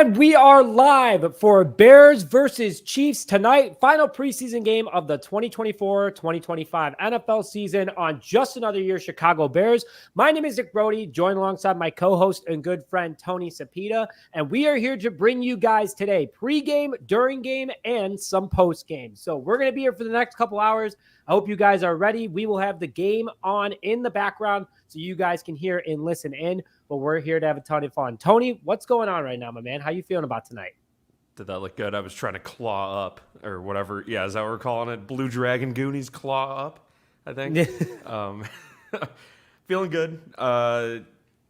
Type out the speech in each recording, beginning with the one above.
And we are live for Bears versus Chiefs tonight. Final preseason game of the 2024-2025 NFL season on just another year Chicago Bears. My name is Nick Brody, joined alongside my co-host and good friend Tony Sapita. And we are here to bring you guys today pregame, during game, and some postgame. So we're going to be here for the next couple hours. I hope you guys are ready. We will have the game on in the background so you guys can hear and listen in. But we're here to have a ton of fun. Tony, what's going on right now, my man? How you feeling about tonight? Did that look good? I was trying to claw up or whatever. Yeah, is that what we're calling it? Blue Dragon Goonies claw up, I think. Feeling good.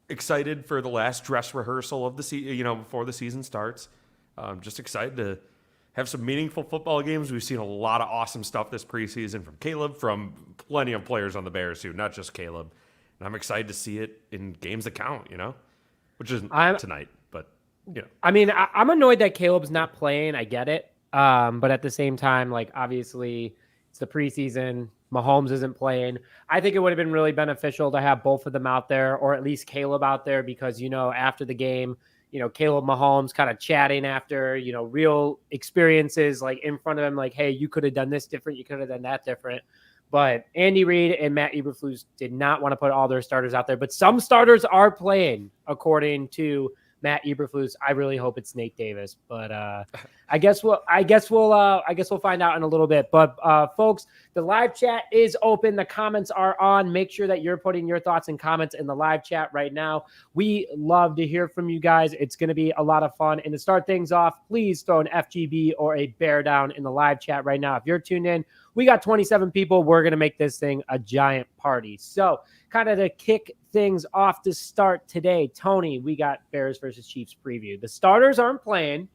Excited for the last dress rehearsal of the season, before the season starts. Just excited to have some meaningful football games. We've seen a lot of awesome stuff this preseason from Caleb, from plenty of players on the Bears too, not just Caleb. And I'm excited to see it in games that count, which isn't tonight, but, I mean, I'm annoyed that Caleb's not playing. I get it. But at the same time, obviously it's the preseason. Mahomes isn't playing. I think it would have been really beneficial to have both of them out there, or at least Caleb out there, because, after the game, Caleb Mahomes kind of chatting after, real experiences in front of him, hey, you could have done this different. You could have done that different. But Andy Reid and Matt Eberflus did not want to put all their starters out there. But some starters are playing, according to Matt Eberflus. I really hope it's Nate Davis, but I guess we'll find out in a little bit. But folks, the live chat is open. The comments are on. Make sure that you're putting your thoughts and comments in the live chat right now. We love to hear from you guys. It's going to be a lot of fun. And to start things off, please throw an FGB or a bear down in the live chat right now. If you're tuned in, we got 27 people. We're going to make this thing a giant party. So kind of to kick things off to start today, Tony, we got Bears versus Chiefs preview. The starters aren't playing.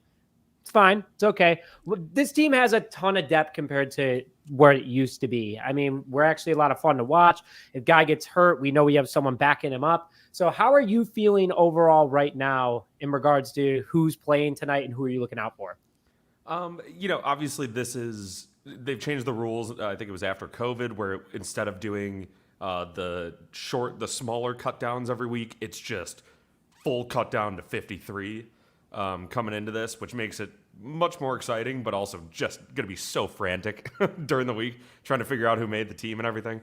It's fine. It's okay. This team has a ton of depth compared to where it used to be. I mean, we're actually a lot of fun to watch. If guy gets hurt, we know we have someone backing him up. So how are you feeling overall right now in regards to who's playing tonight and who are you looking out for? Obviously they've changed the rules. I think it was after COVID, where instead of doing the smaller cut downs every week, it's just full cut down to 53 coming into this, which makes it much more exciting, but also just going to be so frantic during the week trying to figure out who made the team and everything.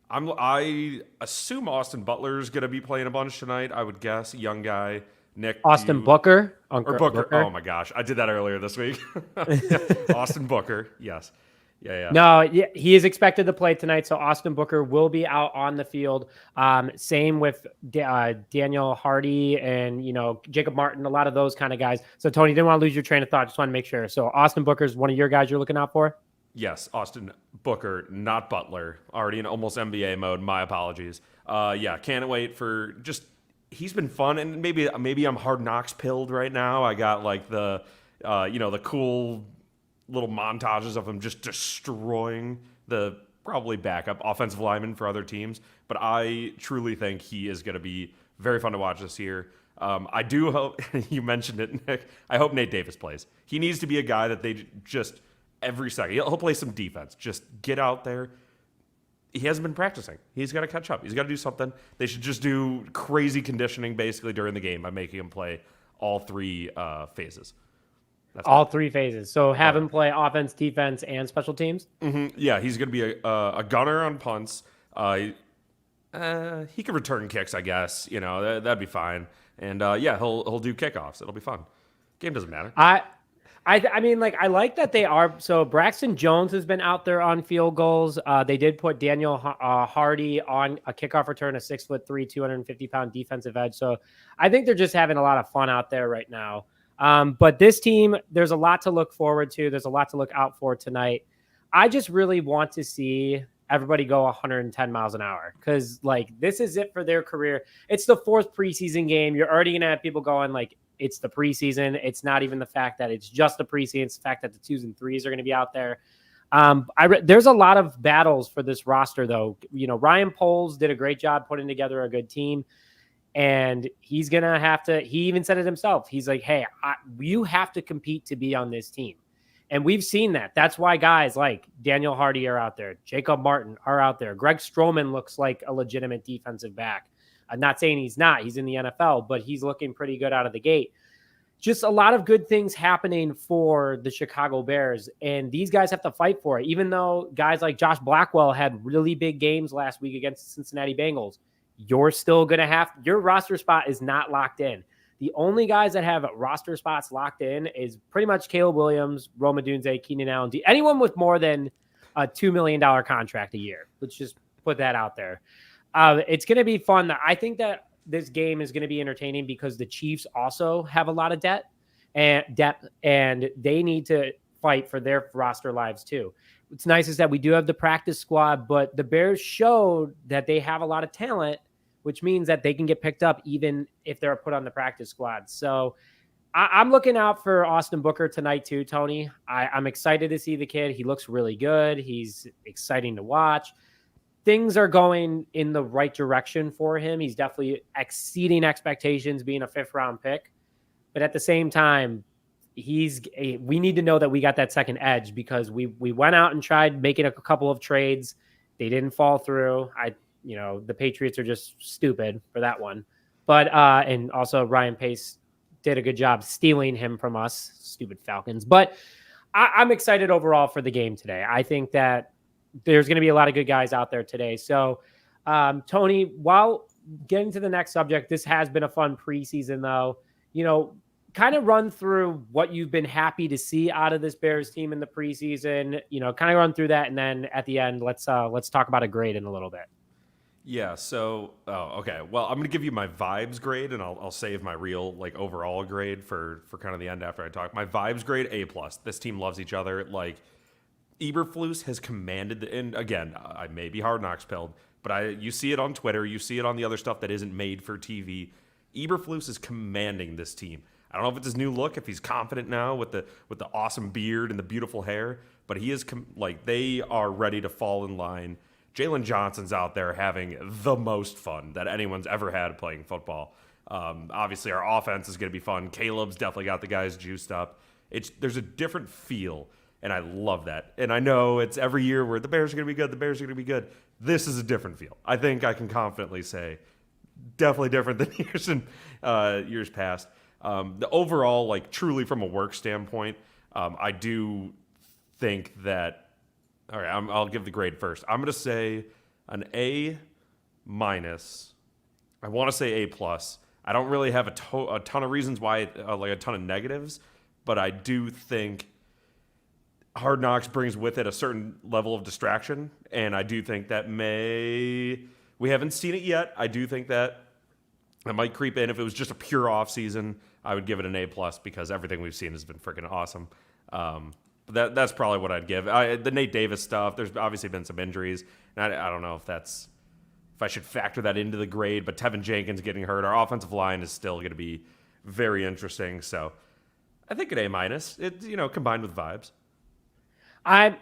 I assume Austin Butler's going to be playing a bunch tonight. I would guess, young guy. Nick, Booker. Booker. Oh my gosh, I did that earlier this week. Austin Booker, yes. Yeah. No, he is expected to play tonight, so Austin Booker will be out on the field. Same with Daniel Hardy and Jacob Martin, a lot of those kind of guys. So Tony, didn't want to lose your train of thought. Just want to make sure. So Austin Booker is one of your guys you're looking out for? Yes, Austin Booker, not Butler. Already in almost NBA mode. My apologies. Can't wait for just. He's been fun, and maybe I'm Hard Knocks pilled right now. I got the cool little montages of him just destroying the probably backup offensive lineman for other teams. But I truly think he is going to be very fun to watch this year. I do hope, you mentioned it, Nick, I hope Nate Davis plays. He needs to be a guy that they just, every second, he'll play some defense. Just get out there. He hasn't been practicing. He's got to catch up. He's got to do something. They should just do crazy conditioning basically during the game by making him play all three phases. That's all three phases. So have him play offense, defense, and special teams? Mm-hmm. Yeah, he's going to be a gunner on punts. He can return kicks, I guess. That'd be fine. And he'll do kickoffs. It'll be fun. Game doesn't matter. I mean, I like that they are. So Braxton Jones has been out there on field goals. They did put Daniel Hardy on a kickoff return, a 6'3", 250-pound defensive edge. So I think they're just having a lot of fun out there right now. But this team, there's a lot to look forward to. There's a lot to look out for tonight. I just really want to see everybody go 110 miles an hour because, this is it for their career. It's the fourth preseason game. You're already going to have people going, it's the preseason. It's not even the fact that it's just the preseason. It's the fact that the 2s and 3s are going to be out there. There's a lot of battles for this roster, though. Ryan Poles did a great job putting together a good team. And he's going to have to, he even said it himself. He's like, hey, you have to compete to be on this team. And we've seen that. That's why guys like Daniel Hardy are out there. Jacob Martin are out there. Greg Stroman looks like a legitimate defensive back. I'm not saying he's not. He's in the NFL, but he's looking pretty good out of the gate. just a lot of good things happening for the Chicago Bears, and these guys have to fight for it. Even though guys like Josh Blackwell had really big games last week against the Cincinnati Bengals, you're still going to have your roster spot is not locked in. The only guys that have roster spots locked in is pretty much Caleb Williams, Rome Odunze, Keenan Allen, anyone with more than a $2 million contract a year. Let's just put that out there. It's going to be fun. I think that this game is going to be entertaining because the Chiefs also have a lot of depth, and they need to fight for their roster lives too. What's nice is that we do have the practice squad, but the Bears showed that they have a lot of talent, which means that they can get picked up even if they're put on the practice squad. So I'm looking out for Austin Booker tonight too, Tony. I'm excited to see the kid. He looks really good. He's exciting to watch. Things are going in the right direction for him. He's definitely exceeding expectations being a 5th-round pick. But at the same time, we need to know that we got that second edge because we went out and tried making a couple of trades. They didn't fall through. The Patriots are just stupid for that one. But and also Ryan Pace did a good job stealing him from us, stupid Falcons. But I'm excited overall for the game today. I think that there's going to be a lot of good guys out there today. So, Tony, while getting to the next subject, this has been a fun preseason, though. Kind of run through what you've been happy to see out of this Bears team in the preseason. Kind of run through that, and then at the end, let's talk about a grade in a little bit. Yeah. So, okay. Well, I'm going to give you my vibes grade, and I'll save my real overall grade for kind of the end after I talk. My vibes grade A+. This team loves each other. Eberflus has commanded and again, I may be Hard Knocks pilled, but you see it on Twitter, you see it on the other stuff that isn't made for TV. Eberflus is commanding this team. I don't know if it's his new look, if he's confident now with the awesome beard and the beautiful hair, but he is they are ready to fall in line. Jaylon Johnson's out there having the most fun that anyone's ever had playing football. Obviously, our offense is going to be fun. Caleb's definitely got the guys juiced up. There's a different feel. And I love that. And I know it's every year where the Bears are going to be good, the Bears are going to be good. This is a different feel. I think I can confidently say definitely different than years past. The overall, truly from a work standpoint, I do think that, all right, I'll give the grade first. I'm going to say an A-. I want to say A+. I don't really have a ton of reasons why, a ton of negatives, but I do think Hard Knocks brings with it a certain level of distraction, and I do think that we haven't seen it yet. I do think that might creep in. If it was just a pure off season, I would give it an A+ because everything we've seen has been freaking awesome. But that's probably what I'd give. The Nate Davis stuff, there's obviously been some injuries, and I don't know if I should factor that into the grade, but Tevin Jenkins getting hurt. Our offensive line is still going to be very interesting, so I think an A-. It, combined with vibes. I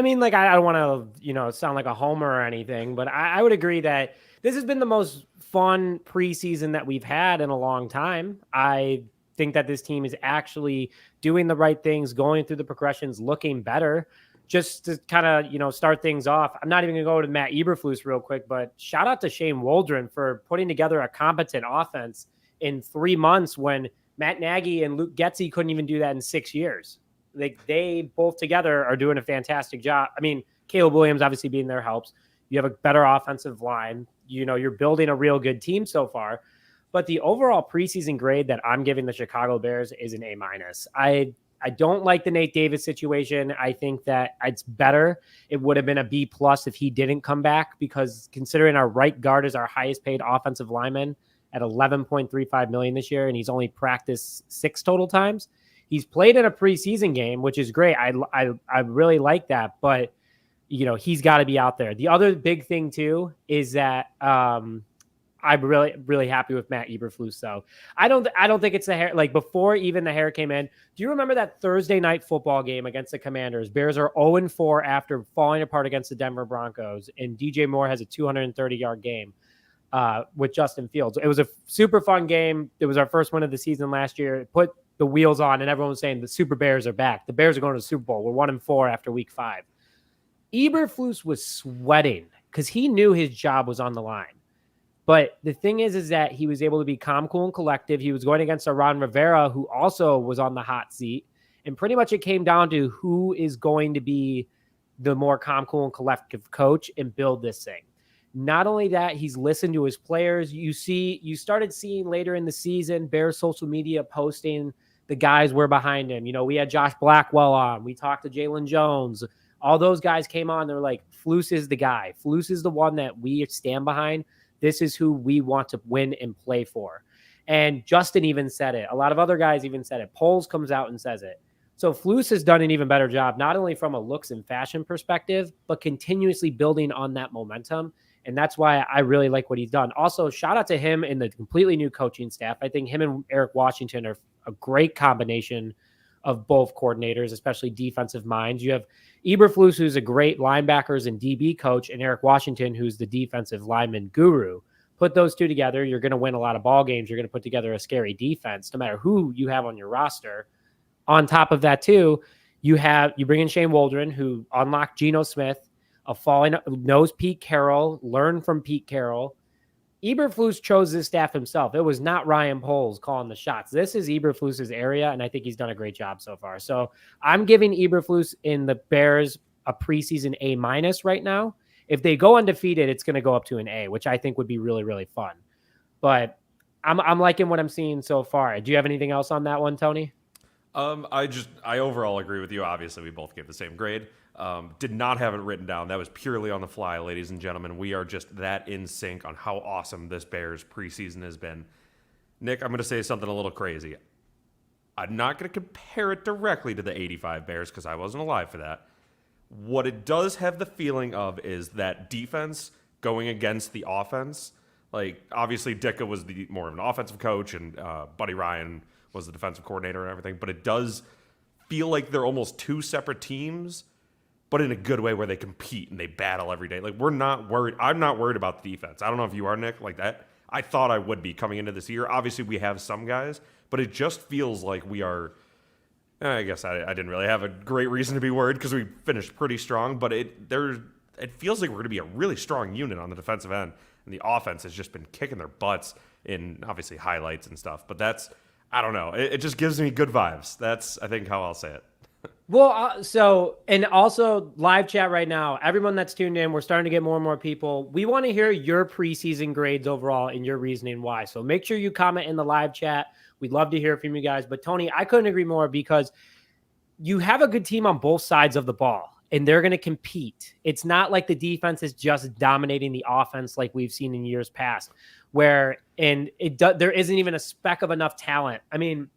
mean, I don't want to, sound like a homer or anything, but I would agree that this has been the most fun preseason that we've had in a long time. I think that this team is actually doing the right things, going through the progressions, looking better. Just to kind of, start things off, I'm not even going to go to Matt Eberflus real quick, but shout out to Shane Waldron for putting together a competent offense in 3 months when Matt Nagy and Luke Getsy couldn't even do that in 6 years. They both together are doing a fantastic job. I mean, Caleb Williams obviously being there helps. You have a better offensive line. You're building a real good team so far. But the overall preseason grade that I'm giving the Chicago Bears is an A-. I don't like the Nate Davis situation. I think that it's better. It would have been a B+ if he didn't come back, because considering our right guard is our highest paid offensive lineman at $11.35 million this year, and he's only practiced 6 total times. He's played in a preseason game, which is great. I really like that, but he's got to be out there. The other big thing too is that I'm really, really happy with Matt Eberflus. So I don't think it's the hair. Before even the hair came in, do you remember that Thursday night football game against the Commanders? Bears are 0-4 after falling apart against the Denver Broncos, and DJ Moore has a 230-yard game with Justin Fields. It was a super fun game. It was our first win of the season last year. It put the wheels on, and everyone was saying the Super Bears are back. The Bears are going to the Super Bowl. We're 1-4 after week 5. Eberflus was sweating because he knew his job was on the line. But the thing is that he was able to be calm, cool, and collective. He was going against a Ron Rivera, who also was on the hot seat. And pretty much it came down to who is going to be the more calm, cool, and collective coach and build this thing. Not only that, he's listened to his players. You started seeing later in the season, Bears social media posting the guys were behind him. We had Josh Blackwell on. We talked to Jaylon Jones. All those guys came on. They're like, Flus is the guy. Flus is the one that we stand behind. This is who we want to win and play for. And Justin even said it. A lot of other guys even said it. Poles comes out and says it. So Flus has done an even better job, not only from a looks and fashion perspective, but continuously building on that momentum. And that's why I really like what he's done. Also, shout out to him and the completely new coaching staff. I think him and Eric Washington are a great combination of both coordinators, especially defensive minds. You have Eberflus, who's a great linebackers and DB coach, and Eric Washington, who's the defensive lineman guru. Put those two together, you're going to win a lot of ball games. You're going to put together a scary defense, no matter who you have on your roster. On top of that, too, you bring in Shane Waldron, who unlocked Geno Smith, knows Pete Carroll, learned from Pete Carroll. Eberflus chose this staff himself. It was not Ryan Poles calling the shots. This is Eberflus's area, and I think he's done a great job so far. So I'm giving Eberflus in the Bears a preseason A- right now. If they go undefeated, it's going to go up to an A, which I think would be really, really fun. But I'm liking what I'm seeing so far. Do you have anything else on that one, Tony? I overall agree with you. Obviously, we both gave the same grade. Did not have it written down. That was purely on the fly, ladies and gentlemen. We are just that in sync on how awesome this Bears preseason has been. Nick, I'm going to say something a little crazy. I'm not going to compare it directly to the 85 Bears because I wasn't alive for that. What it does have the feeling of is that defense going against the offense. Like, obviously, Ditka was more of an offensive coach, and Buddy Ryan was the defensive coordinator and everything. But it does feel like they're almost two separate teams, but in a good way where they compete and they battle every day. Like, we're not worried. I'm not worried about the defense. I don't know if you are, Nick, like that. I thought I would be coming into this year. Obviously, we have some guys, but it just feels like we are. I guess I didn't really have a great reason to be worried because we finished pretty strong, but it feels like we're going to be a really strong unit on the defensive end, and the offense has just been kicking their butts in obviously highlights and stuff. But I don't know. It just gives me good vibes. That's, I think, how I'll say it. Well, and also live chat right now, everyone that's tuned in, we're starting to get more and more people. We want to hear your preseason grades overall and your reasoning why. So make sure you comment in the live chat. We'd love to hear from you guys. But Tony, I couldn't agree more because you have a good team on both sides of the ball and they're going to compete. It's not like the defense is just dominating the offense like we've seen in years past there isn't even a speck of enough talent. I mean,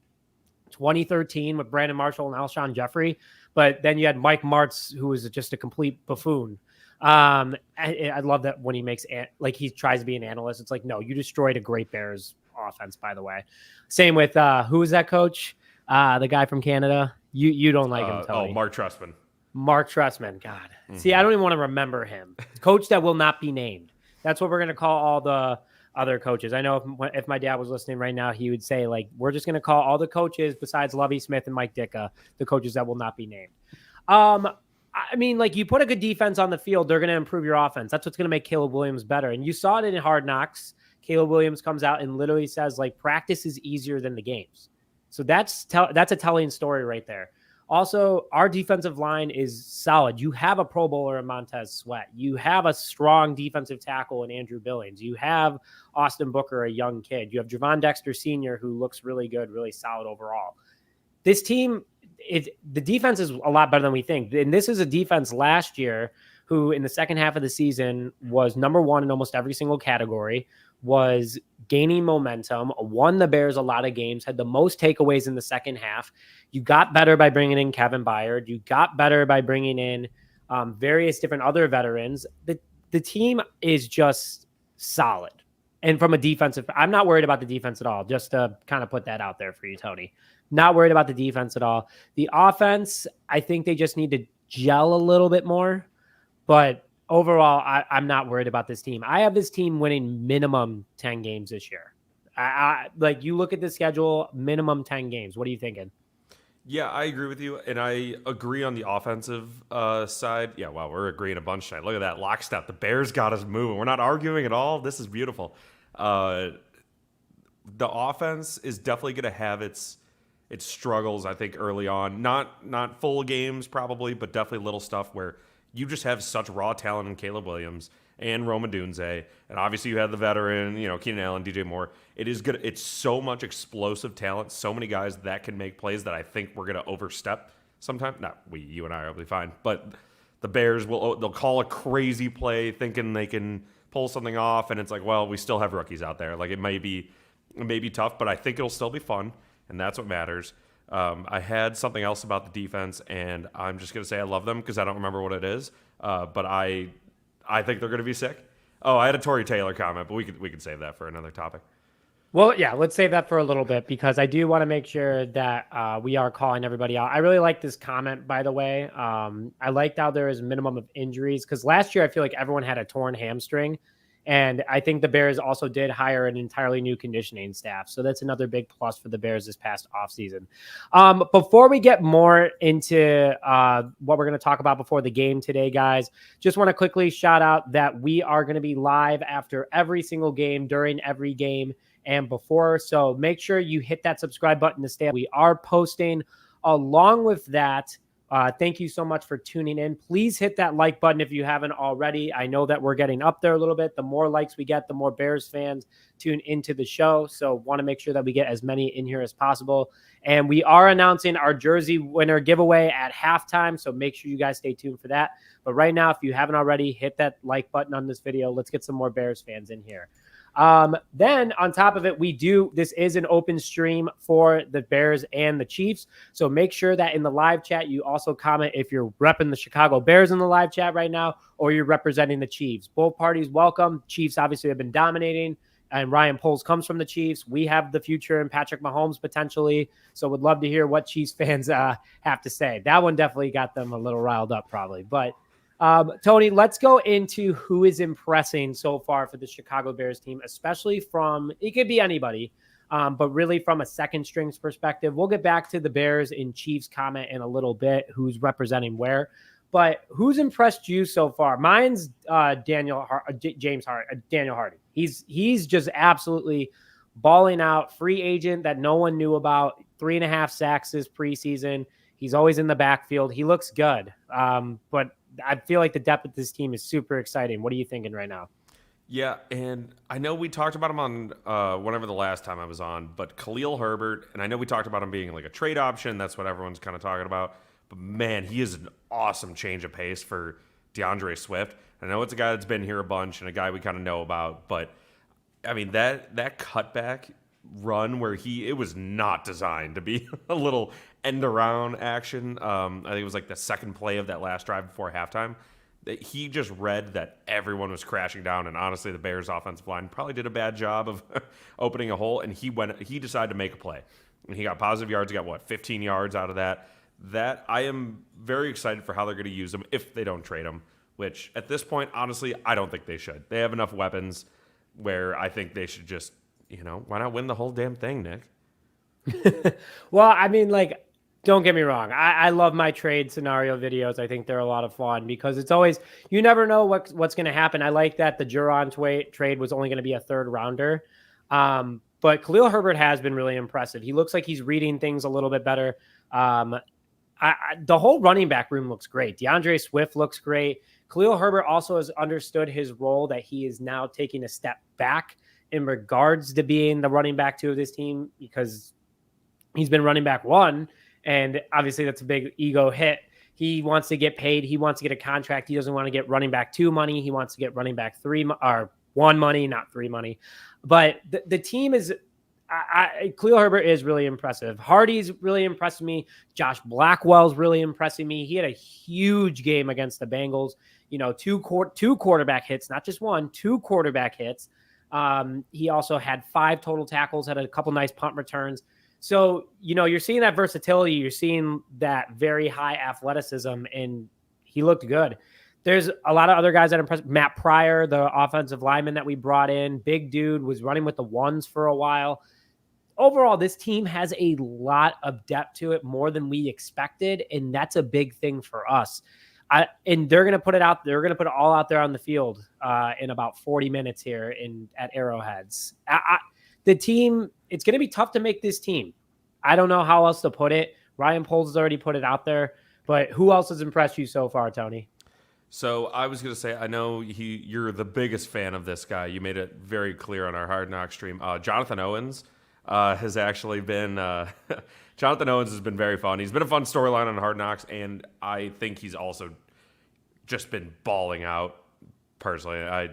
2013 with Brandon Marshall and Alshon Jeffrey, but then you had Mike Martz, who was just a complete buffoon. I love that when he he tries to be an analyst. It's like, no, you destroyed a great Bears offense, by the way. Same with, who is that coach? The guy from Canada. You don't like him, Tony. Mark Trestman. Mark Trestman. God. Mm-hmm. See, I don't even want to remember him. Coach that will not be named. That's what we're going to call all the other coaches. I know if my dad was listening right now, he would say, like, we're just going to call all the coaches besides Lovie Smith and Mike Ditka, the coaches that will not be named. I mean, like, you put a good defense on the field, they're going to improve your offense. That's what's going to make Caleb Williams better. And you saw it in Hard Knocks. Caleb Williams comes out and literally says, like, practice is easier than the games. So that's a telling story right there. Also, our defensive line is solid. You have a Pro Bowler in Montez Sweat. You have a strong defensive tackle in Andrew Billings. You have Austin Booker, a young kid. You have Javon Dexter Sr., who looks really good, really solid overall. This team, the defense is a lot better than we think. And this is a defense last year who, in the second half of the season, was number one in almost every single category, was gaining momentum, won the Bears a lot of games, had the most takeaways in the second half. You got better by bringing in Kevin Byard. You got better by bringing in various different other veterans. The team is just solid. And from a defensive, I'm not worried about the defense at all, just to kind of put that out there for you, Tony. Not worried about the defense at all. The offense, I think they just need to gel a little bit more. But overall, I'm not worried about this team. I have this team winning minimum 10 games this year. Like, you look at the schedule, minimum 10 games. What are you thinking? Yeah, I agree with you, and I agree on the offensive side. Yeah, wow, we're agreeing a bunch tonight. Look at that lockstep. The Bears got us moving. We're not arguing at all. This is beautiful. The offense is definitely going to have its struggles, I think, early on. Not full games probably, but definitely little stuff where you just have such raw talent in Caleb Williams and Roma Dunze, and obviously you have the veteran, Keenan Allen, DJ Moore. It is good. It's so much explosive talent, so many guys that can make plays that I think we're going to overstep sometime. Not we, you and I will be fine, but the Bears they'll call a crazy play thinking they can pull something off, and it's like, well, we still have rookies out there. Like it may be tough, but I think it'll still be fun, and that's what matters. I had something else about the defense, and I'm just going to say I love them because I don't remember what it is, but I think they're going to be sick. Oh, I had a Tory Taylor comment, but we could save that for another topic. Well, yeah, let's save that for a little bit because I do want to make sure that we are calling everybody out. I really like this comment, by the way. I liked how there is a minimum of injuries because last year I feel like everyone had a torn hamstring. And I think the Bears also did hire an entirely new conditioning staff. So that's another big plus for the Bears this past offseason. Before we get more into what we're going to talk about before the game today, guys, just want to quickly shout out that we are going to be live after every single game, during every game, and before. So make sure you hit that subscribe button to stay. We are posting along with that. Thank you so much for tuning in. Please hit that like button if you haven't already. I know that we're getting up there a little bit. The more likes we get, the more Bears fans tune into the show. So want to make sure that we get as many in here as possible. And we are announcing our jersey winner giveaway at halftime. So make sure you guys stay tuned for that. But right now, if you haven't already, hit that like button on this video. Let's get some more Bears fans in here. Then on top of it, this is an open stream for the Bears and the Chiefs. So make sure that in the live chat, you also comment if you're repping the Chicago Bears in the live chat right now, or you're representing the Chiefs. Both parties welcome. Chiefs obviously have been dominating, and Ryan Poles comes from the Chiefs. We have the future and Patrick Mahomes potentially. So would love to hear what Chiefs fans have to say. That one definitely got them a little riled up probably, but Tony, let's go into who is impressing so far for the Chicago Bears team, especially it could be anybody, but really from a second strings perspective. We'll get back to the Bears and Chiefs comment in a little bit, who's representing where, but who's impressed you so far? Mine's Daniel Hardy. He's just absolutely balling out, free agent that no one knew about, 3.5 sacks this preseason. He's always in the backfield. He looks good. But I feel like the depth of this team is super exciting. What are you thinking right now? Yeah, and I know we talked about him on whenever the last time I was on, but Khalil Herbert, and I know we talked about him being like a trade option. That's what everyone's kind of talking about. But man, he is an awesome change of pace for DeAndre Swift. I know it's a guy that's been here a bunch and a guy we kind of know about, but I mean that cutback run where it was not designed to be a little end around action. I think it was like the second play of that last drive before halftime. He just read that everyone was crashing down, and honestly, the Bears' offensive line probably did a bad job of opening a hole, and he decided to make a play. And he got positive yards. He got 15 yards out of that. That I am very excited for how they're going to use him if they don't trade him, which at this point, honestly, I don't think they should. They have enough weapons where I think they should just, why not win the whole damn thing, Nick? Well, I mean, don't get me wrong. I love my trade scenario videos. I think they're a lot of fun because it's always, you never know what's going to happen. I like that the Juron trade was only going to be a third rounder. But Khalil Herbert has been really impressive. He looks like he's reading things a little bit better. The whole running back room looks great. DeAndre Swift looks great. Khalil Herbert also has understood his role, that he is now taking a step back in regards to being the running back 2 of this team, because he's been running back 1. And obviously that's a big ego hit. He wants to get paid. He wants to get a contract. He doesn't want to get running back 2 money. He wants to get running back 1 money, not 3 money. But the team is, Khalil Herbert is really impressive. Hardy's really impressed me. Josh Blackwell's really impressing me. He had a huge game against the Bengals. 2 quarterback hits, not just 1, 2 quarterback hits. He also had 5 total tackles, had a couple nice punt returns. So, you're seeing that versatility. You're seeing that very high athleticism, and he looked good. There's a lot of other guys that impressed. Matt Pryor, the offensive lineman that we brought in, big dude, was running with the ones for a while. Overall, this team has a lot of depth to it, more than we expected, and that's a big thing for us. And they're going to put it out. They're going to put it all out there on the field in about 40 minutes here at Arrowheads. The team, it's going to be tough to make this team. I don't know how else to put it. Ryan Poles has already put it out there, but who else has impressed you so far, Tony? So I was going to say, I know you're the biggest fan of this guy. You made it very clear on our Hard Knocks stream. Jonathan Owens has actually been Jonathan Owens has been very fun. He's been a fun storyline on Hard Knocks, and I think he's also just been balling out. Personally, I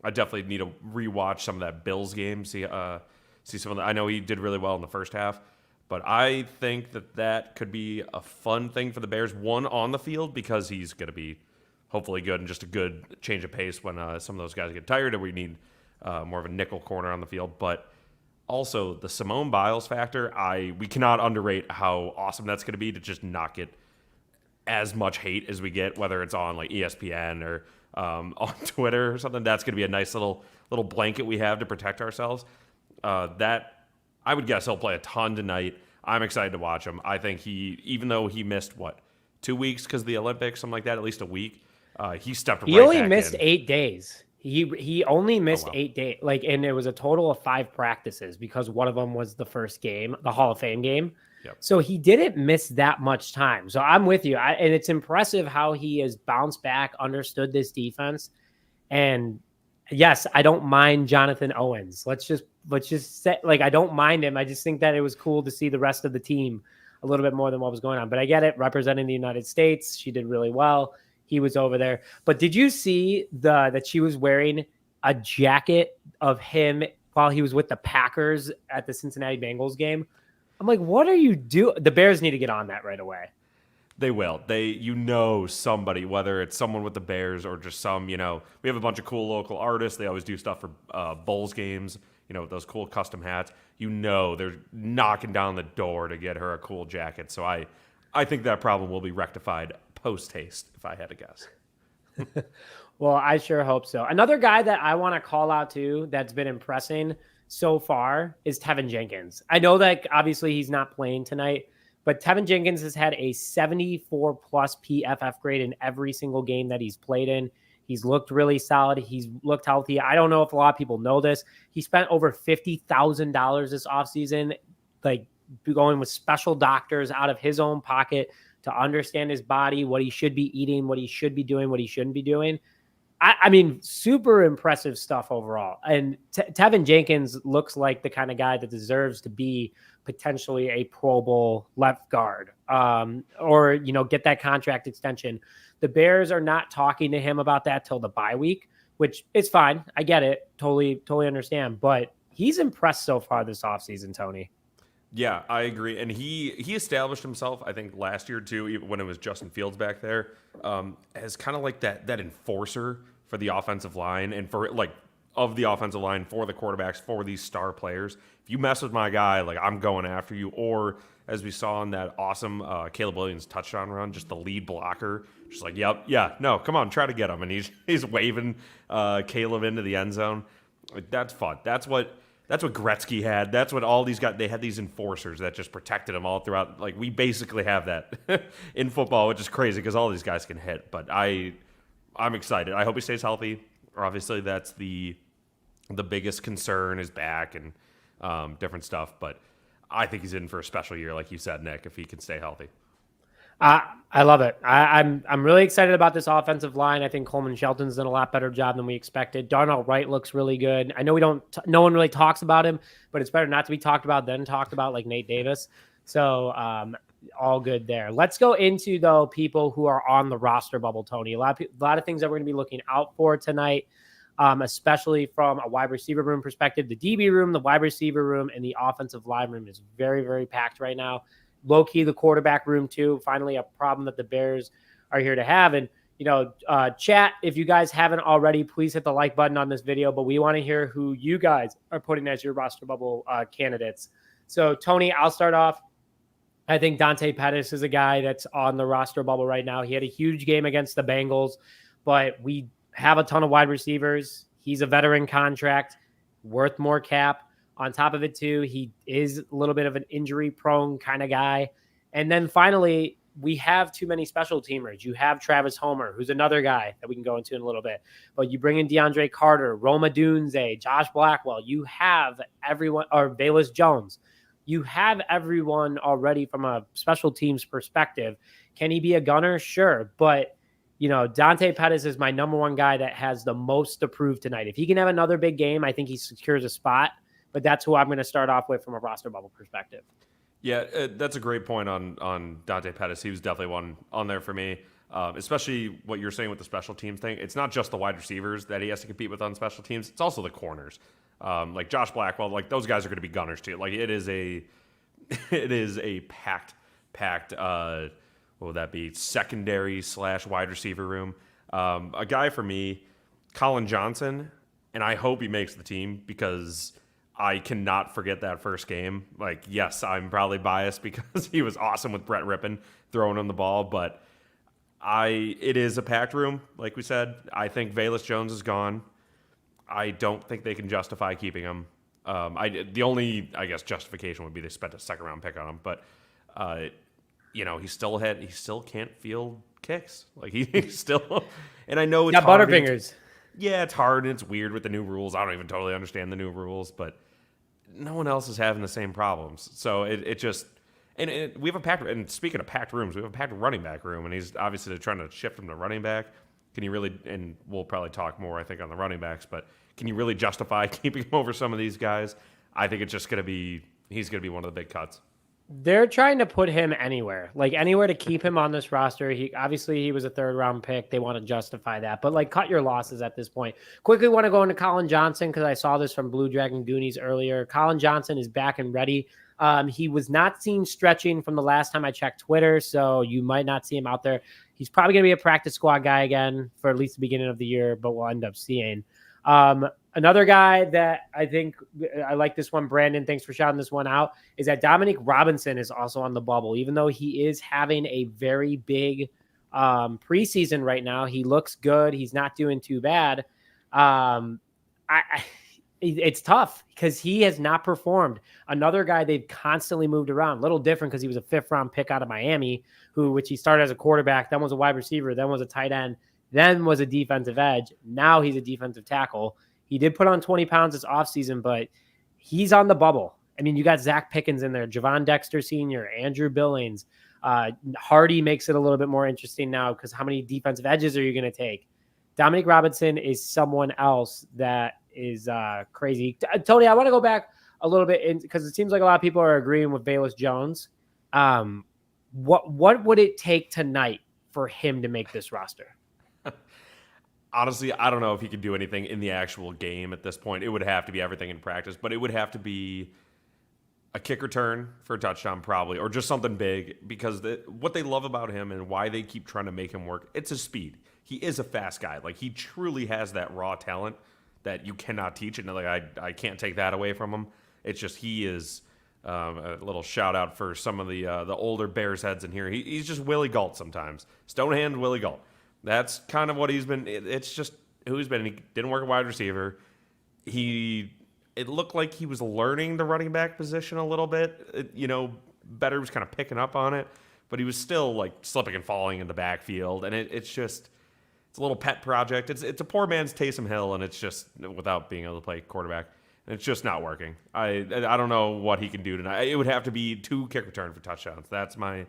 definitely need to rewatch some of that Bills game. See some of the. I know he did really well in the first half, but I think that could be a fun thing for the Bears. One, on the field, because he's going to be hopefully good and just a good change of pace when some of those guys get tired and we need more of a nickel corner on the field. But also the Simone Biles factor, we cannot underrate how awesome that's going to be to just not get as much hate as we get, whether it's on like ESPN or on Twitter or something. That's going to be a nice little blanket we have to protect ourselves. That I would guess he'll play a ton tonight. I'm excited to watch him. I think even though he missed 2 weeks because of the Olympics, something like that, at least a week, he stepped right back in. He only missed 8 days. He only missed 8 days. And it was a total of 5 practices because one of them was the first game, the Hall of Fame game. Yep. So he didn't miss that much time. So I'm with you. And it's impressive how he has bounced back, understood this defense. And yes, I don't mind Jonathan Owens. Let's just say, I don't mind him. I just think that it was cool to see the rest of the team a little bit more than what was going on. But I get it. Representing the United States, she did really well. He was over there. But did you see that she was wearing a jacket of him while he was with the Packers at the Cincinnati Bengals game? I'm like, what are you doing? The Bears need to get on that right away. They will. Somebody, whether it's someone with the Bears or just some, we have a bunch of cool local artists. They always do stuff for Bulls games, with those cool custom hats. They're knocking down the door to get her a cool jacket. So I think that problem will be rectified post-haste, if I had to guess. Well, I sure hope so. Another guy that I want to call out to that's been impressing so far is Tevin Jenkins. I know that obviously he's not playing tonight, but Tevin Jenkins has had a 74 plus PFF grade in every single game that he's played in. He's looked really solid. He's looked healthy. I don't know if a lot of people know this. He spent over $50,000 this offseason, going with special doctors out of his own pocket to understand his body, what he should be eating, what he should be doing, what he shouldn't be doing. I mean, super impressive stuff overall. And Tevin Jenkins looks like the kind of guy that deserves to be potentially a Pro Bowl left guard, or get that contract extension. The Bears are not talking to him about that till the bye week, which is fine. I get it. Totally understand. But he's impressed so far this offseason, Tony. Yeah, I agree. And he established himself, I think, last year, too, even when it was Justin Fields back there, as kind of like that enforcer for the offensive line and of the offensive line for the quarterbacks, for these star players. If you mess with my guy, I'm going after you. Or, as we saw in that awesome Caleb Williams touchdown run, just the lead blocker, just yep, yeah, no, come on, try to get him. And he's waving Caleb into the end zone. That's fun. That's what Gretzky had. That's what all these guys, they had these enforcers that just protected them all throughout. We basically have that in football, which is crazy because all these guys can hit. But I'm excited. I hope he stays healthy. Obviously, that's the biggest concern, is back and different stuff. But I think he's in for a special year, like you said, Nick, if he can stay healthy. I love it. I'm really excited about this offensive line. I think Coleman Shelton's done a lot better job than we expected. Darnell Wright looks really good. I know no one really talks about him, but it's better not to be talked about than talked about, like Nate Davis. So all good there. Let's go into, though, people who are on the roster bubble, Tony. A lot of things that we're going to be looking out for tonight, especially from a wide receiver room perspective. The DB room, the wide receiver room, and the offensive line room is very, very packed right now. Low-key, the quarterback room, too. Finally, a problem that the Bears are here to have. And, chat, if you guys haven't already, please hit the like button on this video. But we want to hear who you guys are putting as your roster bubble candidates. So, Tony, I'll start off. I think Dante Pettis is a guy that's on the roster bubble right now. He had a huge game against the Bengals, but we have a ton of wide receivers. He's a veteran contract, worth more cap. On top of it, too, he is a little bit of an injury-prone kind of guy. And then finally, we have too many special teamers. You have Travis Homer, who's another guy that we can go into in a little bit. But you bring in DeAndre Carter, Roma Dunze, Josh Blackwell. You have everyone, or Velus Jones. You have everyone already from a special teams perspective. Can he be a gunner? Sure. But, Dante Pettis is my number one guy that has the most to prove tonight. If he can have another big game, I think he secures a spot. But that's who I'm going to start off with from a roster bubble perspective. Yeah, that's a great point on Dante Pettis. He was definitely one on there for me, especially what you're saying with the special teams thing. It's not just the wide receivers that he has to compete with on special teams. It's also the corners. Like Josh Blackwell, like those guys are going to be gunners too. Like it is a packed, what would that be? Secondary / wide receiver room. A guy for me, Colin Johnson, and I hope he makes the team because I cannot forget that first game. Like, yes, I'm probably biased because he was awesome with Brett Rippon throwing him the ball, but it is a packed room. Like we said, I think Velus Jones is gone. I don't think they can justify keeping him. The only, I guess, justification would be they spent a second round pick on him, but he still can't field kicks. Like he's still, and I know it's hard. Butterfingers. Yeah, it's hard and it's weird with the new rules. I don't even totally understand the new rules, but no one else is having the same problems. So it just, and we have a packed, and speaking of packed rooms, we have a packed running back room, and he's obviously trying to shift him to running back. Can you really, and we'll probably talk more, I think, on the running backs, but can you really justify keeping him over some of these guys? I think it's just going to be, he's going to be one of the big cuts. They're trying to put him anywhere to keep him on this roster. He was a 3rd round pick. They want to justify that, but cut your losses at this point. Quickly want to go into Colin Johnson because I saw this from Blue Dragon Goonies earlier. Colin Johnson is back and ready. He was not seen stretching from the last time I checked Twitter, so you might not see him out there. He's probably going to be a practice squad guy again for at least the beginning of the year, but we'll end up seeing. Another guy that I think I like this one, Brandon, thanks for shouting this one out, is that Dominique Robinson is also on the bubble. Even though he is having a very big preseason right now, he looks good. He's not doing too bad. It's tough because he has not performed. Another guy they've constantly moved around. A little different because he was a 5th round pick out of Miami, which he started as a quarterback, then was a wide receiver, then was a tight end, then was a defensive edge. Now he's a defensive tackle. He did put on 20 pounds this offseason, but he's on the bubble. I mean, you got Zach Pickens in there, Javon Dexter Sr., Andrew Billings. Hardy makes it a little bit more interesting now because how many defensive edges are you going to take? Dominique Robinson is someone else that is crazy. Tony, I want to go back a little bit because it seems like a lot of people are agreeing with Velus Jones. What would it take tonight for him to make this roster? Honestly, I don't know if he could do anything in the actual game at this point. It would have to be everything in practice, but it would have to be a kick return for a touchdown probably, or just something big because what they love about him and why they keep trying to make him work, it's his speed. He is a fast guy. Like he truly has that raw talent that you cannot teach. And like I can't take that away from him. It's just he is a little shout out for some of the older Bears heads in here. He's just Willie Gault sometimes. Stonehand Willie Gault. That's kind of what he's been. It's just who he's been. He didn't work at wide receiver. It looked like he was learning the running back position a little bit. Better was kind of picking up on it, but he was still like slipping and falling in the backfield. And it's a little pet project. It's a poor man's Taysom Hill, and it's just without being able to play quarterback. And it's just not working. I don't know what he can do tonight. It would have to be 2 kick return for touchdowns. That's my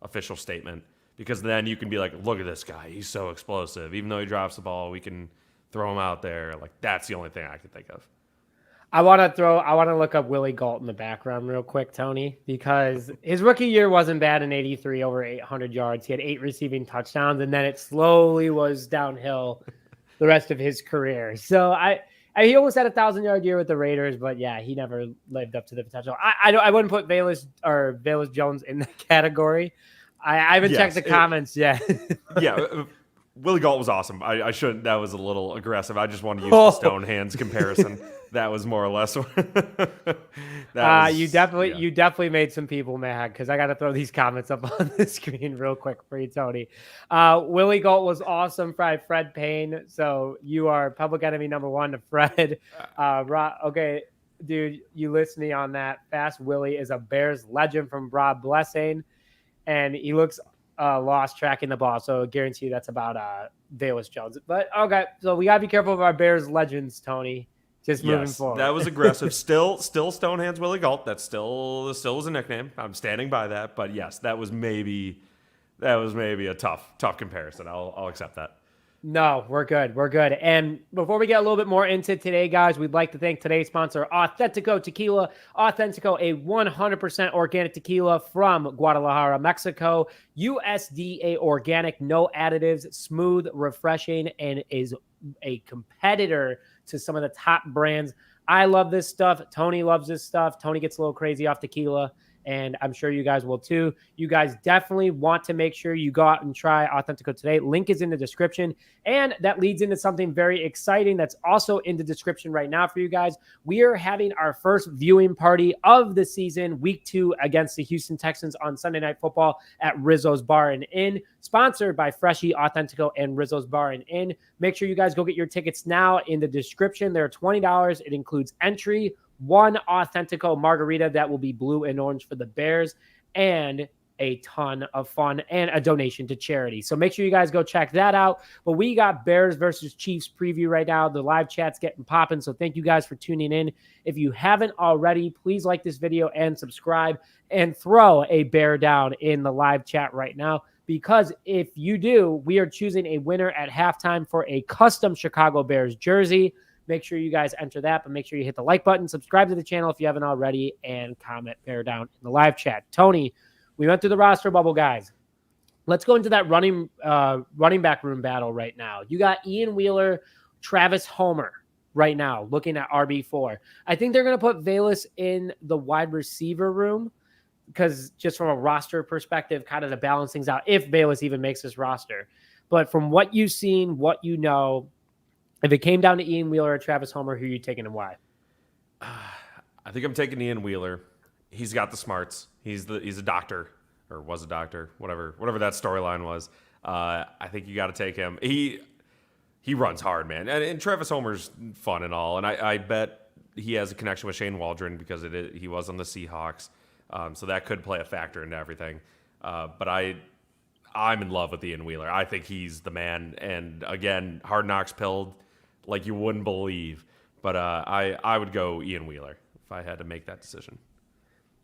official statement. Because then you can be like, look at this guy. He's so explosive. Even though he drops the ball, we can throw him out there. Like, that's the only thing I can think of. I want to look up Willie Gault in the background real quick, Tony, because his rookie year wasn't bad in 83, over 800 yards. He had 8 receiving touchdowns, and then it slowly was downhill the rest of his career. So he almost had a 1,000-yard year with the Raiders, but yeah, he never lived up to the potential. I wouldn't put Velus Jones in the category. I haven't checked the comments yet. Yeah, Willie Gault was awesome. I shouldn't. That was a little aggressive. I just wanted to use the stone hands comparison. That was more or less. You definitely made some people mad because I got to throw these comments up on the screen real quick for you, Tony. Willie Gault was awesome. Fred Payne. So you are public enemy number 1 to Fred. Okay, dude, you listen to me on that. Fast Willie is a Bears legend from Rob Blessing. And he looks lost tracking the ball. So I guarantee you that's about Velus Jones. But okay, so we gotta be careful of our Bears legends, Tony. Just moving forward. That was aggressive. Still Stonehands Willie Galt. That still is a nickname. I'm standing by that. But yes, that was maybe a tough comparison. I'll accept that. No, we're good. We're good. And before we get a little bit more into today, guys, we'd like to thank today's sponsor, Authentico Tequila. Authentico, a 100% organic tequila from Guadalajara, Mexico. USDA organic, no additives, smooth, refreshing, and is a competitor to some of the top brands. I love this stuff. Tony loves this stuff. Tony gets a little crazy off tequila, and I'm sure you guys will too. You guys definitely want to make sure you go out and try Authentico today. Link is in the description, and that leads into something very exciting that's also in the description right now for you guys. We are having our first viewing party of the season, week 2 against the Houston Texans on Sunday Night Football at Rizzo's Bar and Inn, sponsored by Freshie, Authentico, and Rizzo's Bar and Inn. Make sure you guys go get your tickets now in the description. They're $20. It includes entry, one Authentico margarita that will be blue and orange for the Bears, and a ton of fun and a donation to charity. So make sure you guys go check that out. But we got Bears versus Chiefs preview right now. The live chat's getting popping. So thank you guys for tuning in. If you haven't already, please like this video and subscribe and throw a bear down in the live chat right now. Because if you do, we are choosing a winner at halftime for a custom Chicago Bears jersey. Make sure you guys enter that, but make sure you hit the like button, subscribe to the channel if you haven't already, and comment bear down in the live chat. Tony, we went through the roster bubble, guys. Let's go into that running back room battle right now. You got Ian Wheeler, Travis Homer right now, looking at RB4. I think they're going to put Velus in the wide receiver room because just from a roster perspective, kind of to balance things out, if Velus even makes this roster. But from what you've seen, what you know, if it came down to Ian Wheeler or Travis Homer, who are you taking and why? I think I'm taking Ian Wheeler. He's got the smarts. He's a doctor, or was a doctor, whatever that storyline was. I think you got to take him. He runs hard, man. And Travis Homer's fun and all. And I bet he has a connection with Shane Waldron because he was on the Seahawks. So that could play a factor into everything. But I'm in love with Ian Wheeler. I think he's the man. And again, Hard Knocks pilled like you wouldn't believe. But I would go Ian Wheeler if I had to make that decision.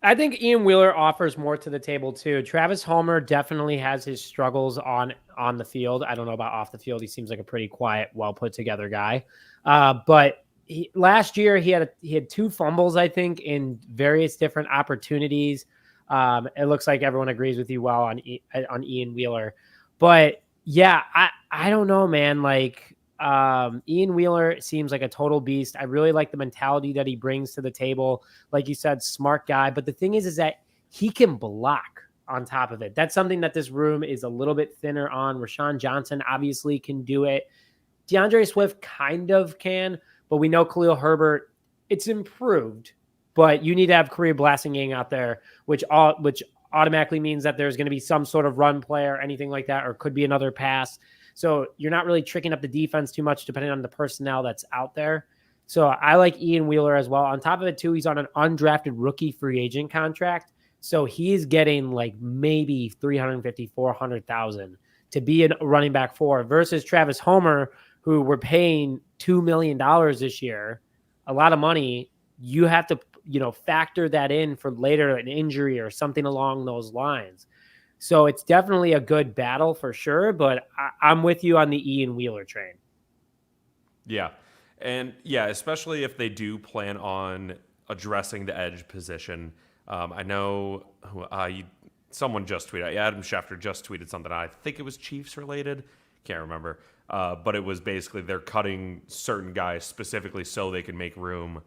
I think Ian Wheeler offers more to the table too. Travis Homer definitely has his struggles on the field. I don't know about off the field. He seems like a pretty quiet, well put together guy. But last year he had 2 fumbles, I think, in various different opportunities. It looks like everyone agrees with you well on Ian Wheeler. But yeah, I don't know, man. Like Ian Wheeler seems like a total beast. I really like the mentality that he brings to the table. Like you said, smart guy. But the thing is that he can block on top of it. That's something that this room is a little bit thinner on. Rashawn Johnson obviously can do it. DeAndre Swift kind of can, but we know Khalil Herbert, it's improved. But you need to have Kareem Blasingame out there, which automatically means that there's going to be some sort of run play or anything like that, or could be another pass. So you're not really tricking up the defense too much depending on the personnel that's out there. So I like Ian Wheeler as well. On top of it, too, he's on an undrafted rookie free agent contract. So he's getting like maybe $350,000, $400,000 to be a running back for versus Travis Homer, who we're paying $2 million this year, a lot of money. You have to, factor that in for later, an injury or something along those lines. So it's definitely a good battle for sure, but I'm with you on the Ian Wheeler train. Yeah. And yeah, especially if they do plan on addressing the edge position. I know someone just tweeted, Adam Schefter just tweeted something. I think it was Chiefs related. Can't remember. But it was basically they're cutting certain guys specifically so they can make room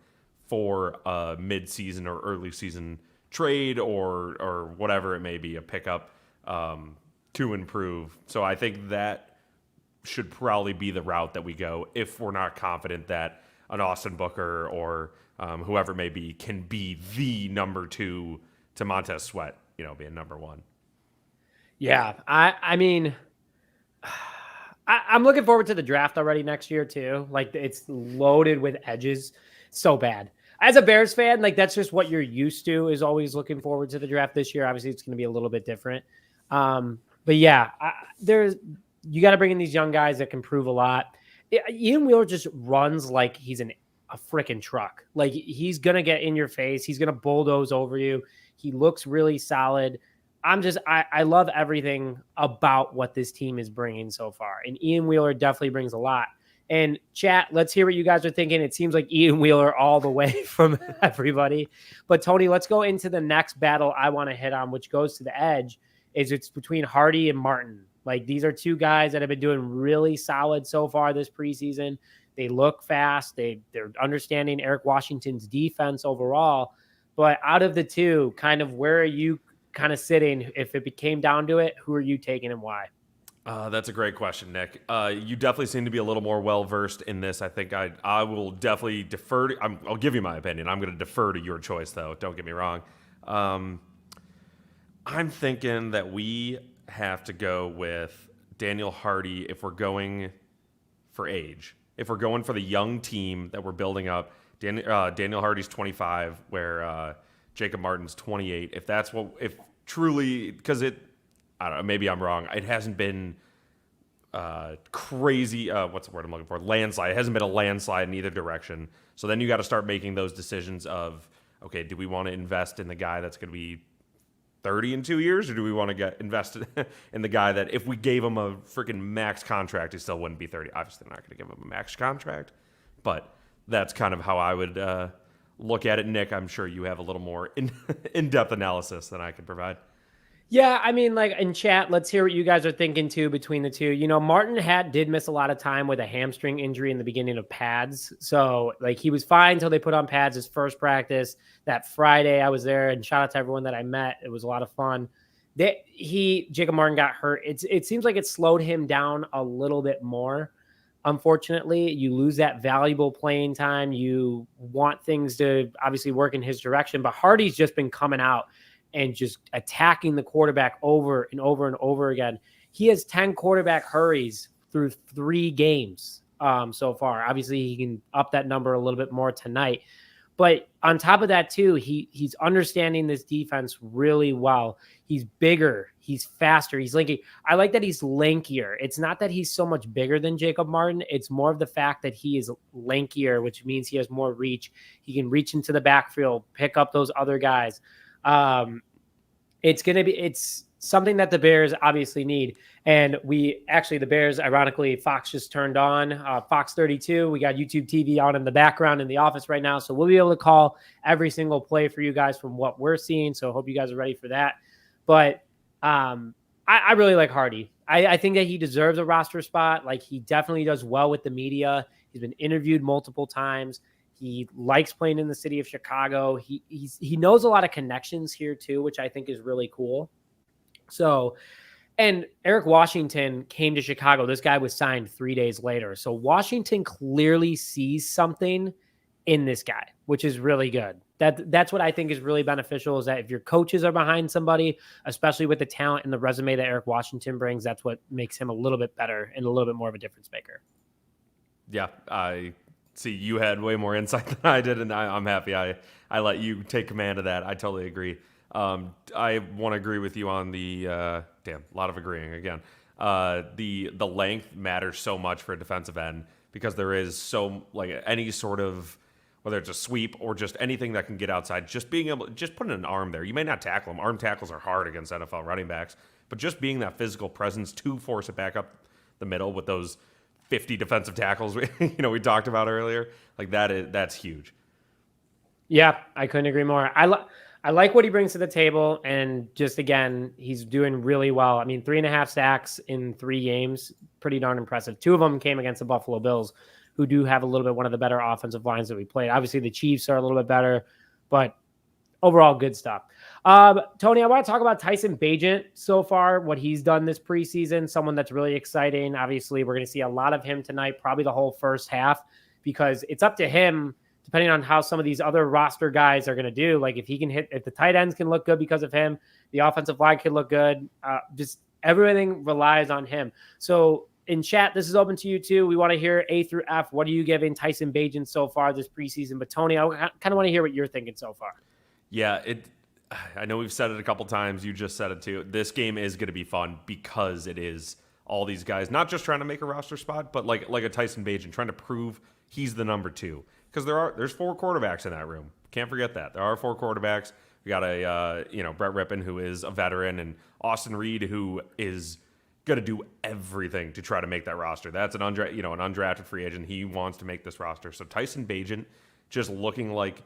for a mid-season or early season trade or whatever it may be, a pickup to improve. So I think that should probably be the route that we go if we're not confident that an Austin Booker or whoever it may be can be the number 2 to Montez Sweat, being number 1. Yeah, I mean, I'm looking forward to the draft already next year too. Like it's loaded with edges, so bad. As a Bears fan, like that's just what you're used to, is always looking forward to the draft this year. Obviously, it's going to be a little bit different. But yeah, you got to bring in these young guys that can prove a lot. Ian Wheeler just runs like he's a freaking truck. Like he's going to get in your face. He's going to bulldoze over you. He looks really solid. I love everything about what this team is bringing so far. And Ian Wheeler definitely brings a lot. And chat, let's hear what you guys are thinking. It seems like Ian Wheeler all the way from everybody. But Tony, let's go into the next battle I want to hit on, which goes to the edge. It's between Hardy and Martin. Like these are two guys that have been doing really solid so far this preseason. They look fast. They're understanding Eric Washington's defense overall. But out of the two, kind of where are you kind of sitting? If it came down to it, who are you taking and why? That's a great question, Nick. You definitely seem to be a little more well-versed in this. I think I will definitely defer to, I'll give you my opinion. I'm going to defer to your choice, though. Don't get me wrong. I'm thinking that we have to go with Daniel Hardy if we're going for age. If we're going for the young team that we're building up, Daniel Hardy's 25, where Jacob Martin's 28. If that's if truly, because I don't know, maybe I'm wrong. It hasn't been crazy. What's the word I'm looking for? Landslide. It hasn't been a landslide in either direction. So then you got to start making those decisions of, okay, do we want to invest in the guy that's going to be 30 in 2 years, or do we want to get invested in the guy that if we gave him a freaking max contract, he still wouldn't be 30? Obviously, they're not going to give him a max contract, but that's kind of how I would look at it. Nick, I'm sure you have a little more in-depth analysis than I can provide. Yeah, I mean, like in chat, let's hear what you guys are thinking too between the two. You know, Martin did miss a lot of time with a hamstring injury in the beginning of pads. So like he was fine until they put on pads his first practice. That Friday I was there, and shout out to everyone that I met. It was a lot of fun. Jacob Martin got hurt. It seems like it slowed him down a little bit more. Unfortunately, you lose that valuable playing time. You want things to obviously work in his direction, but Hardy's just been coming out and just attacking the quarterback over and over and over again. He has 10 quarterback hurries through 3 games so far. Obviously, he can up that number a little bit more tonight. But on top of that, too, he's understanding this defense really well. He's bigger. He's faster. He's lanky. I like that he's lankier. It's not that he's so much bigger than Jacob Martin. It's more of the fact that he is lankier, which means he has more reach. He can reach into the backfield, pick up those other guys. It's something that the Bears obviously need. And the Bears, ironically, Fox just turned on Fox 32. We got YouTube TV on in the background in the office right now. So we'll be able to call every single play for you guys from what we're seeing. So I hope you guys are ready for that. But I really like Hardy. I think that he deserves a roster spot. Like he definitely does well with the media. He's been interviewed multiple times. He likes playing in the city of Chicago. He knows a lot of connections here too, which I think is really cool. So, and Eric Washington came to Chicago. This guy was signed 3 days later. So Washington clearly sees something in this guy, which is really good. That's what I think is really beneficial, is that if your coaches are behind somebody, especially with the talent and the resume that Eric Washington brings, that's what makes him a little bit better and a little bit more of a difference maker. Yeah, I see you had way more insight than I did, and I'm happy I let you take command of that. I totally agree. I want to agree with you on the a lot of agreeing again. The length matters so much for a defensive end, because there is so, like, any sort of, whether it's a sweep or just anything that can get outside, just putting an arm there. You may not tackle them. Arm tackles are hard against NFL running backs, but just being that physical presence to force it back up the middle with those 50 defensive tackles we talked about earlier, like that's huge. Yeah, I couldn't agree more. I like what he brings to the table, and just, again, he's doing really well. I mean, 3.5 sacks in 3 games, pretty darn impressive. 2 of them came against the Buffalo Bills, who do have a little bit one of the better offensive lines that we played. Obviously, the Chiefs are a little bit better, but overall, good stuff. Tony, I want to talk about Tyson Bagent so far, what he's done this preseason, someone that's really exciting. Obviously, we're going to see a lot of him tonight, probably the whole first half, because it's up to him, depending on how some of these other roster guys are going to do. Like if the tight ends can look good because of him, the offensive line can look good. Just everything relies on him. So in chat, this is open to you too. We want to hear A through F. What are you giving Tyson Bagent so far this preseason? But Tony, I kind of want to hear what you're thinking so far. Yeah, I know we've said it a couple times. You just said it too. This game is going to be fun because it is all these guys not just trying to make a roster spot, but like a Tyson Bagent trying to prove he's the number 2. Because there's 4 quarterbacks in that room. Can't forget that. There are 4 quarterbacks. We got a Brett Rippon, who is a veteran, and Austin Reed, who is going to do everything to try to make that roster. That's an undrafted free agent. He wants to make this roster. So Tyson Bagent just looking like,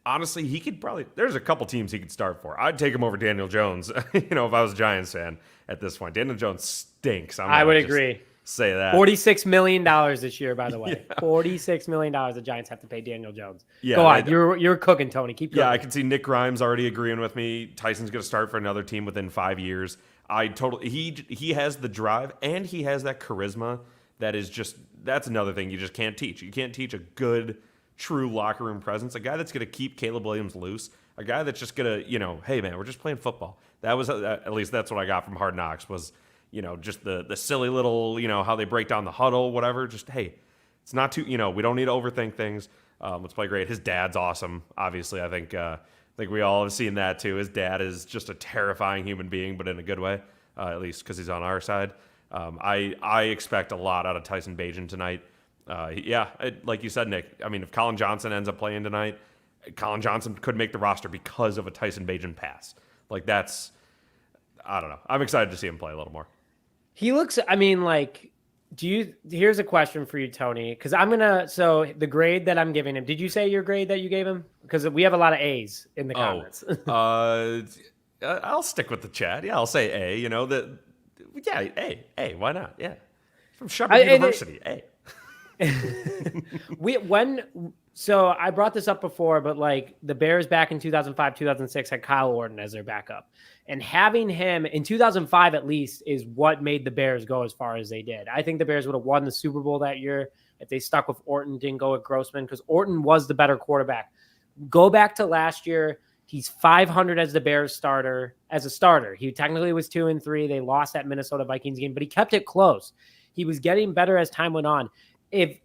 honestly, he could probably, there's a couple teams he could start for. I'd take him over Daniel Jones, if I was a Giants fan at this point. Daniel Jones stinks. I would agree. Say that. $46 million this year, by the way. Yeah. $46 million the Giants have to pay Daniel Jones. Yeah, go on. You're cooking, Tony. Keep cooking. Yeah, I can see Nick Grimes already agreeing with me. Tyson's going to start for another team within 5 years. He has the drive and he has that charisma that is just, that's another thing you just can't teach. You can't teach a good, true locker room presence. A guy that's going to keep Caleb Williams loose. A guy that's just going to, hey man, we're just playing football. That was, at least that's what I got from Hard Knocks was, just the silly little, how they break down the huddle, whatever. Just, hey, it's not too, we don't need to overthink things. Let's play great. His dad's awesome. Obviously, I think we all have seen that too. His dad is just a terrifying human being, but in a good way, at least because he's on our side. I expect a lot out of Tyson Bagent tonight. Like you said, Nick, if Colin Johnson ends up playing tonight, Colin Johnson could make the roster because of a Tyson Bagent pass. I don't know. I'm excited to see him play a little more. He looks, here's a question for you, Tony, because so the grade that I'm giving him, did you say your grade that you gave him? Because we have a lot of A's in the comments. I'll stick with the chat. Yeah, I'll say A, A, why not? Yeah. From Shepherd University, A. So I brought this up before, but the Bears back in 2005, 2006 had Kyle Orton as their backup. And having him in 2005 at least is what made the Bears go as far as they did. I think the Bears would have won the Super Bowl that year if they stuck with Orton, didn't go with Grossman, because Orton was the better quarterback. Go back to last year. He's 500 as the Bears starter. As a starter, he technically was 2-3. They lost that Minnesota Vikings game, but he kept it close. He was getting better as time went on.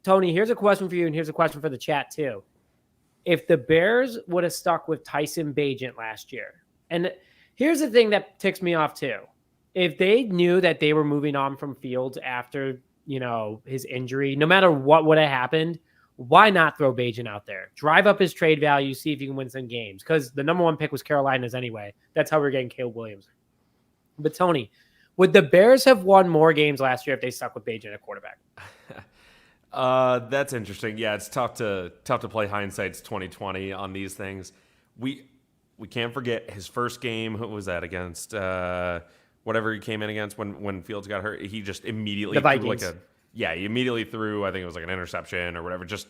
Tony, here's a question for you, and here's a question for the chat too. If the Bears would have stuck with Tyson Bagent last year, and here's the thing that ticks me off too. If they knew that they were moving on from Fields after, his injury, no matter what would have happened, why not throw Bagent out there? Drive up his trade value, see if you can win some games. Because the number 1 pick was Carolina's anyway. That's how we're getting Caleb Williams. But Tony, would the Bears have won more games last year if they stuck with Bagent at quarterback? That's interesting. Yeah, it's tough to play hindsight's 2020 on these things. We can't forget his first game. Who was that against? Whatever he came in against when Fields got hurt. He just immediately the Vikings. He immediately threw. I think it was an interception or whatever. Just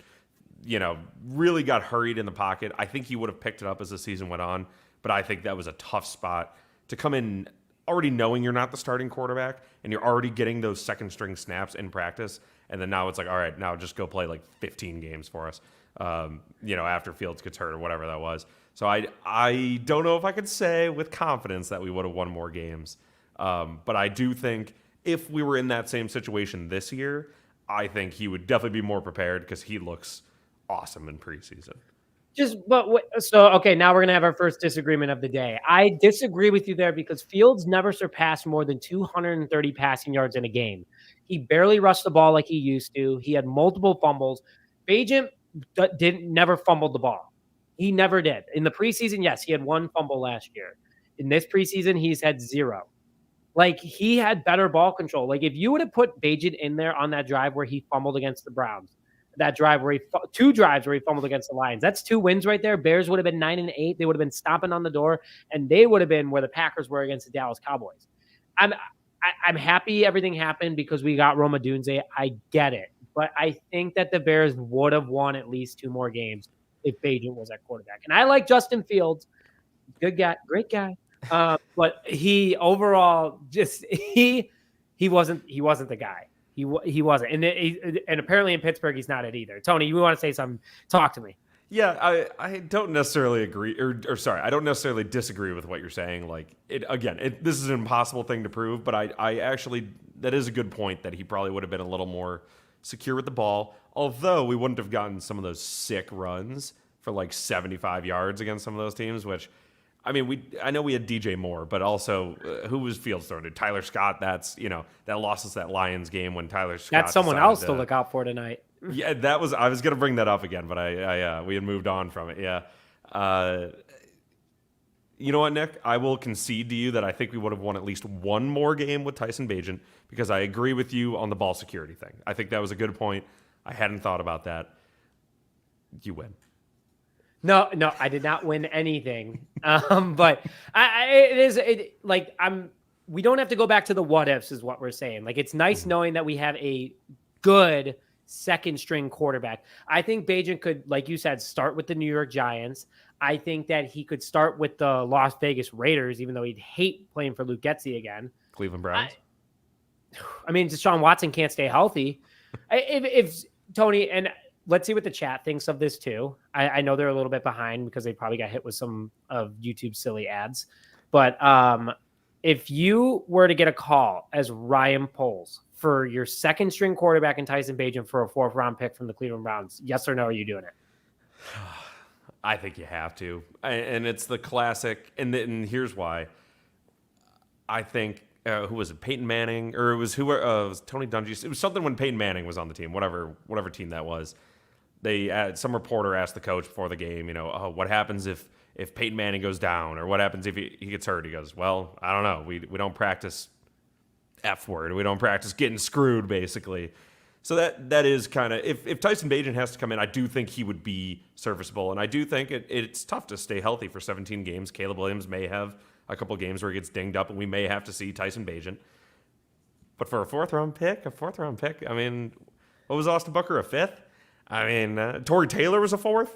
really got hurried in the pocket. I think he would have picked it up as the season went on, but I think that was a tough spot to come in already knowing you're not the starting quarterback and you're already getting those second string snaps in practice. And then now it's all right, now just go play 15 games for us, after Fields gets hurt or whatever that was. So I don't know if I could say with confidence that we would have won more games. But I do think if we were in that same situation this year, I think he would definitely be more prepared because he looks awesome in preseason. Okay, now we're going to have our first disagreement of the day. I disagree with you there because Fields never surpassed more than 230 passing yards in a game. He barely rushed the ball like he used to. He had multiple fumbles. Bagent never fumbled the ball. He never did. In the preseason, yes, he had 1 fumble last year. In this preseason, he's had 0. He had better ball control. If you would have put Bagent in there on that drive where he fumbled against the Browns, that drive where 2 drives where he fumbled against the Lions, that's 2 wins right there. Bears would have been 9-8. They would have been stomping on the door, and they would have been where the Packers were against the Dallas Cowboys. I'm happy everything happened because we got Roma Dunze. I get it. But I think that the Bears would have won at least 2 more games if Bagent was at quarterback. And I like Justin Fields. Good guy. Great guy. But he overall he wasn't the guy. He wasn't. And apparently in Pittsburgh, he's not it either. Tony, you want to say something? Talk to me. Yeah, I don't necessarily agree, or sorry, I don't necessarily disagree with what you're saying. This is an impossible thing to prove, but I actually, that is a good point that he probably would have been a little more secure with the ball, although we wouldn't have gotten some of those sick runs for 75 yards against some of those teams, which I mean, I know we had DJ Moore, but also who was Fields throwing to? Tyler Scott. That's that lost us that Lions game when Tyler Scott. That's someone else to look out for tonight. Yeah, I was going to bring that up again, but we had moved on from it. Yeah. You know what, Nick? I will concede to you that I think we would have won at least one more game with Tyson Bagent because I agree with you on the ball security thing. I think that was a good point. I hadn't thought about that. You win. No, I did not win anything. But we don't have to go back to the what ifs is what we're saying. Like, it's nice knowing that we have a good second string quarterback. I think Bagent could, like you said, start with the New York Giants. I think that he could start with the Las Vegas Raiders, even though he'd hate playing for Luke Getsy again. Cleveland Browns. I mean, Deshaun Watson can't stay healthy. If Tony, and let's see what the chat thinks of this too. I know they're a little bit behind because they probably got hit with some of YouTube's silly ads. But if you were to get a call as Ryan Poles for your second string quarterback in Tyson Bagent for a 4th round pick from the Cleveland Browns, yes or no, are you doing it? I think you have to. And it's the classic. And here's why. I think, who was it? Peyton Manning? Or it was Tony Dungy. It was something when Peyton Manning was on the team, whatever team that was. Some reporter asked the coach before the game, what happens if Peyton Manning goes down, or what happens if he gets hurt? He goes, well, I don't know. We don't practice F word. We don't practice getting screwed, basically. So that is kind of, if Tyson Bagent has to come in, I do think he would be serviceable. And I do think it's tough to stay healthy for 17 games. Caleb Williams may have a couple games where he gets dinged up, and we may have to see Tyson Bagent. But for a 4th round pick, I mean, what was Austin Booker, a 5th? I mean, Torrey Taylor was a 4th.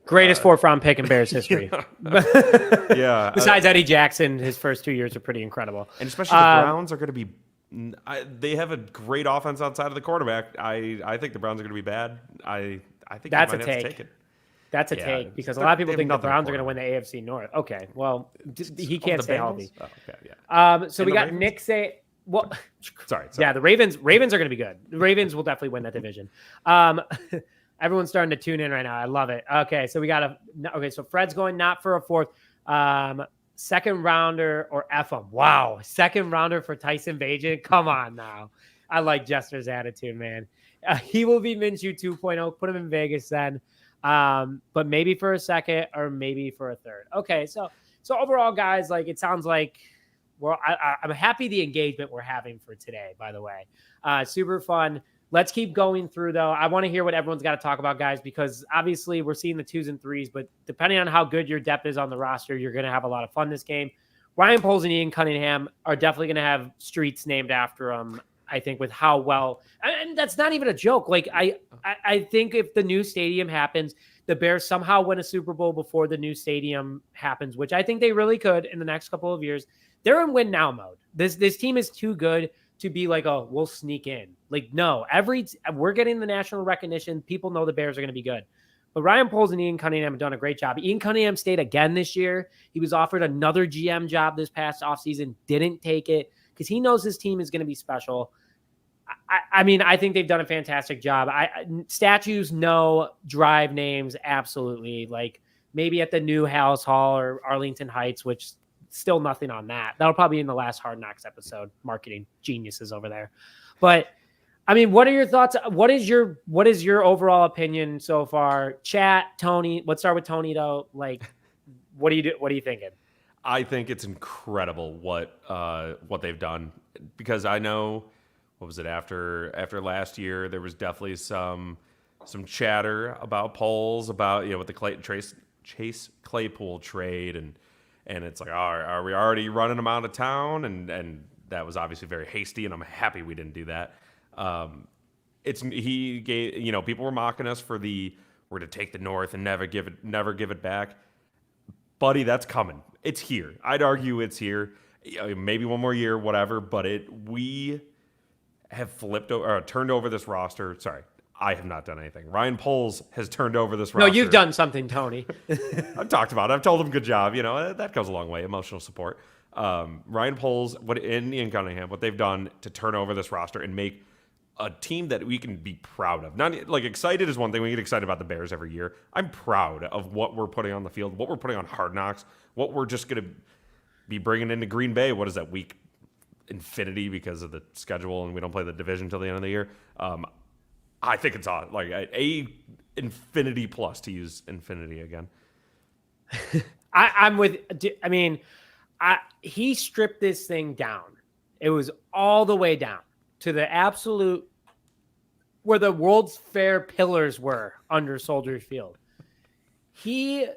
Greatest 4th round pick in Bears history. Yeah. Besides Eddie Jackson, his first 2 years are pretty incredible. And especially the Browns are going to be. They have a great offense outside of the quarterback. I think the Browns are going to be bad. I think that's you might a have take. To take it. That's a take because a lot of people think the Browns are going to win the AFC North. Okay, well, he can't stay healthy. Oh, okay, yeah. So we got Ravens? Nick say, well, sorry. Yeah, the Ravens are going to be good. The Ravens will definitely win that division. Everyone's starting to tune in right now. I love it. Okay, so so Fred's going not for a 4th. Second rounder or F him. Wow. Second rounder for Tyson Bagent. Come on now. I like Jester's attitude, man. He will be Minshew 2.0. Put him in Vegas then. But maybe for a second or maybe for a 3rd. Okay. So overall, guys, like, it sounds like I'm happy the engagement we're having for today, by the way. Super fun. Let's keep going through, though. I want to hear what everyone's got to talk about, guys, because obviously we're seeing the 2s and 3s, but depending on how good your depth is on the roster, you're going to have a lot of fun this game. Ryan Poles and Ian Cunningham are definitely going to have streets named after them, I think, with how well. And that's not even a joke. Like, I think if the new stadium happens, the Bears somehow win a Super Bowl before the new stadium happens, which I think they really could in the next couple of years. They're in win now mode. This team is too good to be like, oh, we'll sneak in. Like, no, we're getting the national recognition. People know the Bears are going to be good. But Ryan Poles and Ian Cunningham have done a great job. Ian Cunningham stayed again this year. He was offered another GM job this past offseason, didn't take it because he knows his team is going to be special. I mean, I think they've done a fantastic job. Statues, no. Drive names, absolutely. Like, maybe at the new Hallis Hall or Arlington Heights, which still nothing on that. That'll probably be in the last Hard Knocks episode. Marketing geniuses over there. But I mean, what are your thoughts? What is your overall opinion so far? Chat, Tony. Let's start with Tony though. Like, what are you thinking? I think it's incredible what they've done, because I know, what was it, after last year, there was definitely some chatter about polls about, with the Chase Claypool trade, and it's like, are we already running him out of town? And that was obviously very hasty, and I'm happy we didn't do that. He gave, people were mocking us for we're to take the North and never give it back. Buddy, that's coming. It's here. I'd argue it's here. Maybe one more year, whatever. But we have turned over this roster. Sorry, I have not done anything. Ryan Poles has turned over this roster. No, you've done something, Tony. I've talked about it. I've told him good job. That goes a long way. Emotional support. Ryan Poles, and Ian Cunningham, what they've done to turn over this roster and make a team that we can be proud of. Not like excited is one thing. We get excited about the Bears every year. I'm proud of what we're putting on the field, what we're putting on Hard Knocks, what we're just going to be bringing into Green Bay. What is that, week infinity because of the schedule, and we don't play the division till the end of the year. I think it's like a infinity plus, to use infinity again. I'm with. I mean, he stripped this thing down. It was all the way down to the absolute where the World's Fair pillars were under Soldier Field. He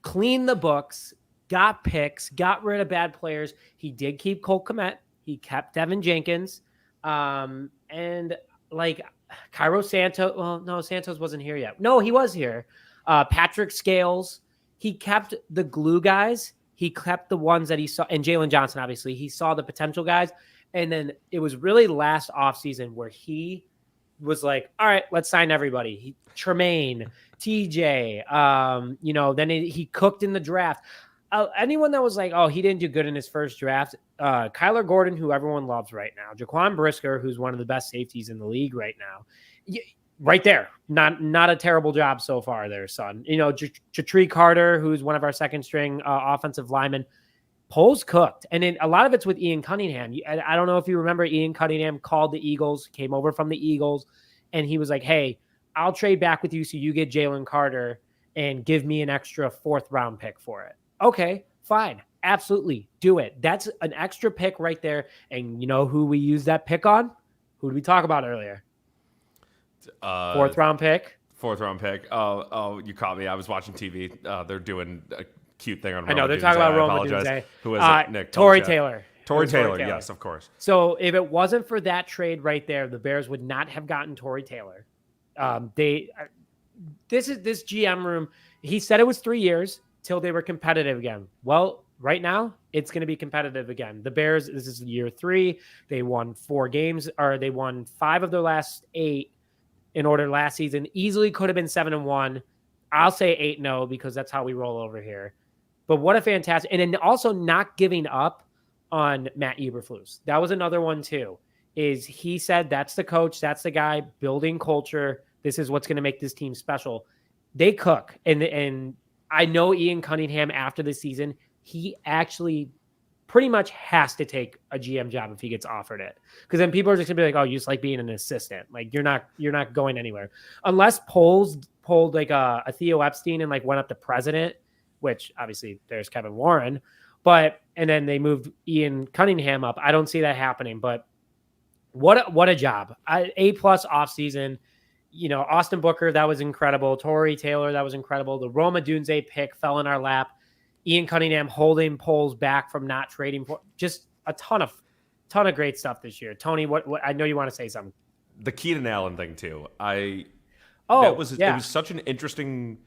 cleaned the books, got picks, got rid of bad players. He did keep Cole Kmet. He kept Devin Jenkins. And like Cairo Santos. Well, no, Santos wasn't here yet. No, he was here. Patrick Scales. He kept the glue guys. He kept the ones that he saw. And Jaylon Johnson, obviously. He saw the potential guys. And then it was really last offseason where he was like, all right, let's sign everybody. Tremaine, TJ, then he cooked in the draft. Anyone that was like, oh, he didn't do good in his first draft, Kyler Gordon, who everyone loves right now, Jaquan Brisker, who's one of the best safeties in the league right now, right there. Not a terrible job so far there, son. Jatri Carter, who's one of our second string offensive linemen. Poles cooked. And a lot of it's with Ian Cunningham. I don't know if you remember, Ian Cunningham called the Eagles, came over from the Eagles, and he was like, hey, I'll trade back with you so you get Jalen Carter and give me an extra 4th round pick for it. Okay, fine. Absolutely. Do it. That's an extra pick right there. And you know who we used that pick on? Who did we talk about earlier? 4th round pick. 4th round pick. Oh, you caught me. I was watching TV. They're doing a cute thing on Roma. I know, they're talking about Roma Dunze. Who is it? Nick. Tory Taylor. Tory Taylor, yes, of course. So if it wasn't for that trade right there, the Bears would not have gotten Tory Taylor. This GM room, he said it was 3 years till they were competitive again. Well, right now, it's going to be competitive again. The Bears, this is year 3. They won 4 games, or they won 5 of their last 8 in order last season. Easily could have been 7-1. I'll say 8-0 because that's how we roll over here. But what a fantastic, and then also not giving up on Matt Eberflus. That was another one too, is he said, that's the coach, that's the guy building culture. This is what's going to make this team special. They cook. And I know Ian Cunningham after the season, he actually pretty much has to take a GM job if he gets offered it. Because then people are just gonna be like, oh, you just like being an assistant. Like you're not going anywhere. Unless Poles pulled like a Theo Epstein and like went up to president, which obviously there's Kevin Warren, and then they moved Ian Cunningham up. I don't see that happening, but what a job. A+ off season. Austin Booker, that was incredible. Tory Taylor, that was incredible. The Roma Dunze pick fell in our lap. Ian Cunningham holding Poles back from not trading for, just a ton of great stuff this year. Tony, what I know you want to say something. The Keenan Allen thing too. It was such an interesting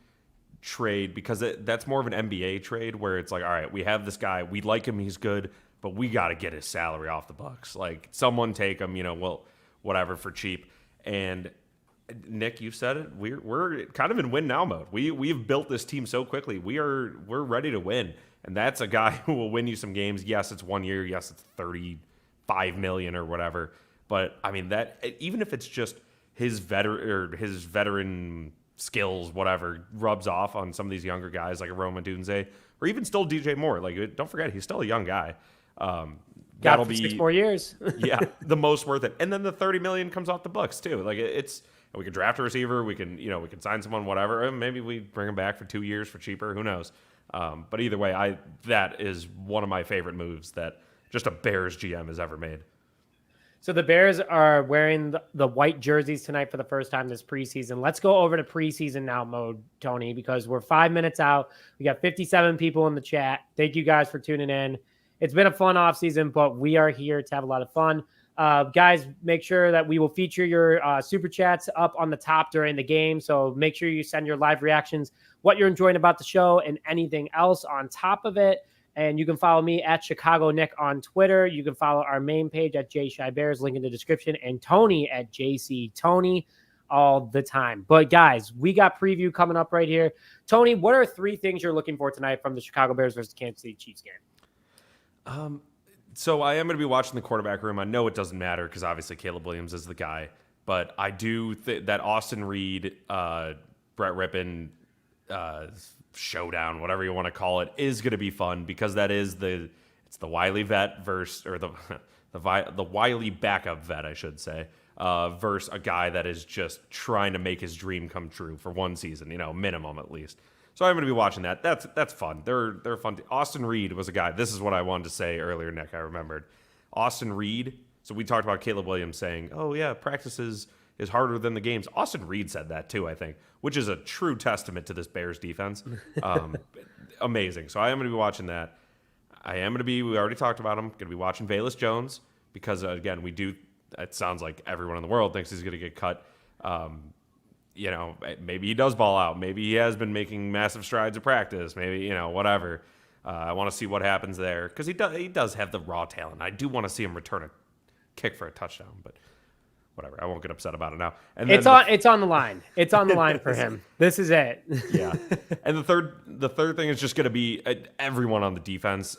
trade because that's more of an NBA trade where it's like, all right, we have this guy, we like him, he's good, but we got to get his salary off the books. Like someone take him, whatever, for cheap. And Nick, you said it. We're kind of in win now mode. We've built this team so quickly. We're ready to win, and that's a guy who will win you some games. Yes, it's 1 year. Yes, it's $35 million or whatever. But I mean that even if it's just his veteran skills, whatever, rubs off on some of these younger guys like a Roma Dunze or even still DJ Moore. Like, don't forget, he's still a young guy. That'll be 6 more years. Yeah, the most worth it. And then the $30 million comes off the books too. Like we can draft a receiver. We can sign someone, whatever. And maybe we bring him back for 2 years for cheaper. Who knows? But either way, that is one of my favorite moves that just a Bears GM has ever made. So the Bears are wearing the white jerseys tonight for the first time this preseason. Let's go over to preseason now mode, Tony, because we're 5 minutes out. We got 57 people in the chat. Thank you guys for tuning in. It's been a fun offseason, but we are here to have a lot of fun. Guys, make sure that we will feature your super chats up on the top during the game. So make sure you send your live reactions, what you're enjoying about the show, and anything else on top of it. And you can follow me at Chicago Nick on Twitter. You can follow our main page at JShyBears, link in the description, and Tony at JC Tony all the time. But guys, we got preview coming up right here. Tony, what are 3 things you're looking for tonight from the Chicago Bears versus Kansas City Chiefs game? So I am going to be watching the quarterback room. I know it doesn't matter because obviously Caleb Williams is the guy. But I do think that Austin Reed, Brett Rippon showdown, whatever you want to call it, is going to be fun because it's the wily vet versus, or the wily backup vet, I should say, versus a guy that is just trying to make his dream come true for one season, minimum at least. So I'm going to be watching that. That's fun. They're fun. Austin Reed was a guy. This is what I wanted to say earlier, Nick. I remembered Austin Reed. So we talked about Caleb Williams saying, "Oh yeah, practice is harder than the games." Austin Reed said that too, I think, which is a true testament to this Bears defense. Amazing. So I am going to be watching that. We already talked about him. Going to be watching Velus Jones because again, it sounds like everyone in the world thinks he's going to get cut. Maybe he does ball out. Maybe he has been making massive strides at practice. Maybe, whatever. I want to see what happens there because he does have the raw talent. I do want to see him return a kick for a touchdown, but whatever. I won't get upset about it now. And it's on the line. It's on the line for him. This is it. Yeah. And the third thing is just going to be everyone on the defense.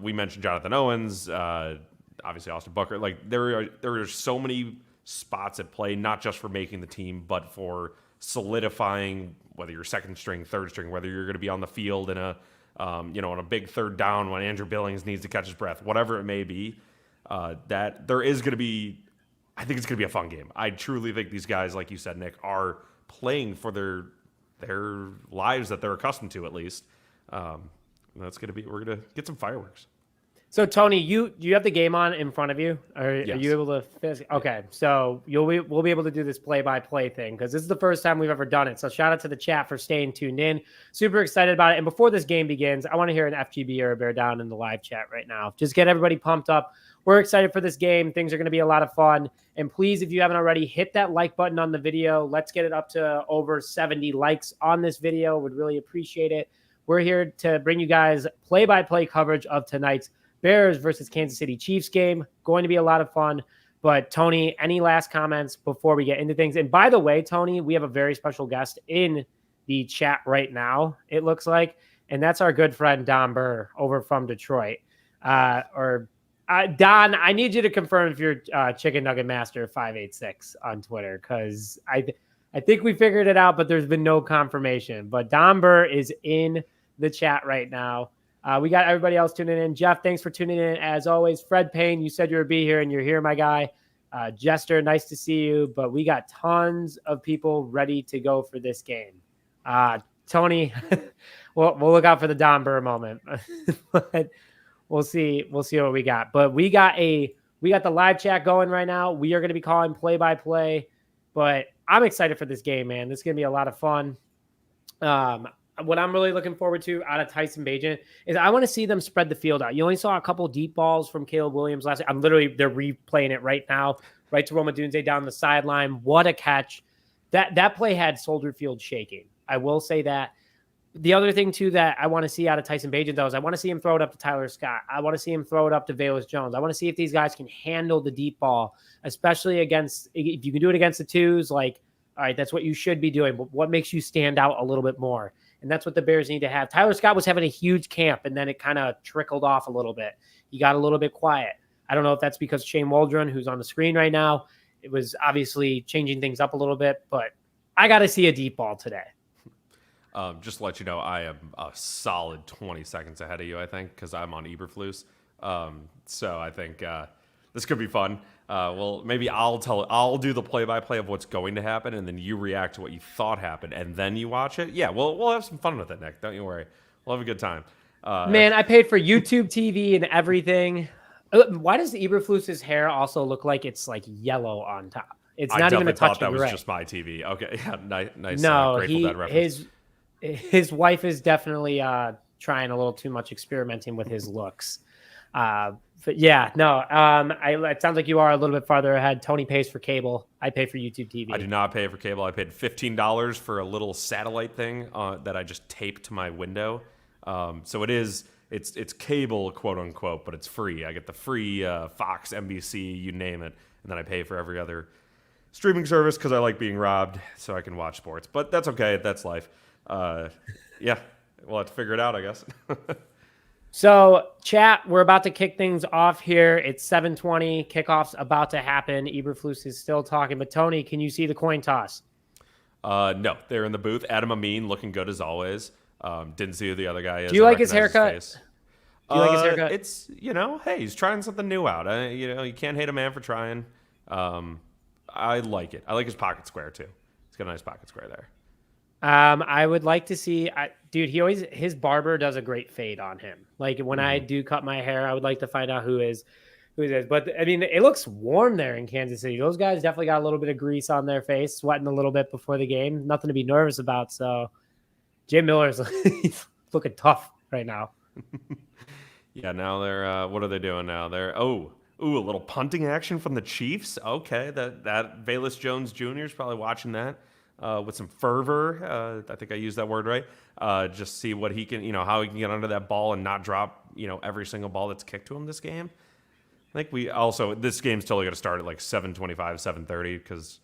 We mentioned Jonathan Owens, obviously Austin Booker. Like there are so many spots at play, not just for making the team, but for solidifying whether you're second string, third string, whether you're going to be on the field in on a big third down when Andrew Billings needs to catch his breath, whatever it may be. That there is going to be, I think it's going to be a fun game. I truly think these guys, like you said, Nick, are playing for their lives that they're accustomed to, at least. We're going to get some fireworks. So Tony, you have the game on in front of you. Are Yes. you able to? Okay, so we'll be able to do this play-by-play thing because this is the first time we've ever done it. So shout out to the chat for staying tuned in. Super excited about it. And before this game begins, I want to hear an FGB or a bear down in the live chat right now. Just get everybody pumped up. We're excited for this game. Things are going to be a lot of fun. And please, if you haven't already, hit that like button on the video. Let's get it up to over 70 likes on this video. Would really appreciate it. We're here to bring you guys play-by-play coverage of tonight's Bears versus Kansas City Chiefs game. Going to be a lot of fun. But Tony, any last comments before we get into things? And by the way, Tony, we have a very special guest in the chat right now, it looks like. And that's our good friend Don Burr over from Detroit. Don, I need you to confirm if you're Chicken Nugget Master 586 on Twitter, because I think we figured it out, but there's been no confirmation. But Don Burr is in the chat right now. We got everybody else tuning in. Jeff, thanks for tuning in as always. Fred Payne, you said you would be here, and you're here, my guy. Jester, nice to see you. But we got tons of people ready to go for this game. Tony, we'll look out for the Don Burr moment. But we'll see what we got. But we got the live chat going right now. We are going to be calling play-by-play. But I'm excited for this game, man. This is going to be a lot of fun. What I'm really looking forward to out of Tyson Bagent is I want to see them spread the field out. You only saw a couple deep balls from Caleb Williams last week. They're replaying it right now, right to Roma Dunze down the sideline. What a catch. That play had Soldier Field shaking. I will say that. The other thing, too, that I want to see out of Tyson Bagent, though, is I want to see him throw it up to Tyler Scott. I want to see him throw it up to Velus Jones. I want to see if these guys can handle the deep ball, especially if you can do it against the twos, like, all right, that's what you should be doing. But what makes you stand out a little bit more? And that's what the Bears need to have. Tyler Scott was having a huge camp, and then it kind of trickled off a little bit. He got a little bit quiet. I don't know if that's because Shane Waldron, who's on the screen right now, it was obviously changing things up a little bit. But I got to see a deep ball today. Just to let you know, I am a solid 20 seconds ahead of you, I think, because I'm on Eberflus. So I think this could be fun. Well, maybe I'll do the play-by-play of what's going to happen, and then you react to what you thought happened, and then you watch it. Yeah, we'll have some fun with it, Nick. Don't you worry. We'll have a good time. Man, I paid for YouTube TV and everything. Why does Eberflus's hair also look like it's like yellow on top? It's not even a touch of gray. I thought that was just my TV. Okay, yeah, nice. No, Grateful Dead reference. His wife is definitely trying a little too much experimenting with his looks. But yeah, no, it sounds like you are a little bit farther ahead. Tony pays for cable. I pay for YouTube TV. I do not pay for cable. I paid $15 for a little satellite thing that I just taped to my window. So it's cable, quote unquote, but it's free. I get the free Fox, NBC, you name it, and then I pay for every other streaming service because I like being robbed so I can watch sports. But that's okay. That's life. Yeah, we'll have to figure it out, I guess. So, chat, we're about to kick things off here. It's 7:20. Kickoff's about to happen. Eberflus is still talking. But, Tony, can you see the coin toss? No, they're in the booth. Adam Amin looking good as always. Didn't see who the other guy is. Do you like his haircut? Do you like his haircut? It's, hey, he's trying something new out. You can't hate a man for trying. I like it. I like his pocket square, too. He's got a nice pocket square there. I would like to see, dude, his barber does a great fade on him. Like when I do cut my hair, I would like to find out who it is. But I mean, it looks warm there in Kansas City. Those guys definitely got a little bit of grease on their face, sweating a little bit before the game. Nothing to be nervous about. So Jay Miller's he's looking tough right now. Yeah, now they're, what are they doing now? They're, a little punting action from the Chiefs. Okay, that Velus Jones Jr. is probably watching that. With some fervor. I think I used that word right. Just see what he can, how he can get under that ball and not drop, every single ball that's kicked to him this game. I think this game's totally going to start at like 7:25, 7:30 because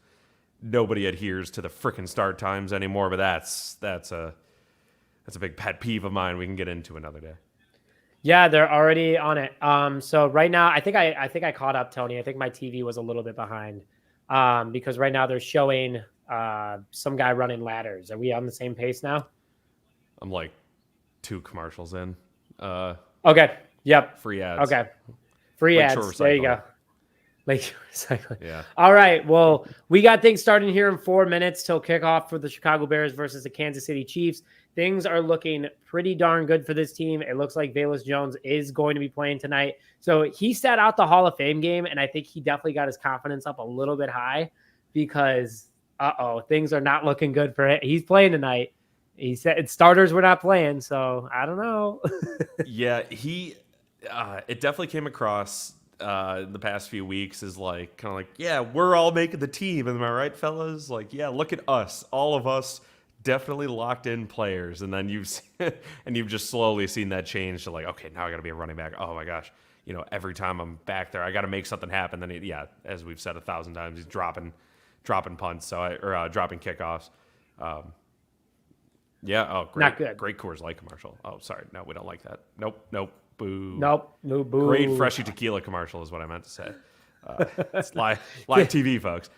nobody adheres to the frickin' start times anymore. But that's a big pet peeve of mine. We can get into another day. Yeah, they're already on it. So right now, I think I caught up, Tony. I think my TV was a little bit behind because right now they're showing some guy running ladders. Are we on the same pace now? I'm like 2 commercials in. Okay. Yep. Free ads. Okay. Free Lake ads. There you go. Lake Recycling. Yeah. All right. Well, we got things starting here in 4 minutes till kickoff for the Chicago Bears versus the Kansas City Chiefs. Things are looking pretty darn good for this team. It looks like Velus Jones is going to be playing tonight. So he sat out the Hall of Fame game, and I think he definitely got his confidence up a little bit high because things are not looking good for him. He's playing tonight. He said starters were not playing, so I don't know. Yeah, it definitely came across the past few weeks as yeah, we're all making the team. Am I right, fellas? Like, yeah, look at us. All of us definitely locked in players. And then you've just slowly seen that change to okay, now I got to be a running back. Oh my gosh. Every time I'm back there, I got to make something happen. Then as we've said 1,000 times, he's dropping punts, dropping kickoffs. Yeah. Oh, great. Not good. Great Coors Light commercial. Oh, sorry. No, we don't like that. Nope. Boo. Nope. No boo. Great Freshie Tequila commercial is what I meant to say. It's live TV, folks.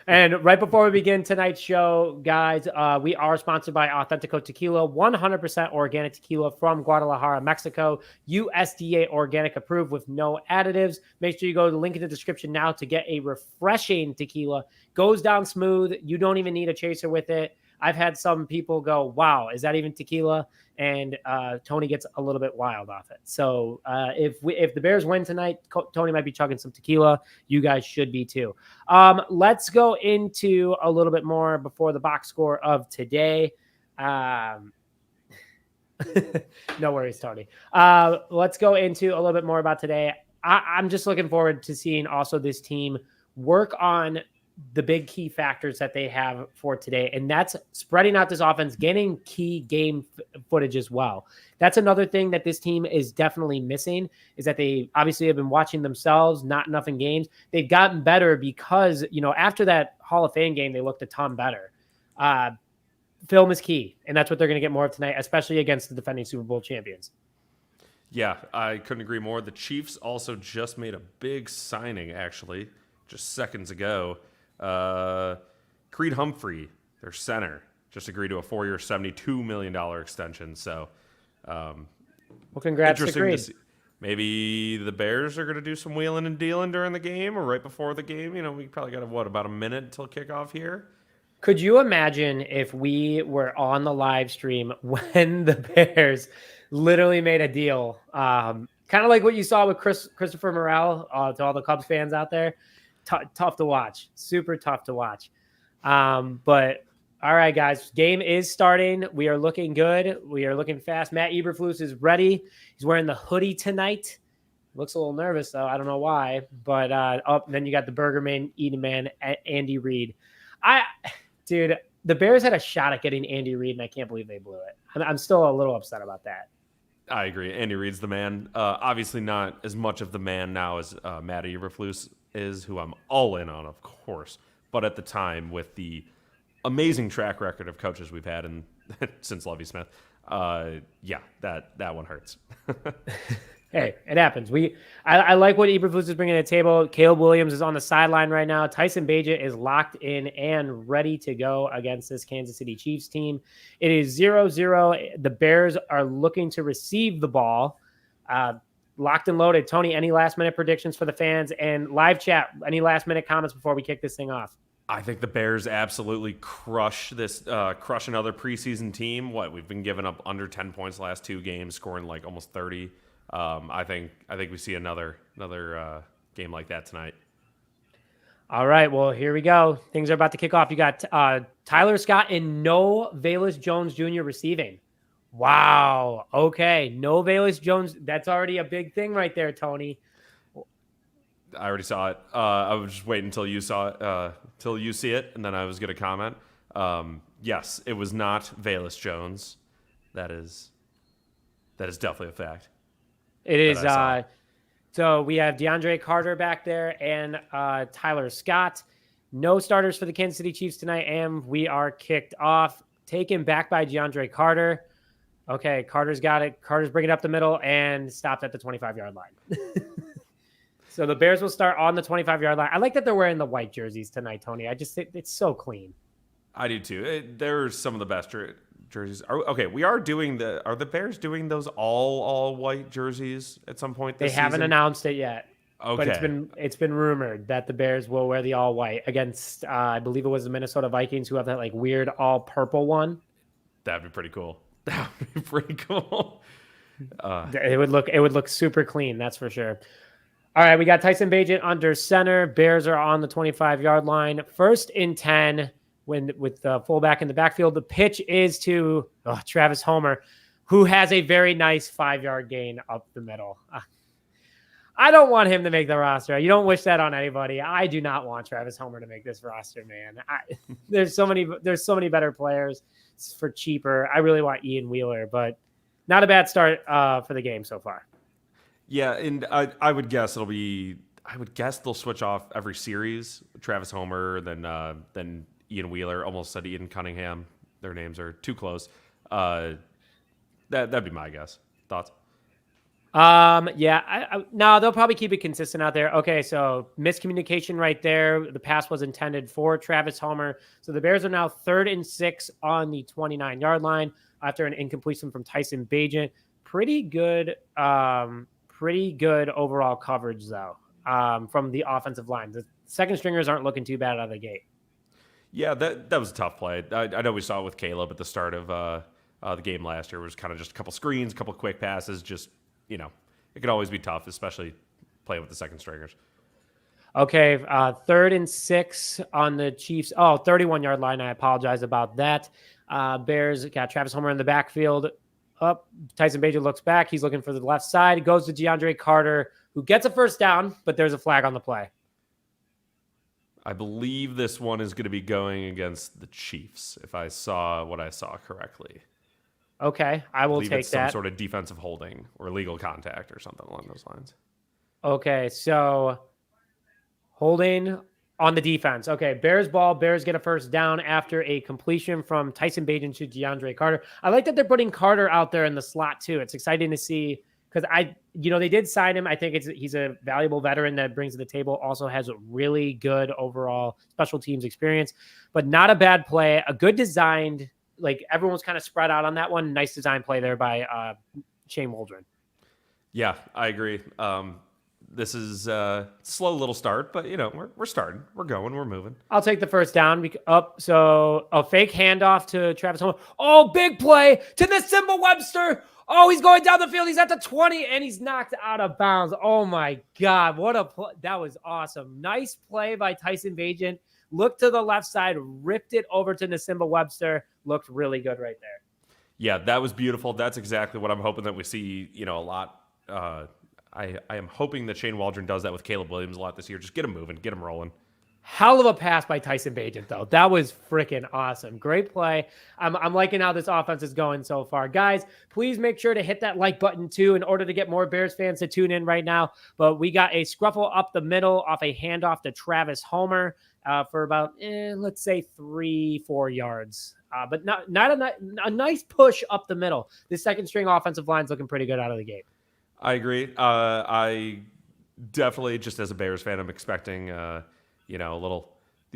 And right before we begin tonight's show, guys, we are sponsored by Authentico Tequila, 100% organic tequila from Guadalajara, Mexico, USDA organic approved with no additives. Make sure you go to the link in the description now to get a refreshing tequila. Goes down smooth. You don't even need a chaser with it. I've had some people go, wow, is that even tequila? And Tony gets a little bit wild off it. So if the Bears win tonight, Tony might be chugging some tequila. You guys should be too. Let's go into a little bit more before the box score of today. No worries, Tony. Let's go into a little bit more about today. I'm just looking forward to seeing also this team work on the big key factors that they have for today. And that's spreading out this offense, getting key game footage as well. That's another thing that this team is definitely missing is that they obviously have been watching themselves, not enough in games. They've gotten better because, after that Hall of Fame game, they looked a ton better. Film is key. And that's what they're going to get more of tonight, especially against the defending Super Bowl champions. Yeah, I couldn't agree more. The Chiefs also just made a big signing, actually, just seconds ago. Creed Humphrey, their center, just agreed to a 4-year, $72 million extension. So, well, congrats to Creed. Maybe the Bears are going to do some wheeling and dealing during the game or right before the game. We probably got about a minute until kickoff here. Could you imagine if we were on the live stream when the Bears literally made a deal? Kind of like what you saw with Christopher Morel, to all the Cubs fans out there. Tough to watch. Super tough to watch. But all right, guys, game is starting. We are looking good. We are looking fast. Matt Eberflus is ready. He's wearing the hoodie tonight. Looks a little nervous, though. I don't know why. But then you got the Burger Man, Eating Man, Andy Reid. Dude, the Bears had a shot at getting Andy Reid, and I can't believe they blew it. I'm still a little upset about that. I agree. Andy Reid's the man. Obviously not as much of the man now as Matt Eberflus is, who I'm all in on, of course. But at the time, with the amazing track record of coaches we've had since Lovie Smith, Yeah, that one hurts. Hey, it happens. I like what Eberflus is bringing to the table. Caleb Williams is on the sideline right now. Tyson Bagent is locked in and ready to go against this Kansas City Chiefs team. It is 0-0. The Bears are looking to receive the ball. Locked and loaded. Tony, any last-minute predictions for the fans? And live chat, any last-minute comments before we kick this thing off? I think the Bears absolutely crush another preseason team. We've been giving up under 10 points the last 2 games, scoring like almost 30. I think we see another game like that tonight. All right, well, here we go. Things are about to kick off. You got Tyler Scott and no Velus Jones Jr. receiving. Wow. Okay, no Velus Jones. That's already a big thing right there, Tony. I already saw it. I was just waiting until you saw it, till you see it, and then I was going to comment. Yes, it was not Velus Jones. That is definitely a fact. It is. So we have DeAndre Carter back there and Tyler Scott. No starters for the Kansas City Chiefs tonight, and we are kicked off. Taken back by DeAndre Carter. Okay, Carter's got it. Carter's bringing it up the middle and stopped at the 25-yard line. So the Bears will start on the 25-yard line. I like that they're wearing the white jerseys tonight, Tony. I just think it's so clean. I do too. They're some of the best jerseys. Are the Bears doing those all white jerseys at some point this season? They haven't announced it yet. Okay. But it's been rumored that the Bears will wear the all white against I believe it was the Minnesota Vikings, who have that like weird all purple one. That'd be pretty cool. That would be pretty cool. It would look super clean, that's for sure. All right, we got Tyson Bagent under center. Bears are on the 25-yard line. 1st and 10 with the fullback in the backfield. The pitch is to Travis Homer, who has a very nice 5-yard gain up the middle. I don't want him to make the roster. You don't wish that on anybody. I do not want Travis Homer to make this roster, man. There's so many better players for cheaper. I really want Ian Wheeler, but not a bad start for the game so far. Yeah, and I would guess they'll switch off every series. Travis Homer, then Ian Wheeler. Almost said Ian Cunningham. Their names are too close. That'd be my guess. Thoughts? Yeah, no, they'll probably keep it consistent out there. Okay, so miscommunication right there. The pass was intended for Travis Homer. So the Bears are now 3rd and 6 on the 29-yard line after an incompletion from Tyson Bagent. Pretty good overall coverage though, from the offensive line. The second stringers aren't looking too bad out of the gate. Yeah, that was a tough play. I know we saw it with Caleb at the start of the game last year. It was kind of just a couple screens, a couple quick passes. Just, it could always be tough, especially playing with the second stringers. Okay, 3rd and 6 on the Chiefs. 31-yard line. I apologize about that. Bears got Travis Homer in the backfield. Tyson Bagent looks back. He's looking for the left side. It goes to DeAndre Carter, who gets a first down, but there's a flag on the play. I believe this one is going to be going against the Chiefs, if I saw what I saw correctly. Okay, I will take it's that. Some sort of defensive holding or illegal contact or something along those lines. Okay, so holding on the defense. Okay, Bears ball. Bears get a first down after a completion from Tyson Bagent to DeAndre Carter. I like that they're putting Carter out there in the slot too. It's exciting to see because they did sign him. I think he's a valuable veteran that brings to the table. Also has a really good overall special teams experience, but not a bad play. A good designed, like everyone's kind of spread out on that one. Nice design play there by Shane Waldron. Yeah, I agree. This is a slow little start, but we're starting. We're going. We're moving. I'll take the first down. So a fake handoff to Travis Homer. Oh, big play to Nsimba Webster. Oh, he's going down the field. He's at the 20, and he's knocked out of bounds. Oh, my God. What a play. That was awesome. Nice play by Tyson Bagent. Looked to the left side, ripped it over to Nsimba Webster. Looked really good right there. Yeah, that was beautiful. That's exactly what I'm hoping that we see, a lot. I am hoping that Shane Waldron does that with Caleb Williams a lot this year. Just get him moving, get him rolling. Hell of a pass by Tyson Bagent, though. That was freaking awesome. Great play. I'm liking how this offense is going so far. Guys, please make sure to hit that like button, too, in order to get more Bears fans to tune in right now. But we got a scruffle up the middle off a handoff to Travis Homer. for about, let's say 3-4 yards. But not a nice push up the middle. The second string offensive line's looking pretty good out of the gate. I agree. I definitely, just as a Bears fan, I'm expecting, the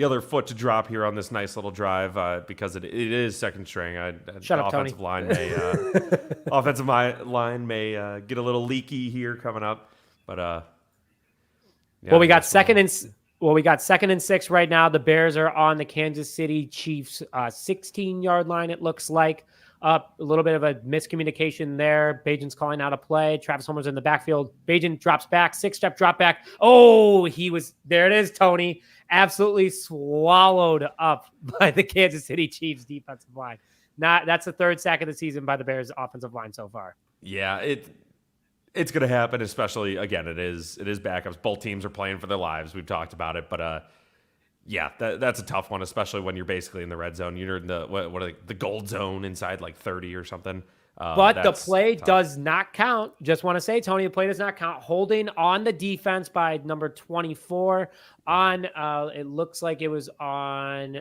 other foot to drop here on this nice little drive because it is second string. Shut up, offensive Tony. line may offensive line may get a little leaky here coming up, but yeah, well, we got second and 6 right now. The Bears are on the Kansas City Chiefs 16-yard line. It looks like. A little bit of a miscommunication there. Bagent's calling out a play. Travis Homer's in the backfield. Bagent drops back, 6-step drop back. Oh, there it is, Tony. Absolutely swallowed up by the Kansas City Chiefs defensive line. That's the third sack of the season by the Bears offensive line so far. Yeah, it's going to happen, especially, again, it is backups. Both teams are playing for their lives. We've talked about it, but yeah, that's a tough one, especially when you're basically in the red zone. You're in the gold zone inside like 30 or something. But the play does not count. Just want to say, Tony, the play does not count. Holding on the defense by number 24 on, it looks like it was on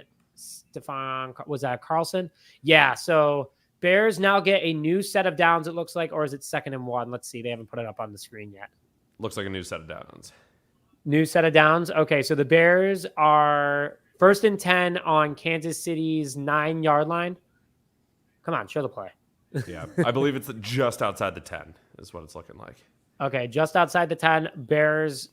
was that Carlson? Yeah, so Bears now get a new set of downs, it looks like, or is it 2nd and 1? Let's see. They haven't put it up on the screen yet. Looks like a new set of downs. New set of downs. Okay, so the Bears are 1st and 10 on Kansas City's 9-yard line. Come on, show the play. Yeah, I believe it's just outside the 10 is what it's looking like. Okay, just outside the 10. Bears.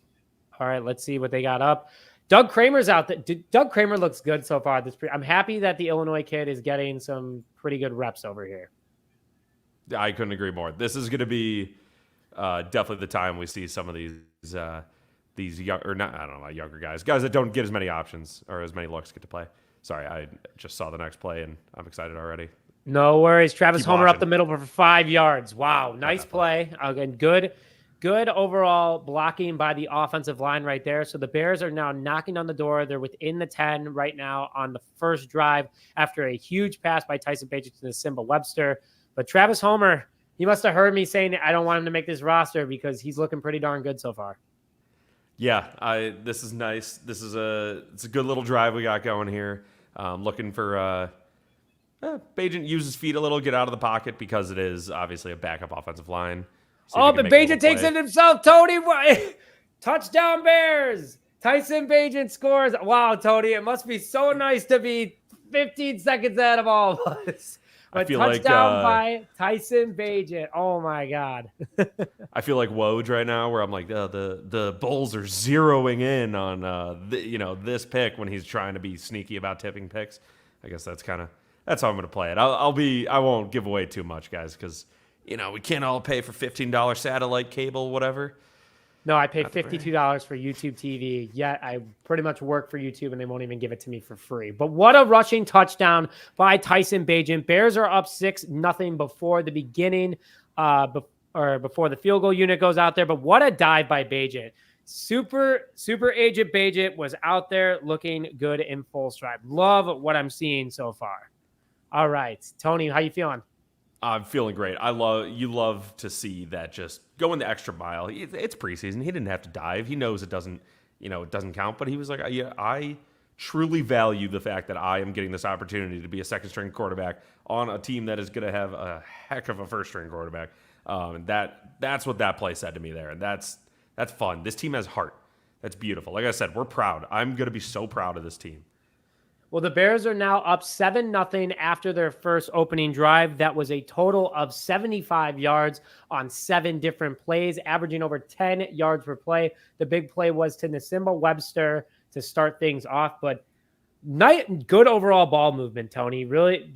All right, let's see what they got up. Doug Kramer's out there. Doug Kramer looks good so far. I'm happy that the Illinois kid is getting some pretty good reps over here. I couldn't agree more. This is going to be definitely the time we see some of these young, or not, I don't know, younger guys that don't get as many options or as many looks get to play. Sorry, I just saw the next play and I'm excited already. No worries. Travis Homer watching. Up the middle for 5 yards. Wow, nice play. Again, good overall blocking by the offensive line right there. So the Bears are now knocking on the door. They're within the 10 right now on the first drive after a huge pass by Tyson Bagent to Simba Webster. But Travis Homer, he must have heard me saying I don't want him to make this roster because he's looking pretty darn good so far. Yeah, this is nice. It's a good little drive we got going here. Looking for Bagent use his feet a little, get out of the pocket because it is obviously a backup offensive line. But Bagent takes it himself. Tony, touchdown Bears. Tyson Bagent scores. Wow, Tony, it must be so nice to be 15 seconds ahead of all of us. But touchdown by Tyson Bagent. Oh my God. I feel like Woj right now, where I'm like, the Bulls are zeroing in on this pick when he's trying to be sneaky about tipping picks. I guess that's how I'm going to play it. I won't give away too much, guys, because we can't all pay for $15 satellite cable, whatever. No, I pay $52 for YouTube TV, yet I pretty much work for YouTube, and they won't even give it to me for free. But what a rushing touchdown by Tyson Bagent. Bears are up 6-0 before the beginning, before the field goal unit goes out there. But what a dive by Bagent. Super agent Bagent was out there looking good in full stride. Love what I'm seeing so far. All right, Tony, how you feeling? I'm feeling great. You love to see that, just going the extra mile. It's preseason. He didn't have to dive. He knows it doesn't count, but he was like, yeah, I truly value the fact that I am getting this opportunity to be a second string quarterback on a team that is going to have a heck of a first string quarterback. And that's what that play said to me there. And that's fun. This team has heart. That's beautiful. Like I said, we're proud. I'm going to be so proud of this team. Well, the Bears are now up 7-0 after their first opening drive. That was a total of 75 yards on 7 different plays, averaging over 10 yards per play. The big play was to Simba Webster to start things off, but good overall ball movement, Tony. Really,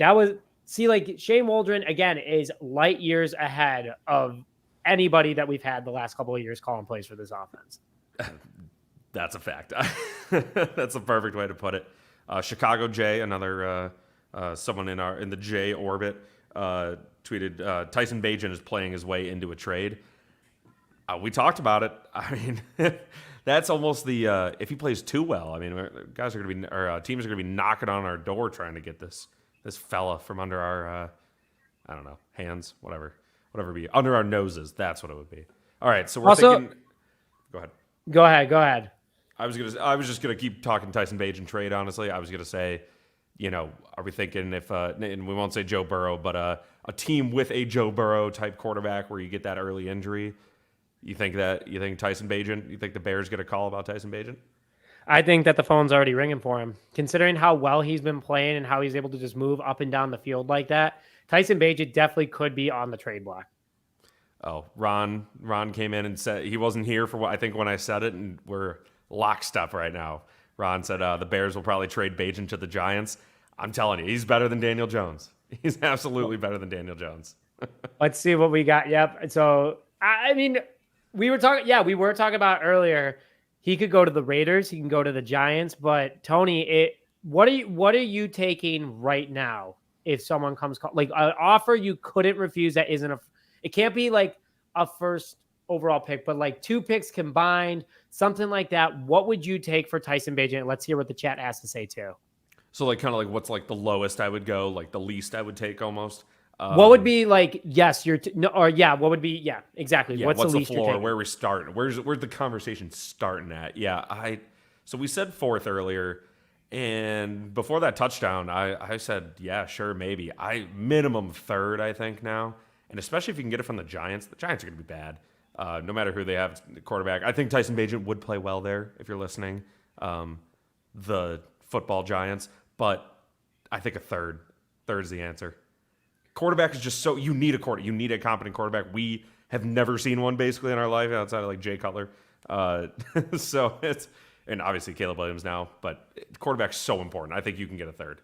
Shane Waldron, again, is light years ahead of anybody that we've had the last couple of years calling plays for this offense. That's a fact. That's a perfect way to put it. Chicago J, another someone in the J orbit, tweeted, Tyson Bagent is playing his way into a trade. We talked about it. I mean, that's almost the if he plays too well. I mean, teams are going to be knocking on our door trying to get this fella from under our I don't know, hands, whatever it be, under our noses. That's what it would be. All right, so we're thinking. Go ahead. Go ahead. I was just gonna keep talking Tyson Bagent trade. Honestly, I was gonna say, are we thinking if and we won't say Joe Burrow, but a team with a Joe Burrow type quarterback where you get that early injury. You think Tyson Bagent? You think the Bears get a call about Tyson Bagent? I think that the phone's already ringing for him, considering how well he's been playing and how he's able to just move up and down the field like that. Tyson Bagent definitely could be on the trade block. Oh, Ron came in and said he wasn't here for what I think when I said it, and we're lockstep right now. Ron said the Bears will probably trade Bagent to the Giants. I'm telling you, he's better than Daniel Jones. He's absolutely better than Daniel Jones. Let's see what we got. Yep. So, I mean, we were talking about earlier. He could go to the Raiders. He can go to the Giants. But Tony, what are you taking right now? If someone comes like an offer you couldn't refuse, that isn't it can't be like a first overall pick, but like 2 picks combined, something like that. What would you take for Tyson Bagent? Let's hear what the chat has to say too. So like kind of like what's like the lowest I would go, like the least I would take almost. What would be like, yes, what would be, yeah, exactly. Yeah, what's the floor? Where are we starting? Where's the conversation starting at? Yeah, so we said 4th earlier, and before that touchdown, I said, yeah, sure, maybe. Minimum 3rd, I think now. And especially if you can get it from the Giants are going to be bad. No matter who they have the quarterback. I think Tyson Bagent would play well there if you're listening. The football Giants, but I think a 3rd is the answer. Quarterback is just so, you need a competent quarterback. We have never seen one basically in our life outside of like Jay Cutler. So and obviously Caleb Williams now, but quarterback's so important. I think you can get a 3rd.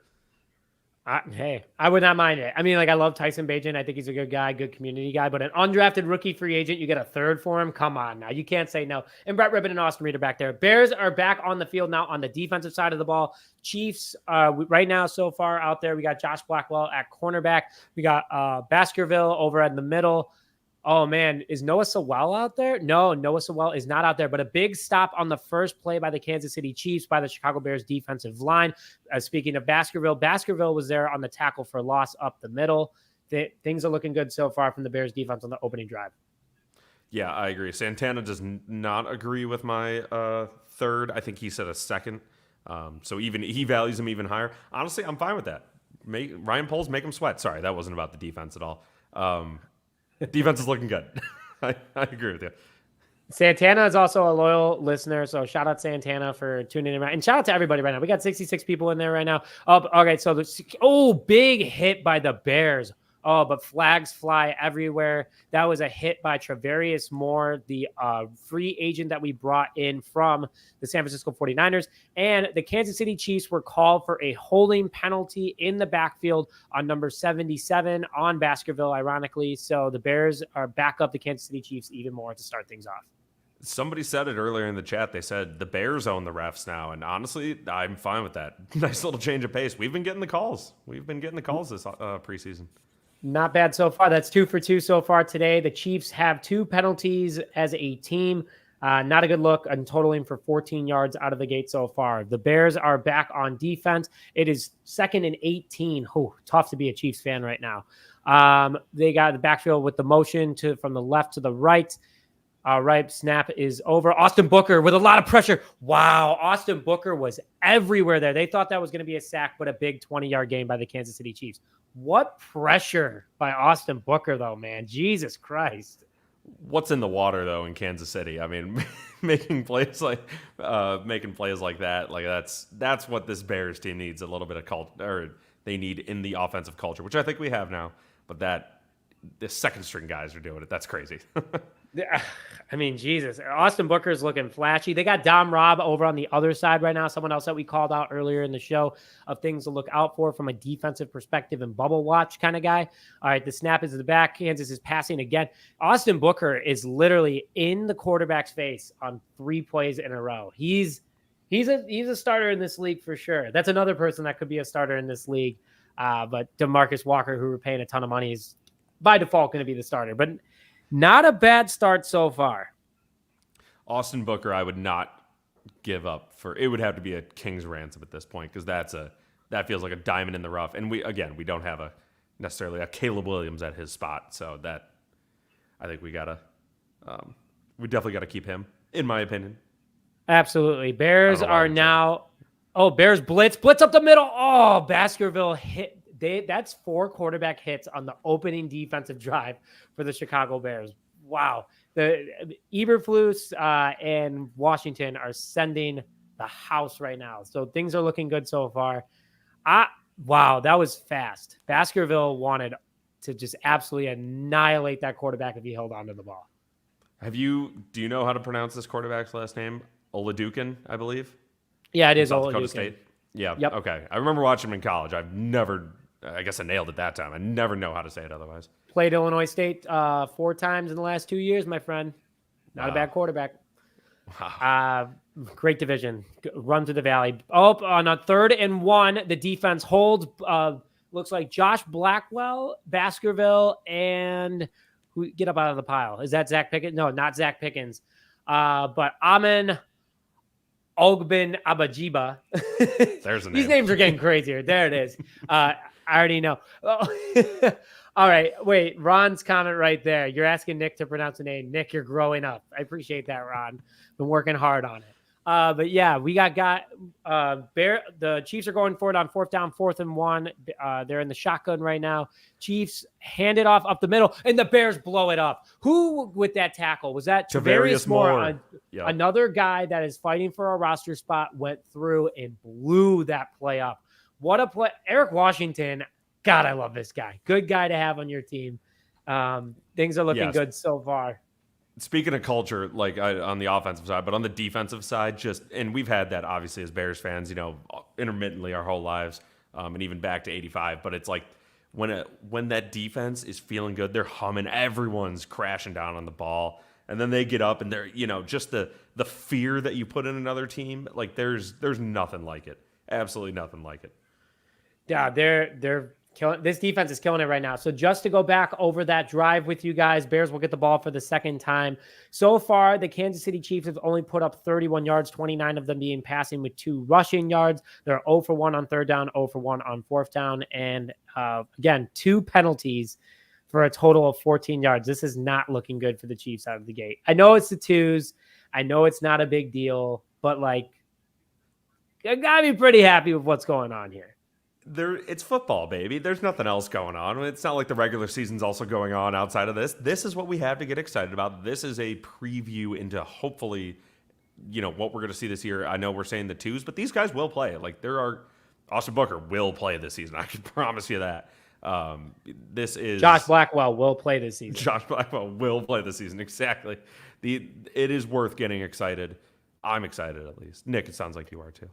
Hey, I would not mind it. I mean, like, I love Tyson Bagent. I think he's a good guy, good community guy, but an undrafted rookie free agent, you get a 3rd for him? Come on now. You can't say no. And Brett Ribbon and Austin Reeder back there. Bears are back on the field now on the defensive side of the ball. Chiefs, right now so far out there, we got Josh Blackwell at cornerback. We got Baskerville over in the middle. Oh, man, is Noah Sewell out there? No, Noah Sewell is not out there, but a big stop on the first play by the Kansas City Chiefs by the Chicago Bears defensive line. Speaking of Baskerville was there on the tackle for loss up the middle. Things are looking good so far from the Bears defense on the opening drive. Yeah, I agree. Santana does not agree with my 3rd. I think he said a 2nd. So even he values him even higher. Honestly, I'm fine with that. Ryan Poles, make him sweat. Sorry, that wasn't about the defense at all. Defense is looking good. I agree with you. Santana is also a loyal listener, so shout out Santana for tuning in. And shout out to everybody right now. We got 66 people in there right now. Okay, so big hit by the Bears. Oh, but flags fly everywhere. That was a hit by Travarius Moore, the free agent that we brought in from the San Francisco 49ers. And the Kansas City Chiefs were called for a holding penalty in the backfield on number 77 on Baskerville, ironically. So the Bears are back up the Kansas City Chiefs even more to start things off. Somebody said it earlier in the chat. They said the Bears own the refs now. And honestly, I'm fine with that. Nice little change of pace. We've been getting the calls. This preseason. Not bad so far. That's 2 for 2 so far today. The Chiefs have 2 penalties as a team. Not a good look, and totaling for 14 yards out of the gate so far. The Bears are back on defense. It is 2nd and 18. Oh, tough to be a Chiefs fan right now. They got the backfield with the motion from the left to the right. Right, snap is over. Austin Booker with a lot of pressure. Wow, Austin Booker was everywhere there. They thought that was going to be a sack, but a big 20-yard game by the Kansas City Chiefs. What pressure by Austin Booker, though, man. Jesus Christ. What's in the water, though, in Kansas City? I mean, making plays like that, like that's what this Bears team needs, a little bit of culture, or they need in the offensive culture, which I think we have now. But the second string guys are doing it. That's crazy. I mean, Jesus. Austin Booker's looking flashy. They got Dom Robb over on the other side right now, someone else that we called out earlier in the show of things to look out for from a defensive perspective and bubble watch kind of guy. All right, the snap is at the back. Kansas is passing again. Austin Booker is literally in the quarterback's face on 3 plays in a row. He's a starter in this league for sure. That's another person that could be a starter in this league. But DeMarcus Walker, who we're paying a ton of money, is by default going to be the starter. But not a bad start so far. Austin Booker, I would not give up for. It would have to be a king's ransom at this point, because that feels like a diamond in the rough. And we don't have necessarily a Caleb Williams at his spot, so that I think we definitely gotta keep him, in my opinion. Absolutely. I don't Bears know why I are didn't say that. now. Oh, Bears blitz up the middle. Oh, Baskerville hit. That's 4 quarterback hits on the opening defensive drive for the Chicago Bears. Wow. The Eberflus and Washington are sending the house right now. So things are looking good so far. Wow, that was fast. Baskerville wanted to just absolutely annihilate that quarterback if he held on to the ball. Do you know how to pronounce this quarterback's last name? Oladukin, I believe. Yeah, it From is South Dakota Olajuwon. State. Yeah. Yep. Okay. I remember watching him in college. I guess I nailed it that time. I never know how to say it otherwise. Played Illinois State 4 times in the last 2 years, my friend. Not a bad quarterback. Wow. Great division. Run to the valley. Oh, on a 3rd and 1, the defense holds. Looks like Josh Blackwell, Baskerville, and who get up out of the pile? Is that Zach Pickens? No, not Zach Pickens. But Amin Ogbin Abajiba. There's a name. These names are getting crazier. There it is. I already know. All right. Wait, Ron's comment right there. You're asking Nick to pronounce a name. Nick, you're growing up. I appreciate that, Ron. Been working hard on it. But yeah, we got the Chiefs are going for it on 4th down, 4th and 1. They're in the shotgun right now. Chiefs hand it off up the middle, and the Bears blow it up. Who with that tackle? Was that Tavarius Moore? Yep. Another guy that is fighting for a roster spot went through and blew that play up. What a play. Eric Washington, God, I love this guy. Good guy to have on your team. Things are looking good so far. Speaking of culture, like on the offensive side, but on the defensive side, and we've had that obviously as Bears fans, intermittently our whole lives, and even back to '85. But it's like when that defense is feeling good, they're humming, everyone's crashing down on the ball, and then they get up and they're just the fear that you put in another team. Like there's nothing like it, absolutely nothing like it. Yeah, they're killing. This defense is killing it right now. So just to go back over that drive with you guys, Bears will get the ball for the 2nd time. So far, the Kansas City Chiefs have only put up 31 yards, 29 of them being passing with 2 rushing yards. They're 0 for 1 on 3rd down, 0 for 1 on 4th down. And again, 2 penalties for a total of 14 yards. This is not looking good for the Chiefs out of the gate. I know it's the 2s. I know it's not a big deal, but I got to be pretty happy with what's going on here. It's football, baby. There's nothing else going on. It's not like the regular season's also going on outside of this. This is what we have to get excited about. This is a preview into hopefully, what we're going to see this year. I know we're saying the 2s, but these guys will play. Austin Booker will play this season. I can promise you that. This is Josh Blackwell will play this season. Josh Blackwell will play this season. Exactly. It is worth getting excited. I'm excited at least. Nick, it sounds like you are too.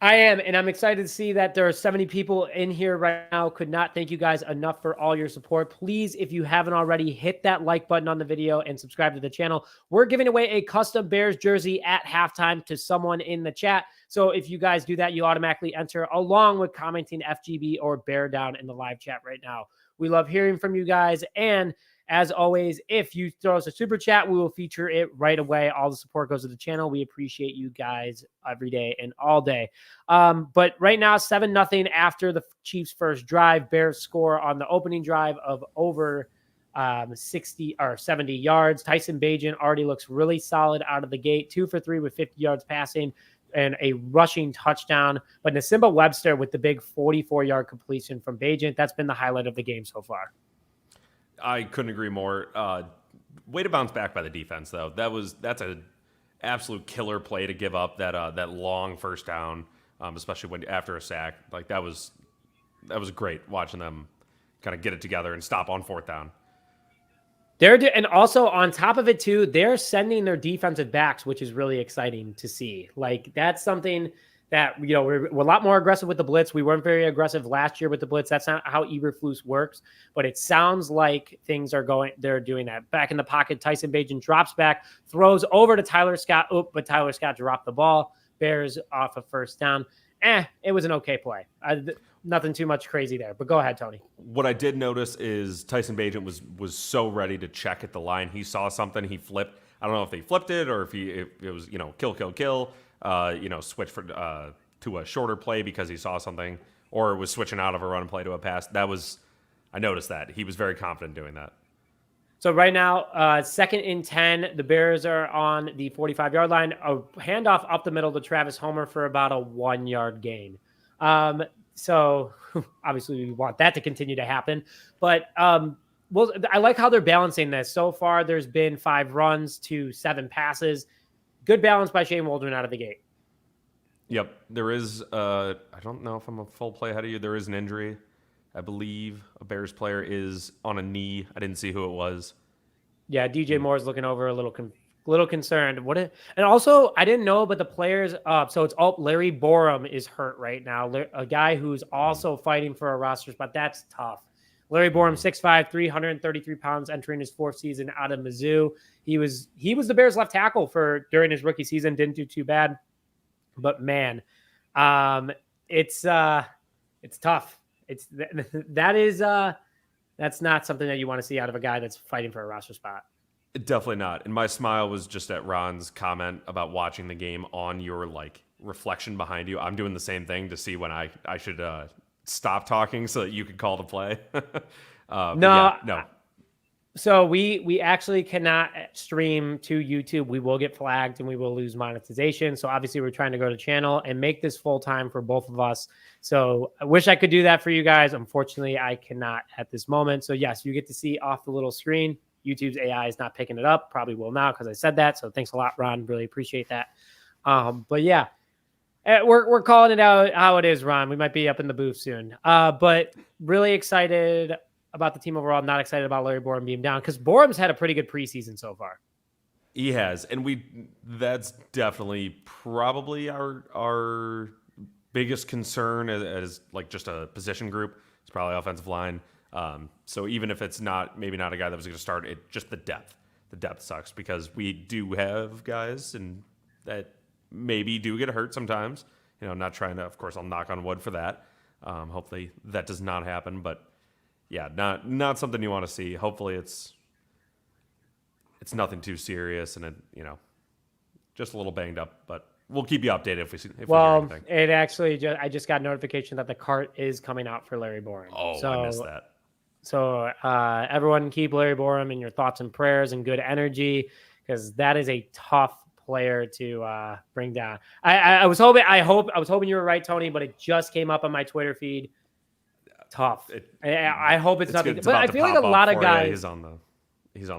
I am, and I'm excited to see that there are 70 people in here right now. Could not thank you guys enough for all your support. Please, if you haven't already, hit that like button on the video and subscribe to the channel. We're giving away a custom Bears jersey at halftime to someone in the chat. So if you guys do that, you automatically enter along with commenting FGB or Bear Down in the live chat right now. We love hearing from you guys, and as always, if you throw us a super chat, we will feature it right away. All the support goes to the channel. We appreciate you guys every day and all day. But right now, 7-0 after the Chiefs' first drive. Bears score on the opening drive of over 60 or 70 yards. Tyson Bagent already looks really solid out of the gate. 2 for 3 with 50 yards passing and a rushing touchdown. But Nasimba Webster with the big 44-yard completion from Bagent. That's been the highlight of the game so far. I couldn't agree more. Way to bounce back by the defense, though. That's an absolute killer play to give up that long 1st down, especially after a sack. That was great watching them kind of get it together and stop on 4th down. And also on top of it too, they're sending their defensive backs, which is really exciting to see. That's something that, we're a lot more aggressive with the blitz. We weren't very aggressive last year with the blitz. That's not how Eberflus works, but it sounds like they're doing that. Back in the pocket, Tyson Bagent drops back, throws over to Tyler Scott. But Tyler Scott dropped the ball. Bears off a 1st down. It was an okay play. Nothing too much crazy there, but go ahead, Tony. What I did notice is Tyson Bagent was so ready to check at the line. He saw something, he flipped. I don't know if they flipped it or if it was, kill. Switch to a shorter play because he saw something, or was switching out of a run play to a pass. I noticed that. He was very confident doing that. So right now, 2nd and 10, the Bears are on the 45-yard line. A handoff up the middle to Travis Homer for about a 1-yard gain. So obviously we want that to continue to happen. But well, I like how they're balancing this. So far, there's been 5 runs to 7 passes. Good balance by Shane Waldron out of the gate. Yep. There is, I don't know if I'm a full play ahead of you. There is an injury. I believe a Bears player is on a knee. I didn't see who it was. Yeah, DJ Moore's looking over a little concerned. And also, I didn't know, but the players so it's Larry Borom is hurt right now. A guy who's also fighting for a roster spot. That's tough. Larry Borom, 6'5", 333 pounds, entering his 4th season out of Mizzou. He was the Bears' left tackle during his rookie season. Didn't do too bad, but man, it's tough. That's not something that you want to see out of a guy that's fighting for a roster spot. Definitely not. And my smile was just at Ron's comment about watching the game on your reflection behind you. I'm doing the same thing to see when I should stop talking so that you could call the play. No. So we actually cannot stream to YouTube. We will get flagged and we will lose monetization. So obviously we're trying to go to channel and make this full time for both of us. So I wish I could do that for you guys. Unfortunately, I cannot at this moment. So yes, you get to see off the little screen. YouTube's AI is not picking it up. Probably will now because I said that. So thanks a lot, Ron. Really appreciate that. But yeah, we're calling it out how it is, Ron. We might be up in the booth soon. But really excited about the team overall. I'm not excited about Larry Borom being down because Borom's had a pretty good preseason so far. He has, and that's definitely probably our biggest concern as just a position group. It's probably offensive line. So even if it's maybe not a guy that was going to start, just the depth. The depth sucks because we do have guys and that maybe do get hurt sometimes. Not trying to, of course, I'll knock on wood for that. Hopefully that does not happen, but yeah, not something you want to see. Hopefully it's nothing too serious and just a little banged up, but we'll keep you updated if we hear anything. It actually I just got notification that the cart is coming out for Larry Borom. Oh, so, I missed that. So everyone keep Larry Borom in your thoughts and prayers and good energy because that is a tough player to bring down. I was hoping you were right, Tony, but it just came up on my Twitter feed. Tough. I hope it's nothing. But I feel like a lot of guys. He's on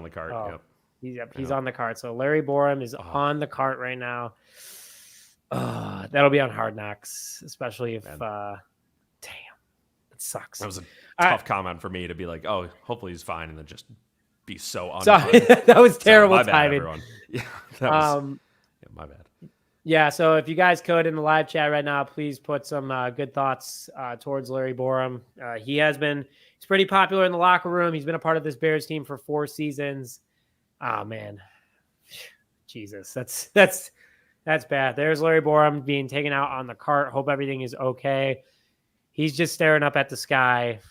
the cart. Oh, yep. He's on the cart. So Larry Borom is on the cart right now. That'll be on Hard Knocks, especially if. Damn, it sucks. That was a tough comment for me to be like, "Oh, hopefully he's fine," and then just be so on. Sorry, that was terrible timing. Bad, yeah, that was, my bad. Yeah, so if you guys could in the live chat right now, please put some good thoughts towards Larry Borom. He's pretty popular in the locker room. He's been a part of this Bears team for 4 seasons. Oh man, Jesus, that's bad. There's Larry Borom being taken out on the cart. Hope everything is okay. He's just staring up at the sky.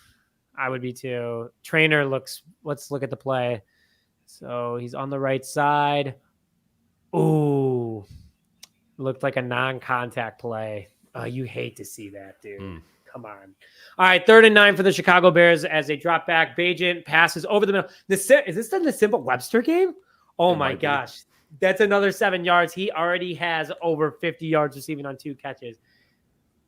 I would be too. Trainer let's look at the play. So he's on the right side. Ooh. Looked like a non-contact play. You hate to see that, dude. Come on. All right, 3rd and 9 for the Chicago Bears as they drop back. Bagent passes over the middle. Is this the Simple Webster game? Oh, my gosh. That's another 7 yards. He already has over 50 yards receiving on 2 catches.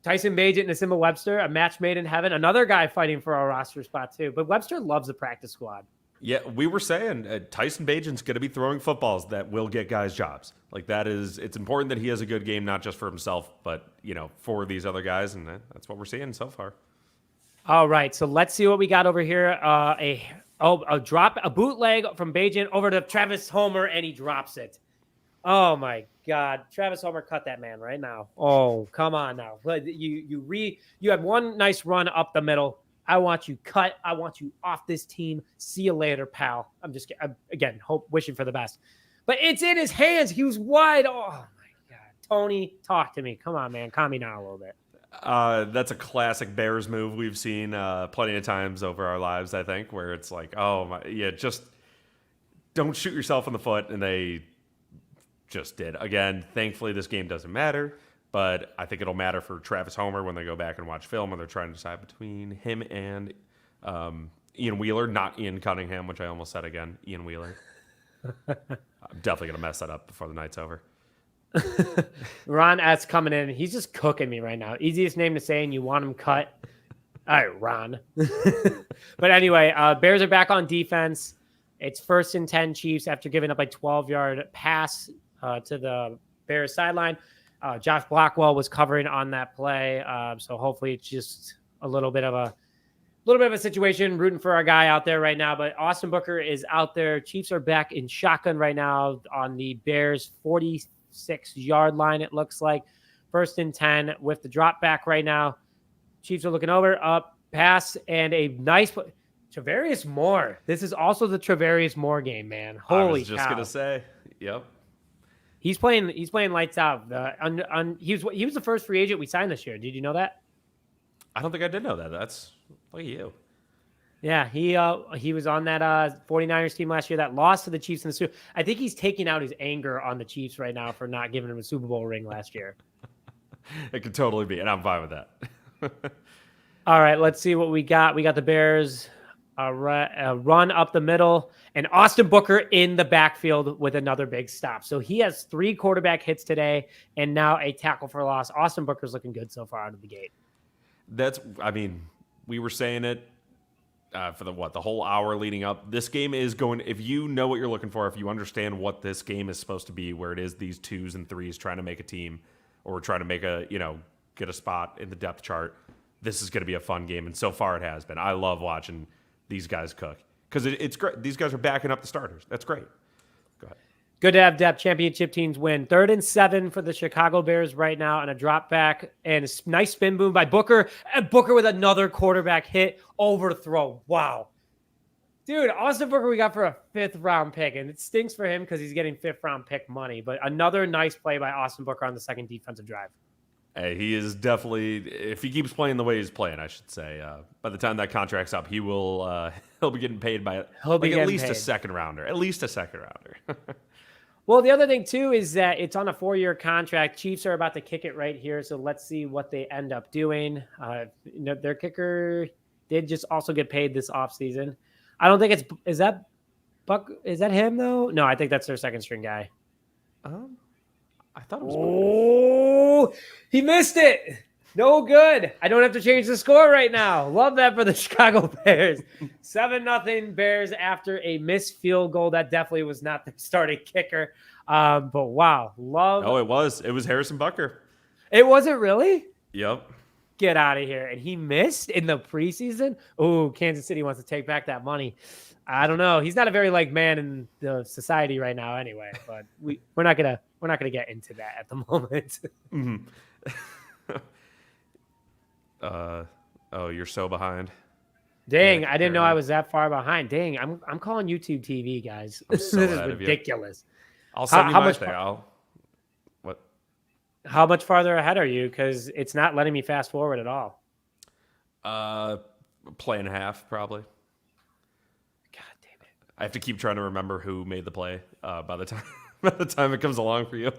Tyson Bagent and Simple Webster, a match made in heaven. Another guy fighting for a roster spot, too. But Webster loves the practice squad. Yeah, we were saying Tyson Bagent's going to be throwing footballs that will get guys jobs. It's important that he has a good game, not just for himself, but, for these other guys. And that's what we're seeing so far. All right. So let's see what we got over here. A bootleg from Bagent over to Travis Homer, and he drops it. Oh my God. Travis Homer cut that man right now. Oh, come on now. You had one nice run up the middle. I want you cut. I want you off this team. See you later, pal. Wishing for the best. But it's in his hands. He was wide. Oh my God. Tony, talk to me. Come on, man. Calm me down a little bit. That's a classic Bears move we've seen plenty of times over our lives, I think, where it's like, oh my, yeah, just don't shoot yourself in the foot. And they just did. Again, thankfully this game doesn't matter, but I think it'll matter for Travis Homer when they go back and watch film and they're trying to decide between him and Ian Wheeler, not Ian Cunningham, which I almost said again. Ian Wheeler. I'm definitely going to mess that up before the night's over. Ron S. coming in. He's just cooking me right now. Easiest name to say, and you want him cut. All right, Ron. But anyway, Bears are back on defense. It's 1st and 10 Chiefs after giving up a 12-yard pass to the Bears sideline. Josh Blackwell was covering on that play. So hopefully it's just a little bit of a situation, rooting for our guy out there right now. But Austin Booker is out there. Chiefs are back in shotgun right now on the Bears 46-yard line, it looks like. 1st and 10 with the drop back right now. Chiefs are looking over, up, pass, and a nice play. Travarius Moore. This is also the Travarius Moore game, man. Holy cow. I was just going to say, yep. He's playing lights out. He was the first free agent we signed this year. Did you know that? I don't think I did know that. That's look at you. Yeah, he was on that 49ers team last year that lost to the Chiefs in the Super. I think he's taking out his anger on the Chiefs right now for not giving him a Super Bowl ring last year. It could totally be, and I'm fine with that. All right, let's see what we got. We got the Bears run up the middle, and Austin Booker in the backfield with another big stop. So he has 3 quarterback hits today and now a tackle for loss. Austin Booker's looking good so far out of the gate. We were saying it for the whole hour leading up. This game is going, if you know what you're looking for, if you understand what this game is supposed to be, where it is these 2s and 3s trying to make a team or trying to make get a spot in the depth chart, this is going to be a fun game. And so far it has been. I love watching these guys cook because it's great. These guys are backing up the starters. That's great. Go ahead. Good to have depth. Championship teams win. 3rd and 7 for the Chicago Bears right now, and a drop back and a nice spin boom by Booker. And Booker with another quarterback hit, overthrow. Wow. Dude, Austin Booker we got for a 5th round pick, and it stinks for him because he's getting 5th round pick money. But another nice play by Austin Booker on the second defensive drive. Hey, he is definitely, if he keeps playing the way he's playing, I should say, by the time that contract's up, he'll be getting paid by at least a second rounder. At least a second rounder. Well, the other thing, too, is that it's on a 4-year contract. Chiefs are about to kick it right here, so let's see what they end up doing. Their kicker did just also get paid this offseason. I don't think is that him, though? No, I think that's their second string guy. I thought it was. Oh, he missed it. No good. I don't have to change the score right now. Love that for the Chicago Bears. 7-0 Bears after a missed field goal. That definitely was not the starting kicker. But wow, love. Oh, it was. It was Harrison Butker. It wasn't really? Yep. Get out of here. And he missed in the preseason? Oh, Kansas City wants to take back that money. I don't know. He's not a very liked man in the society right now anyway, but we're not gonna get into that at the moment. Mm-hmm. Oh, you're so behind. Dang, I didn't know I was that far behind. Dang, I'm calling YouTube TV, guys. So this is ridiculous. I'll send you my thing. What? How much farther ahead are you? Because it's not letting me fast forward at all. Play and a half, probably. God damn it! I have to keep trying to remember who made the play by the time it comes along for you.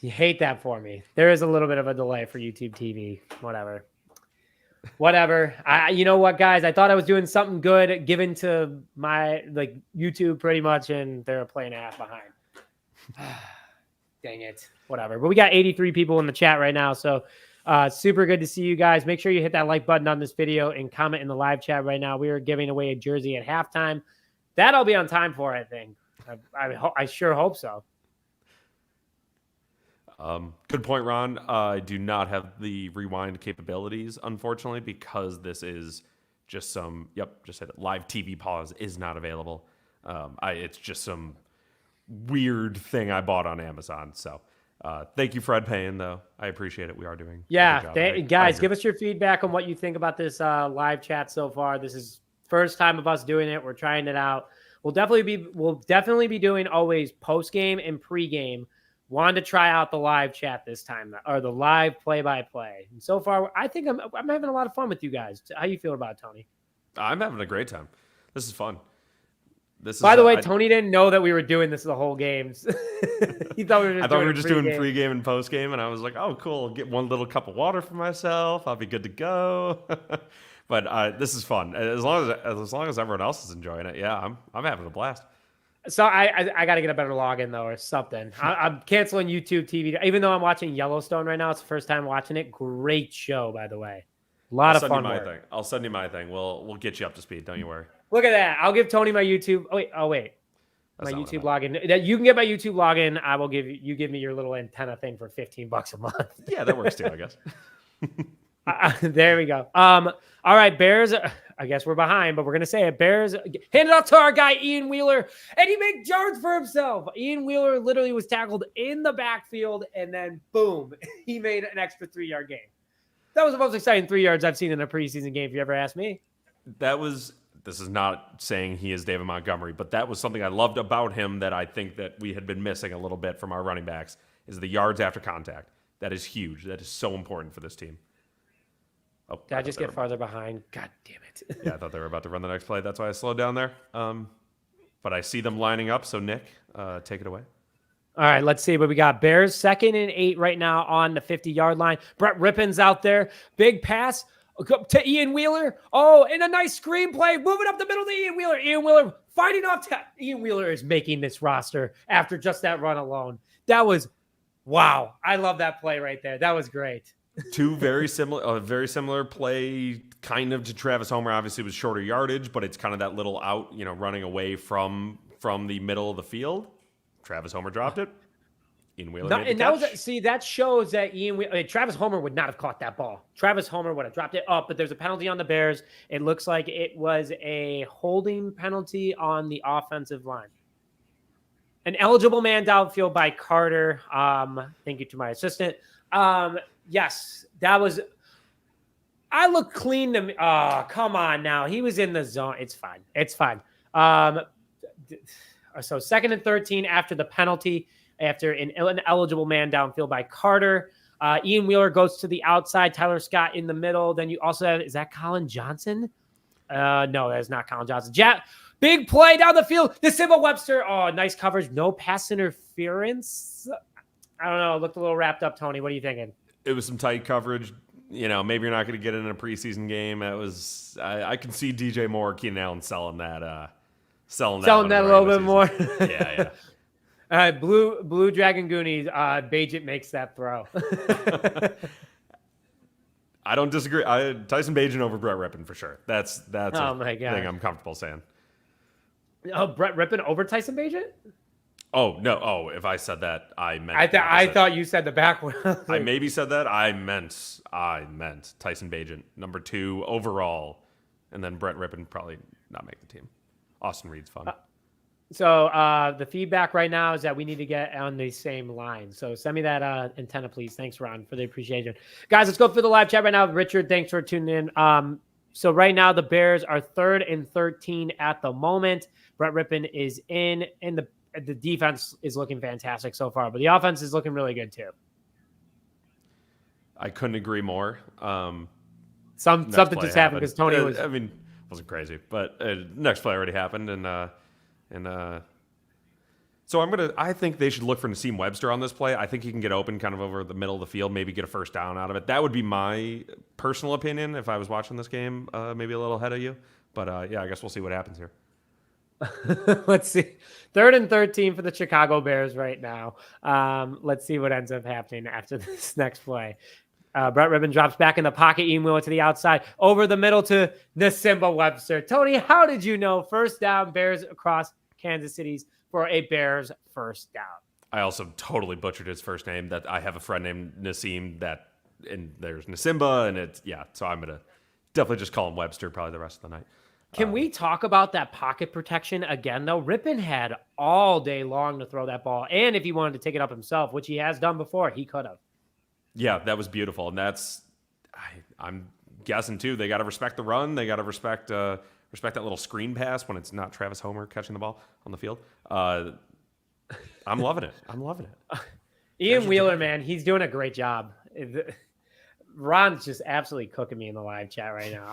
You hate that for me. There is a little bit of a delay for YouTube TV. Whatever. You know what, guys? I thought I was doing something good given to my YouTube pretty much, and they're a play and a half behind. Dang it. Whatever. But we got 83 people in the chat right now, so super good to see you guys. Make sure you hit that like button on this video and comment in the live chat right now. We are giving away a jersey at halftime. That I'll be on time for, I think. I sure hope so. Good point, Ron. I do not have the rewind capabilities, unfortunately, because this is just just said it. Live TV pause is not available. It's just some weird thing I bought on Amazon. So thank you, Fred Payne, though. I appreciate it. We are doing a good job. Guys, give us your feedback on what you think about this live chat so far. This is first time of us doing it. We're trying it out. We'll definitely be doing always post game and pregame. Wanted to try out the live chat this time, or the live play-by-play. And so far, I think I'm having a lot of fun with you guys. How you feel about it, Tony? I'm having a great time. This is fun. By the way, Tony didn't know that we were doing this the whole games. He thought we were just doing pregame and postgame, and I was like, oh, cool. I'll get one little cup of water for myself. I'll be good to go. But this is fun. As long as everyone else is enjoying it, yeah, I'm having a blast. So I got to get a better login though, or something. I'm canceling YouTube TV, even though I'm watching Yellowstone right now. It's the first time watching it. Great show, by the way. A lot of fun work. I'll send you my thing. We'll get you up to speed. Don't you worry. Look at that. I'll give Tony my YouTube. Oh wait. That's my YouTube login. That you can get my YouTube login. I will give you give me your little antenna thing for $15 a month. Yeah, that works too, I guess. There we go. All right, Bears. I guess we're behind, but we're gonna say it. Bears hand it off to our guy Ian Wheeler, and he made yards for himself. Ian Wheeler literally was tackled in the backfield, and then boom, he made an extra 3-yard gain. That was the most exciting 3 yards I've seen in a preseason game. If you ever ask me, This is not saying he is David Montgomery, but that was something I loved about him that I think that we had been missing a little bit from our running backs is the yards after contact. That is huge. That is so important for this team. Oh, did I just get farther behind? God damn it. Yeah, I thought they were about to run the next play. That's why I slowed down there. But I see them lining up. So, Nick, take it away. All right, let's see what we got. Bears 2nd and 8 right now on the 50-yard line. Brett Rippon's out there. Big pass to Ian Wheeler. Oh, and a nice screenplay. Moving up the middle to Ian Wheeler. Ian Wheeler fighting off. Ian Wheeler is making this roster after just that run alone. That was, wow. I love that play right there. That was great. Two very similar play kind of to Travis Homer. Obviously it was shorter yardage, but it's kind of that little out, running away from the middle of the field. Travis Homer dropped it. Ian Wheeler made the catch. That shows that Travis Homer would not have caught that ball. Travis Homer would have dropped it up, but there's a penalty on the Bears. It looks like it was a holding penalty on the offensive line. An eligible man downfield by Carter. Thank you to my assistant. Yes, that was. I look clean to me. Oh, come on now. He was in the zone. It's fine. So 2nd and 13 after the penalty, after an ineligible man downfield by Carter. Ian Wheeler goes to the outside. Tyler Scott in the middle. Then you also have, is that Colin Johnson? No, that is not Colin Johnson. Big play down the field. Nacimba Webster. Oh, nice coverage. No pass interference. I don't know. It looked a little wrapped up, Tony. What are you thinking? It was some tight coverage. Maybe you're not going to get it in a preseason game. I can see DJ Moore, Keenan Allen selling that a little bit more. Yeah. All right, Blue Dragon Goonies. Bagent makes that throw. I don't disagree. Tyson Bagent over Brett Rippon for sure. That's oh my God. Thing I'm comfortable saying. Oh, Brett Rippon over Tyson Bagent? Oh no! Oh, if I said that, I meant. I thought you said the backward. I maybe said that. I meant Tyson Bagent, number 2 overall, and then Brett Rippon probably not make the team. Austin Reed's fun. So the feedback right now is that we need to get on the same line. So send me that antenna, please. Thanks, Ron, for the appreciation. Guys, let's go through the live chat right now. Richard, thanks for tuning in. So right now the Bears are 3rd and 13 at the moment. Brett Rippon is in, and the defense is looking fantastic so far, but the offense is looking really good too. I couldn't agree more. Something just happened because Tony was. I mean, it wasn't crazy, but next play already happened, and so I think they should look for Nassim Webster on this play. I think he can get open kind of over the middle of the field, maybe get a first down out of it. That would be my personal opinion if I was watching this game, maybe a little ahead of you. But yeah, I guess we'll see what happens here. Let's see. 3rd and 13 for the Chicago Bears right now. Let's see what ends up happening after this next play. Brett Rippon drops back in the pocket. Ian Wheeler to the outside. Over the middle to Nacimba Webster. Tony, how did you know? First down, Bears across Kansas City's for a Bears first down. I also totally butchered his first name. That I have a friend named Nassim and there's Nacimba, and so I'm going to definitely just call him Webster probably the rest of the night. Can we talk about that pocket protection again, though? Rippon had all day long to throw that ball. And if he wanted to take it up himself, which he has done before, he could have. Yeah, that was beautiful. And I'm guessing, too, they got to respect the run. They got to respect that little screen pass when it's not Travis Homer catching the ball on the field. I'm loving it. Ian Wheeler, man, he's doing a great job. Ron's just absolutely cooking me in the live chat right now.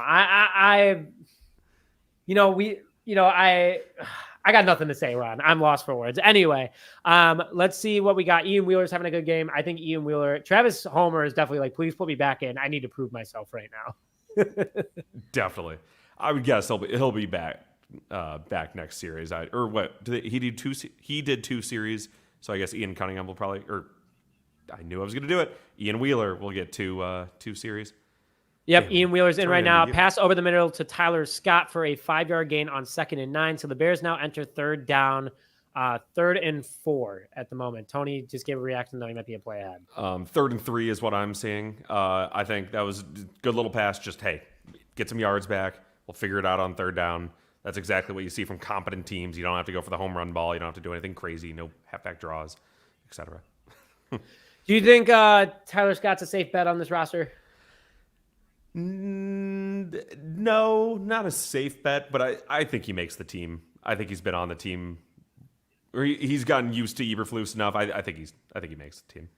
I got nothing to say, Ron. I'm lost for words. Anyway, let's see what we got. Ian Wheeler's having a good game. I think Travis Homer is definitely like, please put me back in. I need to prove myself right now. Definitely. I would guess he'll be back next series. Or what? He did two series. So I guess Ian Cunningham will probably, or I knew I was going to do it. Ian Wheeler will get two series. Yep, Damn, Ian Wheeler's in right now. you. Pass over the middle to Tyler Scott for a 5-yard gain on 2nd and 9. So the Bears now enter third down, 3rd and 4 at the moment. Tony just gave a reaction that he might be a play ahead. 3rd and 3 is what I'm seeing. I think that was a good little pass. Just, hey, get some yards back. We'll figure it out on 3rd down. That's exactly what you see from competent teams. You don't have to go for the home run ball. You don't have to do anything crazy. No halfback draws, etc. Do you think Tyler Scott's a safe bet on this roster? No, not a safe bet, but I think he makes the team. I think he's been on the team, or he's gotten used to Eberflus enough. I think he makes the team.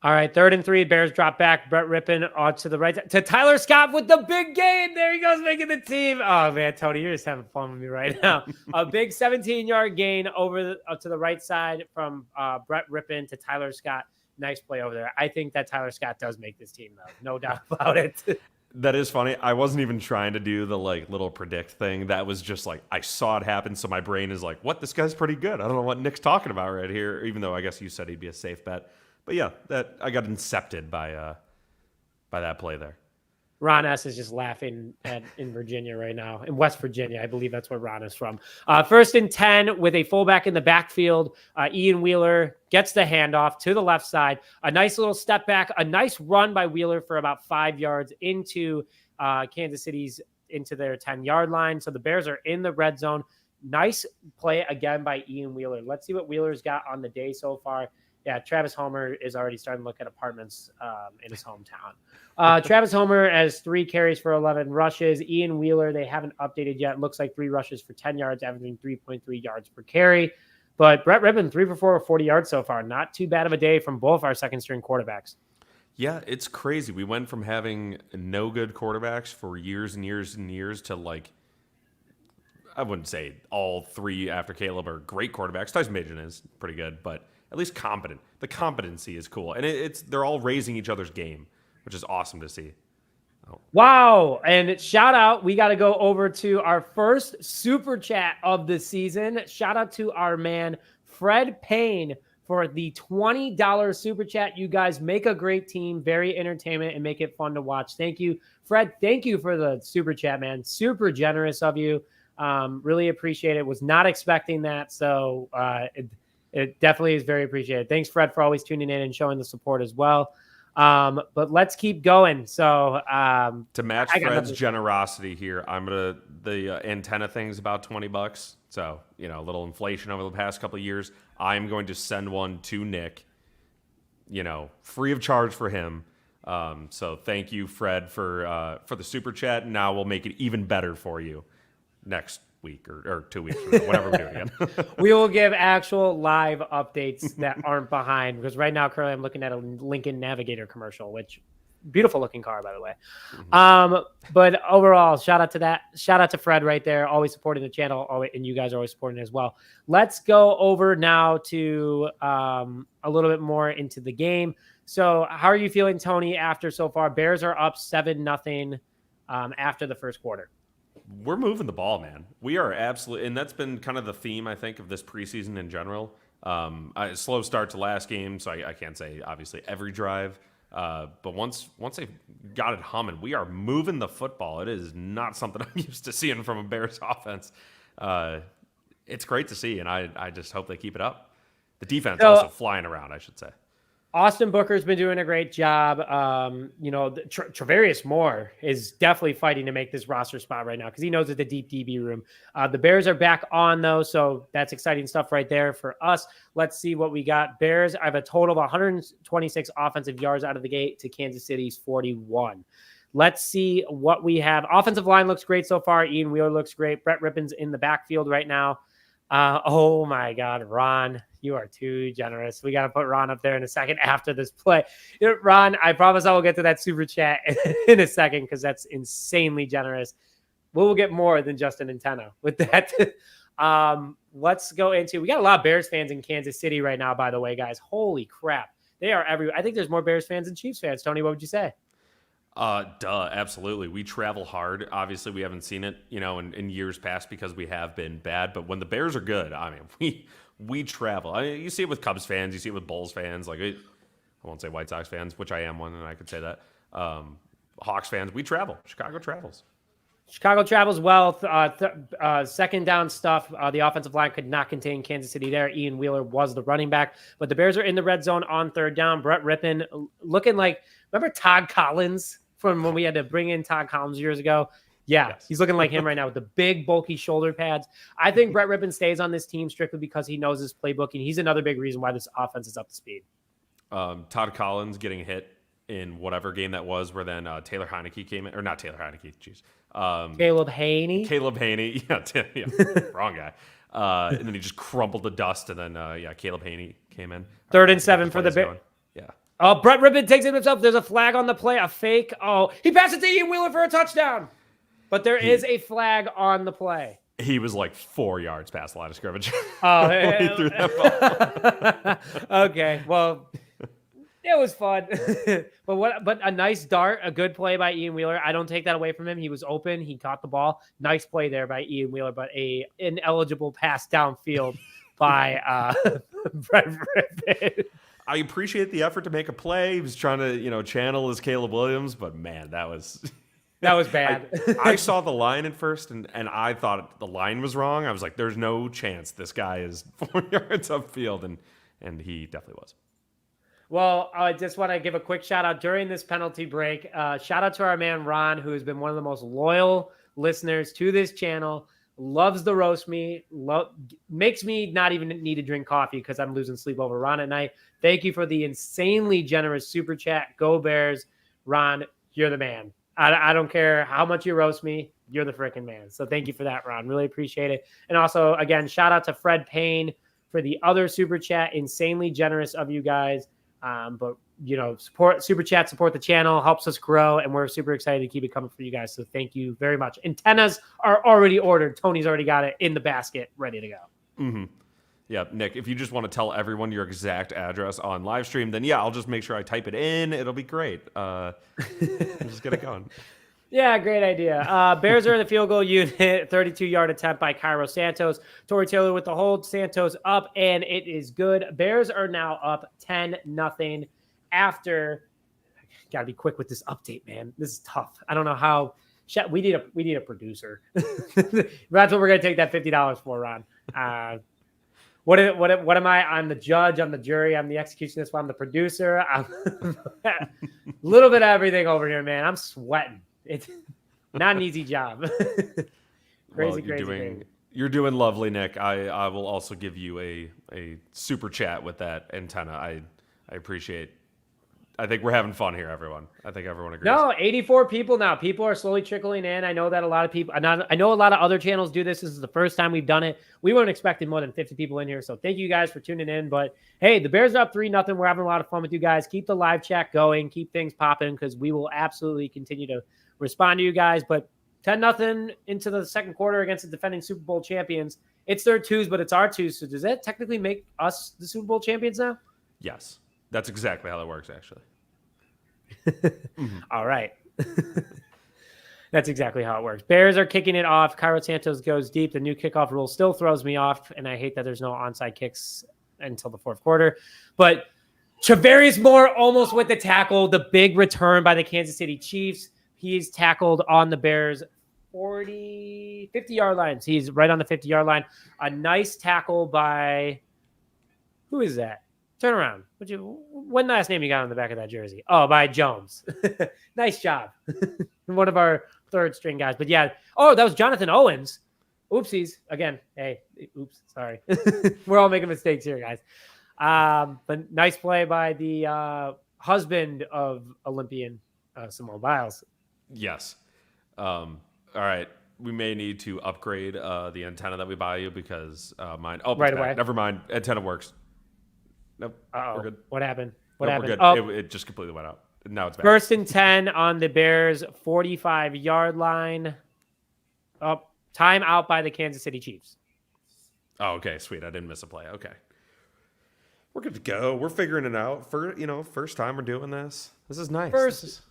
All right, 3rd and 3. Bears drop back. Brett Rippon to the right to Tyler Scott with the big gain. There he goes, making the team. Oh man, Tony, you're just having fun with me right now. A big 17-yard gain over to the right side from Brett Rippon to Tyler Scott. Nice play over there. I think that Tyler Scott does make this team, though. No doubt about it. That is funny. I wasn't even trying to do the little predict thing. That was just I saw it happen, so my brain is like, what? This guy's pretty good. I don't know what Nick's talking about right here, even though I guess you said he'd be a safe bet. But yeah, that I got incepted by that play there. Ron S. is just laughing in Virginia right now. In West Virginia, I believe that's where Ron is from. 1st and 10 with a fullback in the backfield. Ian Wheeler gets the handoff to the left side. A nice little step back. A nice run by Wheeler for about 5 yards into Kansas City's into their 10-yard line. So the Bears are in the red zone. Nice play again by Ian Wheeler. Let's see what Wheeler's got on the day so far. Yeah, Travis Homer is already starting to look at apartments in his hometown. Travis Homer has 3 carries for 11 rushes. Ian Wheeler, they haven't updated yet. Looks like 3 rushes for 10 yards, averaging 3.3 yards per carry. But Brett Rippon, 3 for 4 with 40 yards so far. Not too bad of a day from both our second-string quarterbacks. Yeah, it's crazy. We went from having no good quarterbacks for years and years and years to I wouldn't say all 3 after Caleb are great quarterbacks. Tyson Bagent is pretty good, but at least competent. The competency is cool. And they're all raising each other's game, which is awesome to see. Oh. Wow. And shout out, we got to go over to our first super chat of the season. Shout out to our man, Fred Payne, for the $20 super chat. You guys make a great team, very entertainment, and make it fun to watch. Thank you, Fred. Thank you for the super chat, man. Super generous of you. Really appreciate it. Was not expecting that. So it definitely is very appreciated. Thanks, Fred, for always tuning in and showing the support as well. But let's keep going. So to match Fred's generosity here, the antenna thing's about $20. So, a little inflation over the past couple of years. I'm going to send one to Nick, free of charge for him. So thank you, Fred, for the super chat. Now we'll make it even better for you next week or 2 weeks from now, whatever we're doing again. We will give actual live updates that aren't behind, because right now currently I'm looking at a Lincoln Navigator commercial, which beautiful looking car, by the way. Mm-hmm. But overall, shout out to that. Shout out to Fred right there, always supporting the channel, and you guys are always supporting it as well. Let's go over now to a little bit more into the game. So how are you feeling, Tony, after so far? Bears are up 7-0 after the first quarter. We're moving the ball, man. We are absolutely, and that's been kind of the theme, I think, of this preseason in general. A slow start to last game, so I can't say, obviously, every drive. But once they've got it humming, we are moving the football. It is not something I'm used to seeing from a Bears offense. It's great to see, and I just hope they keep it up. The defense also flying around, I should say. Austin Booker's been doing a great job. Travarius Moore is definitely fighting to make this roster spot right now because he knows it's a deep DB room. The Bears are back on, though, so that's exciting stuff right there for us. Let's see what we got. Bears, I have a total of 126 offensive yards out of the gate to Kansas City's 41. Let's see what we have. Offensive line looks great so far. Ian Wheeler looks great. Brett Rippon's in the backfield right now. Oh, my God, Ron. You are too generous. We got to put Ron up there in a second after this play. Ron, I promise I will get to that super chat in a second because that's insanely generous. We will get more than just an antenna with that. Let's go into, we got a lot of Bears fans in Kansas City right now, by the way, guys. Holy crap. They are everywhere. I think there's more Bears fans than Chiefs fans. Tony, what would you say? Absolutely. We travel hard. Obviously, we haven't seen it, in years past because we have been bad. But when the Bears are good, I mean, we travel. You see it with Cubs fans. You see it with Bulls fans. I won't say White Sox fans, which I am one, and I could say that. Hawks fans, we travel. Chicago travels. Chicago travels well. Second down stuff. The offensive line could not contain Kansas City there. Ian Wheeler was the running back. But the Bears are in the red zone on third down. Brett Rippon looking like, remember Todd Collins from when we had to bring in Todd Collins years ago? Yeah, yes. He's looking like him right now with the big, bulky shoulder pads. I think Brett Rippon stays on this team strictly because he knows his playbook, and he's another big reason why this offense is up to speed. Todd Collins getting hit in whatever game that was, where then Taylor Heineke came in, or not Taylor Heineke, jeez. Caleb Haney. Yeah, wrong guy. And then he just crumpled to dust, and then Caleb Haney came in. 3rd and 7 for the Bears. Yeah. Oh, Brett Rippon takes it himself. There's a flag on the play, a fake. Oh, he passed it to Ian Wheeler for a touchdown. But there is a flag on the play. He was like 4 yards past the line of scrimmage. Oh, he threw that ball. Okay, well, it was fun. But a nice dart, a good play by Ian Wheeler. I don't take that away from him. He was open. He caught the ball. Nice play there by Ian Wheeler, but a ineligible pass downfield by Brett Rippon. I appreciate the effort to make a play. He was trying to, channel his Caleb Williams, but man, that was bad. I saw the line at first, and I thought the line was wrong. I was like, "There's no chance this guy is 4 yards upfield," and he definitely was. Well, I just want to give a quick shout out during this penalty break. Shout out to our man Ron, who has been one of the most loyal listeners to this channel. Loves the roast me. Makes me not even need to drink coffee because I'm losing sleep over Ron at night. Thank you for the insanely generous super chat. Go Bears. Ron, you're the man. I don't care how much you roast me. You're the freaking man. So thank you for that, Ron. Really appreciate it. And also, again, shout out to Fred Payne for the other super chat. Insanely generous of you guys. But, support super chat, support the channel, helps us grow. And we're super excited to keep it coming for you guys. So thank you very much. Antennas are already ordered. Tony's already got it in the basket, ready to go. Mm-hmm. Yeah, Nick, if you just want to tell everyone your exact address on live stream, then I'll just make sure I type it in. It'll be great. Just get it going. Yeah, great idea. Bears are in the field goal unit. 32-yard attempt by Cairo Santos. Torrey Taylor with the hold. Santos up, and it is good. Bears are now up 10-0 after. Got to be quick with this update, man. This is tough. I don't know how. We need a producer. That's what we're gonna take that $50 for, Ron. What am I? I'm the judge. I'm the jury. I'm the executionist. I'm the producer. I'm a little bit of everything over here, man. I'm sweating. It's not an easy job. Crazy. You're doing lovely, Nick. I will also give you a super chat with that antenna. I appreciate. I think we're having fun here, everyone. I think everyone agrees. No, 84 people now. People are slowly trickling in. I know that a lot of people, I know a lot of other channels do this. This is the first time we've done it. We weren't expecting more than 50 people in here. So thank you guys for tuning in. But hey, the Bears are up 3-0. We're having a lot of fun with you guys. Keep the live chat going. Keep things popping because we will absolutely continue to respond to you guys. But 10-0 into the second quarter against the defending Super Bowl champions. It's their twos, but it's our twos. So does that technically make us the Super Bowl champions now? Yes. That's exactly how that works, actually. Mm-hmm. All right. That's exactly how it works. Bears are kicking it off. Cairo Santos goes deep. The new kickoff rule still throws me off, and I hate that there's no onside kicks until the fourth quarter. But Travarius Moore almost with the tackle. The big return by the Kansas City Chiefs. He's tackled on the Bears 50-yard lines. He's right on the 50-yard line. A nice tackle by – who is that? Turn around. What last name you got on the back of that jersey? Oh, by Jones. Nice job. One of our third string guys. But yeah. Oh, that was Jonathan Owens. Oopsies. Again. Hey, oops. Sorry. We're all making mistakes here, guys. But nice play by the husband of Olympian Simone Biles. Yes. All right. We may need to upgrade the antenna that we buy you because mine. Oh, right away. Never mind. Antenna works. Nope. We're good. What happened? What happened? We're good. It just completely went out. Now it's back. 1st and 10 on the Bears 45-yard line. Time out by the Kansas City Chiefs. Oh, okay. Sweet. I didn't miss a play. Okay. We're good to go. We're figuring it out. First time we're doing this. This is nice. This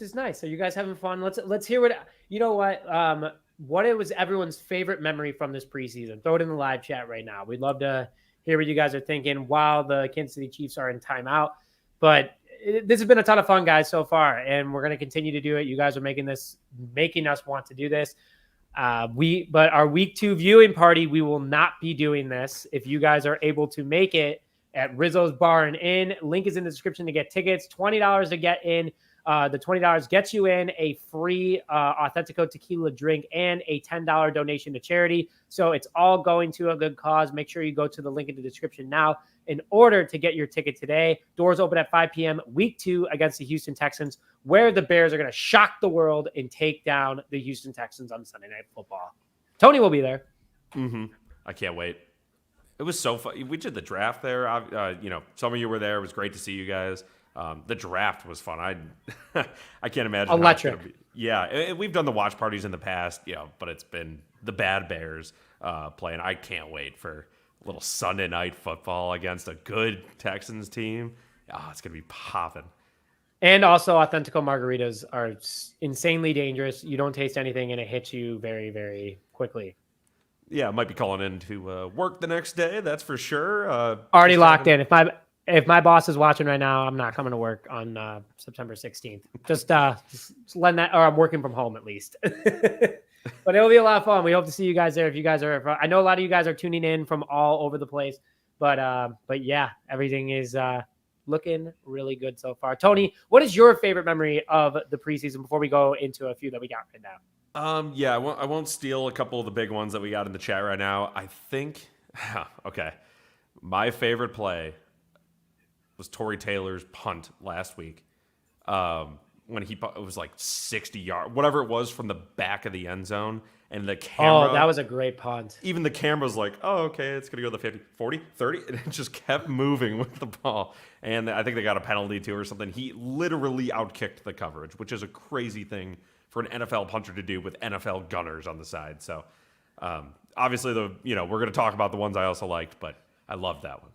is nice. So you guys having fun? Let's hear what it was everyone's favorite memory from this preseason. Throw it in the live chat right now. We'd love to hear what you guys are thinking while the Kansas City Chiefs are in timeout. But this has been a ton of fun, guys, so far, and we're going to continue to do it. You guys are making us want to do this. But our week 2 viewing party, we will not be doing this. If you guys are able to make it at Rizzo's Bar and Inn, link is in the description to get tickets. $20 to get in. The $20 gets you in a free Authentico tequila drink and a $10 donation to charity. So it's all going to a good cause. Make sure you go to the link in the description now in order to get your ticket today. Doors open at 5 p.m. week 2 against the Houston Texans, where the Bears are going to shock the world and take down the Houston Texans on Sunday Night Football. Tony will be there. I can't wait. It was so fun. We did the draft there. Some of you were there. It was great to see you guys. The draft was fun. I can't imagine. Electric. We've done the watch parties in the past, but it's been the bad Bears playing. I can't wait for a little Sunday night football against a good Texans team. It's going to be popping. And also, Authentico margaritas are insanely dangerous. You don't taste anything, and it hits you very, very quickly. Yeah, I might be calling in to work the next day. That's for sure. Already locked in. If my boss is watching right now, I'm not coming to work on September 16th. Just letting that, or I'm working from home at least. But it'll be a lot of fun. We hope to see you guys there. If you guys are, I know a lot of you guys are tuning in from all over the place. But yeah, everything is looking really good so far. Tony, what is your favorite memory of the preseason before we go into a few that we got right now? I won't steal a couple of the big ones that we got in the chat right now. I think, okay, my favorite play was Torrey Taylor's punt last week. When it was like 60 yards, whatever it was, from the back of the end zone. And the camera. Oh, that was a great punt. Even the camera's like, oh, okay, it's going to go to the 50, 40, 30. And it just kept moving with the ball. And I think they got a penalty too or something. He literally outkicked the coverage, which is a crazy thing for an NFL punter to do with NFL gunners on the side. So obviously, we're going to talk about the ones I also liked, but I loved that one.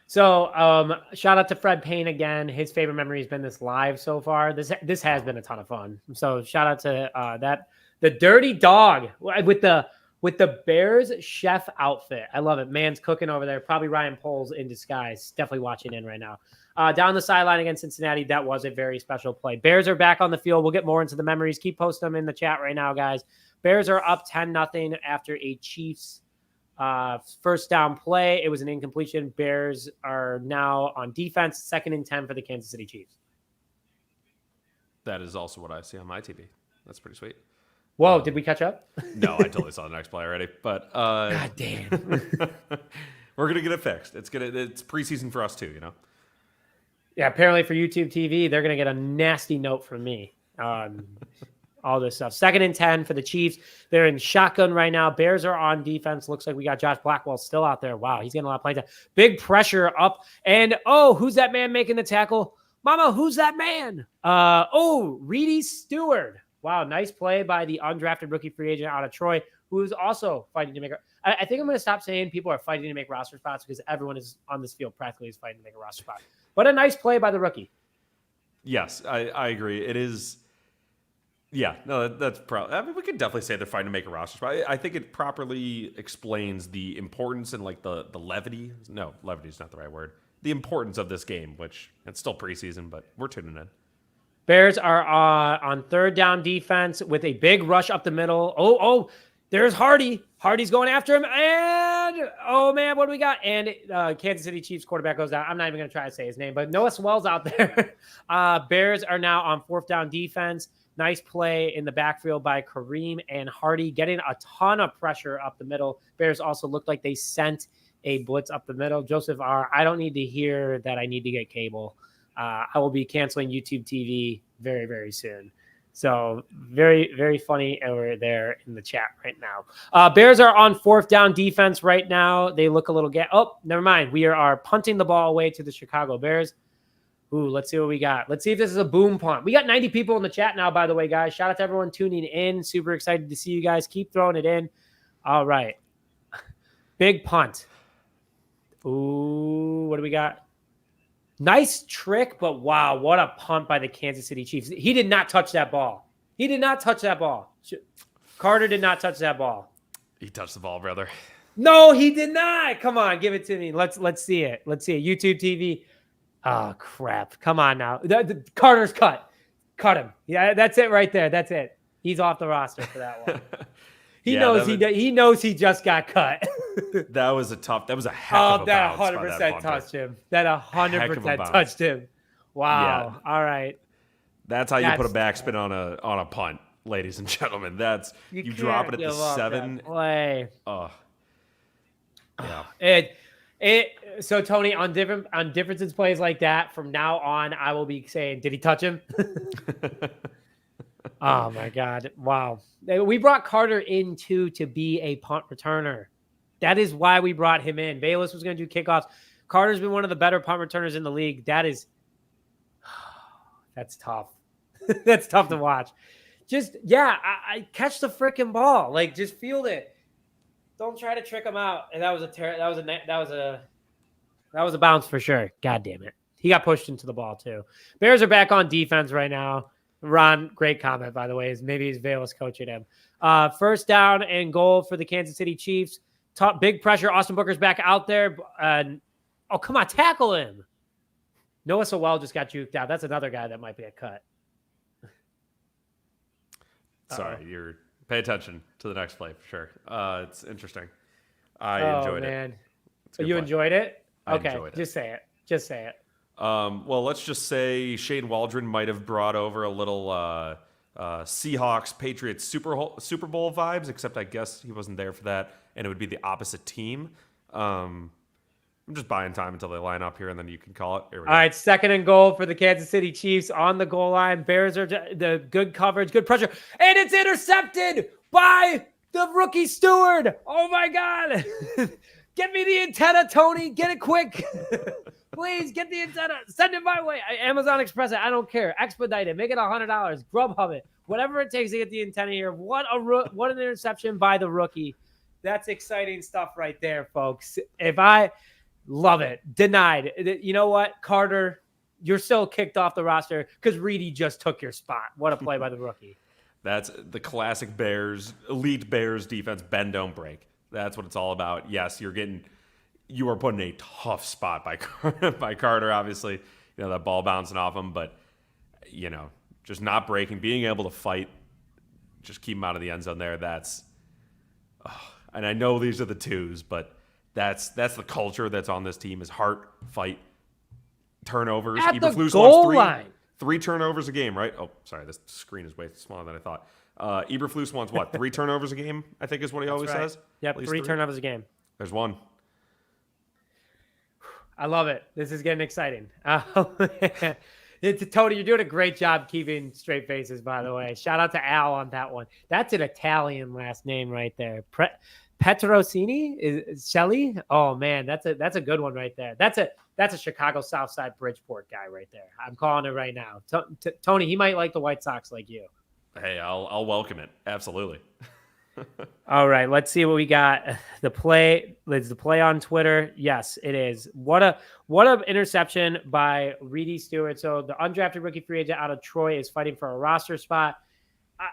So shout out to Fred Payne again. His favorite memory has been this live so far. This has been a ton of fun. So shout out to the Dirty Dog with the Bears chef outfit. I love it. Man's cooking over there. Probably Ryan Poles in disguise. Definitely watching in right now. Down the sideline against Cincinnati, that was a very special play. Bears are back on the field. We'll get more into the memories. Keep posting them in the chat right now, guys. Bears are up 10-0 after a Chiefs first down play. It was an incompletion. Bears are now on defense, 2nd and 10 for the Kansas City Chiefs. That is also what I see on my TV. That's pretty sweet. Whoa, did we catch up? No, I totally saw the next play already. But God damn. We're gonna get it fixed. It's preseason for us too, Yeah, apparently for YouTube TV, they're gonna get a nasty note from me. All this stuff. 2nd and 10 for the Chiefs. They're in shotgun right now. Bears are on defense. Looks like we got Josh Blackwell still out there. Wow, he's getting a lot of playing time. Big pressure up. And, who's that man making the tackle? Mama, who's that man? Reedy Stewart. Wow, nice play by the undrafted rookie free agent out of Troy, who is also fighting to make – I think I'm going to stop saying people are fighting to make roster spots because everyone is on this field practically is fighting to make a roster spot. But a nice play by the rookie. Yes, I agree. It is – yeah, no, that's probably. I mean, we could definitely say they're fighting to make a roster spot. I think it properly explains the importance and like the levity. No, levity is not the right word. The importance of this game, which it's still preseason, but we're tuning in. Bears are on 3rd down defense with a big rush up the middle. There's Hardy. Hardy's going after him, and oh man, what do we got? And Kansas City Chiefs quarterback goes down. I'm not even going to try to say his name, but Noah Sewell's out there. Bears are now on 4th down defense. Nice play in the backfield by Kareem and Hardy, getting a ton of pressure up the middle. Bears also looked like they sent a blitz up the middle. Joseph R., I don't need to hear that I need to get cable. I will be canceling YouTube TV very, very soon. So very, very funny over there in the chat right now. Bears are on 4th down defense right now. They look a little never mind. We are punting the ball away to the Chicago Bears. Ooh, let's see what we got. Let's see if this is a boom punt. We got 90 people in the chat now, by the way, guys. Shout out to everyone tuning in. Super excited to see you guys. Keep throwing it in. All right. Big punt. Ooh, what do we got? Nice trick, but wow, what a punt by the Kansas City Chiefs. He did not touch that ball. He did not touch that ball. Carter did not touch that ball. He touched the ball, brother. No, he did not. Come on, give it to me. Let's see it. Let's see it. YouTube TV. Oh, crap. Come on now. Carter's cut. Cut him. Yeah, that's it right there. That's it. He's off the roster for that one. He knows he just got cut. That was a heck of a bounce by that 100% touched him. That 100% touched him. Wow. Yeah. All right. That's how you put a backspin on a punt, ladies and gentlemen. That's you drop it at the 7. Play. Yeah. So Tony, on differences plays like that, from now on, I will be saying, did he touch him? Oh my God. Wow. We brought Carter in to be a punt returner. That is why we brought him in. Velus was going to do kickoffs. Carter's been one of the better punt returners in the league. That's tough. That's tough to watch. I catch the freaking ball. Like, just field it. Don't try to trick him out. And that was a bounce for sure. God damn it. He got pushed into the ball too. Bears are back on defense right now. Ron, great comment, by the way, is maybe he's Velus coaching him. First down and goal for the Kansas City Chiefs. Big pressure. Austin Booker's back out there. Oh, come on, tackle him. Noah Sewell just got juked out. That's another guy that might be a cut. Sorry, pay attention to the next play for sure. It's interesting. I enjoyed it. You enjoyed it? Okay, enjoyed it. Just say it. Well, let's just say Shane Waldron might have brought over a little Seahawks Patriots Super Bowl vibes, except I guess he wasn't there for that, and it would be the opposite team. I'm just buying time until they line up here, and then you can call it. All right, second and goal for the Kansas City Chiefs on the goal line. Bears are the good coverage, good pressure, and it's intercepted by the rookie Steward. Oh my God. Get me the antenna, Tony. Get it quick. Please get the antenna. Send it my way. Amazon Express it. I don't care. Expedite it. Make it $100. Grubhub it. Whatever it takes to get the antenna here. What an interception by the rookie. That's exciting stuff right there, folks. Love it. Denied. You know what, Carter? You're still kicked off the roster because Reedy just took your spot. What a play by the rookie. That's the classic elite Bears defense, bend, don't break. That's what it's all about. Yes, you are put in a tough spot by Carter, obviously. That ball bouncing off him, but, just not breaking, being able to fight, just keep him out of the end zone there. And I know these are the twos, but that's the culture that's on this team is heart, fight, turnovers. At Eberflus the goal line. 3 turnovers a game, right? Oh, sorry, this screen is way smaller than I thought. Eberflus wants what? 3 turnovers a game, I think is what he always says. Yep, 3 turnovers a game. There's 1. I love it. This is getting exciting. Tony, you're doing a great job keeping straight faces, by the way. Shout out to Al on that one. That's an Italian last name right there. Petrosini is Shelley. Oh man, that's a good one right there. That's a Chicago Southside Bridgeport guy right there. I'm calling it right now. Tony, he might like the White Sox like you. Hey, I'll welcome it. Absolutely. All right, let's see what we got. The play on Twitter. Yes, it is. What a interception by Reedy Stewart. So the undrafted rookie free agent out of Troy is fighting for a roster spot.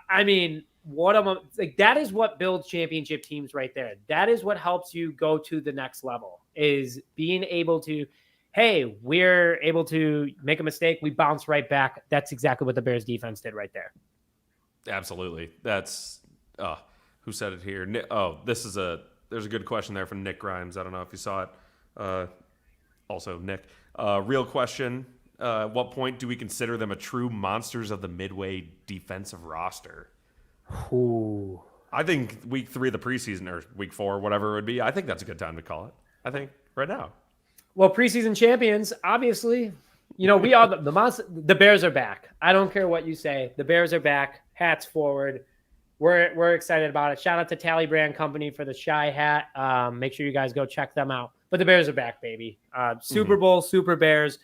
I mean, that is what builds championship teams right there. That is what helps you go to the next level, is being able to, hey, we're able to make a mistake, we bounce right back. That's exactly what the Bears defense did right there. Absolutely. That's who said it here? There's a good question there from Nick Grimes. I don't know if you saw it. Also, Nick, real question. At what point do we consider them a true monsters of the midway defensive roster? Ooh. I think week 3 of the preseason, or week 4, whatever it would be, I think that's a good time to call it. I think right now. Well, preseason champions, obviously. We are the Bears are back. I don't care what you say. The Bears are back. Hats forward. We're excited about it. Shout out to Tally Brand Company for the Shy hat. Make sure you guys go check them out. But the Bears are back, baby. Super Bowl, Super Bears.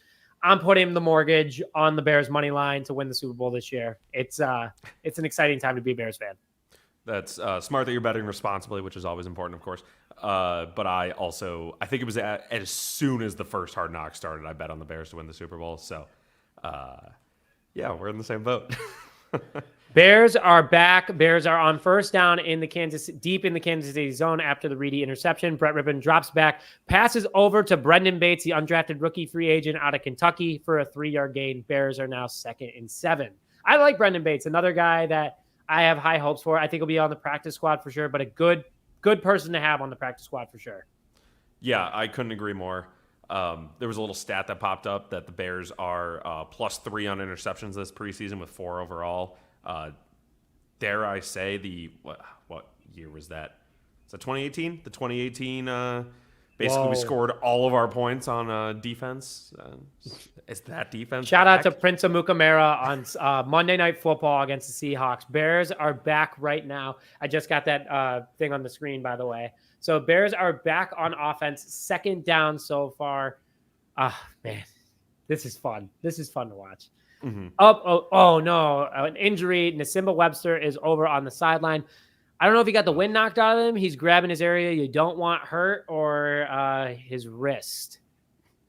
I'm putting the mortgage on the Bears money line to win the Super Bowl this year. It's an exciting time to be a Bears fan. That's smart that you're betting responsibly, which is always important, of course. But I think it was as soon as the first Hard Knocks started, I bet on the Bears to win the Super Bowl. So, yeah, we're in the same boat. Bears are back. Bears are on first down deep in the Kansas City zone after the Reedy interception. Brett Rippon drops back, passes over to Brendan Bates, the undrafted rookie free agent out of Kentucky, for a 3-yard gain. Bears are now 2nd and 7. I like Brendan Bates, another guy that I have high hopes for. I think he'll be on the practice squad for sure, but a good person to have on the practice squad for sure. Yeah, I couldn't agree more. There was a little stat that popped up that the Bears are +3 on interceptions this preseason with 4 overall. Dare I say what year was that? Is that 2018? The 2018, basically we scored all of our points on defense. Is that defense Shout back? out to Prince Amukamara on Monday Night Football against the Seahawks. Bears are back right now. I just got that thing on the screen, by the way. So Bears are back on offense, 2nd down so far. Man, this is fun. This is fun to watch. Mm-hmm. Oh no, an injury. Nasimba Webster is over on the sideline. I don't know if he got the wind knocked out of him. He's grabbing his area you don't want hurt, or his wrist.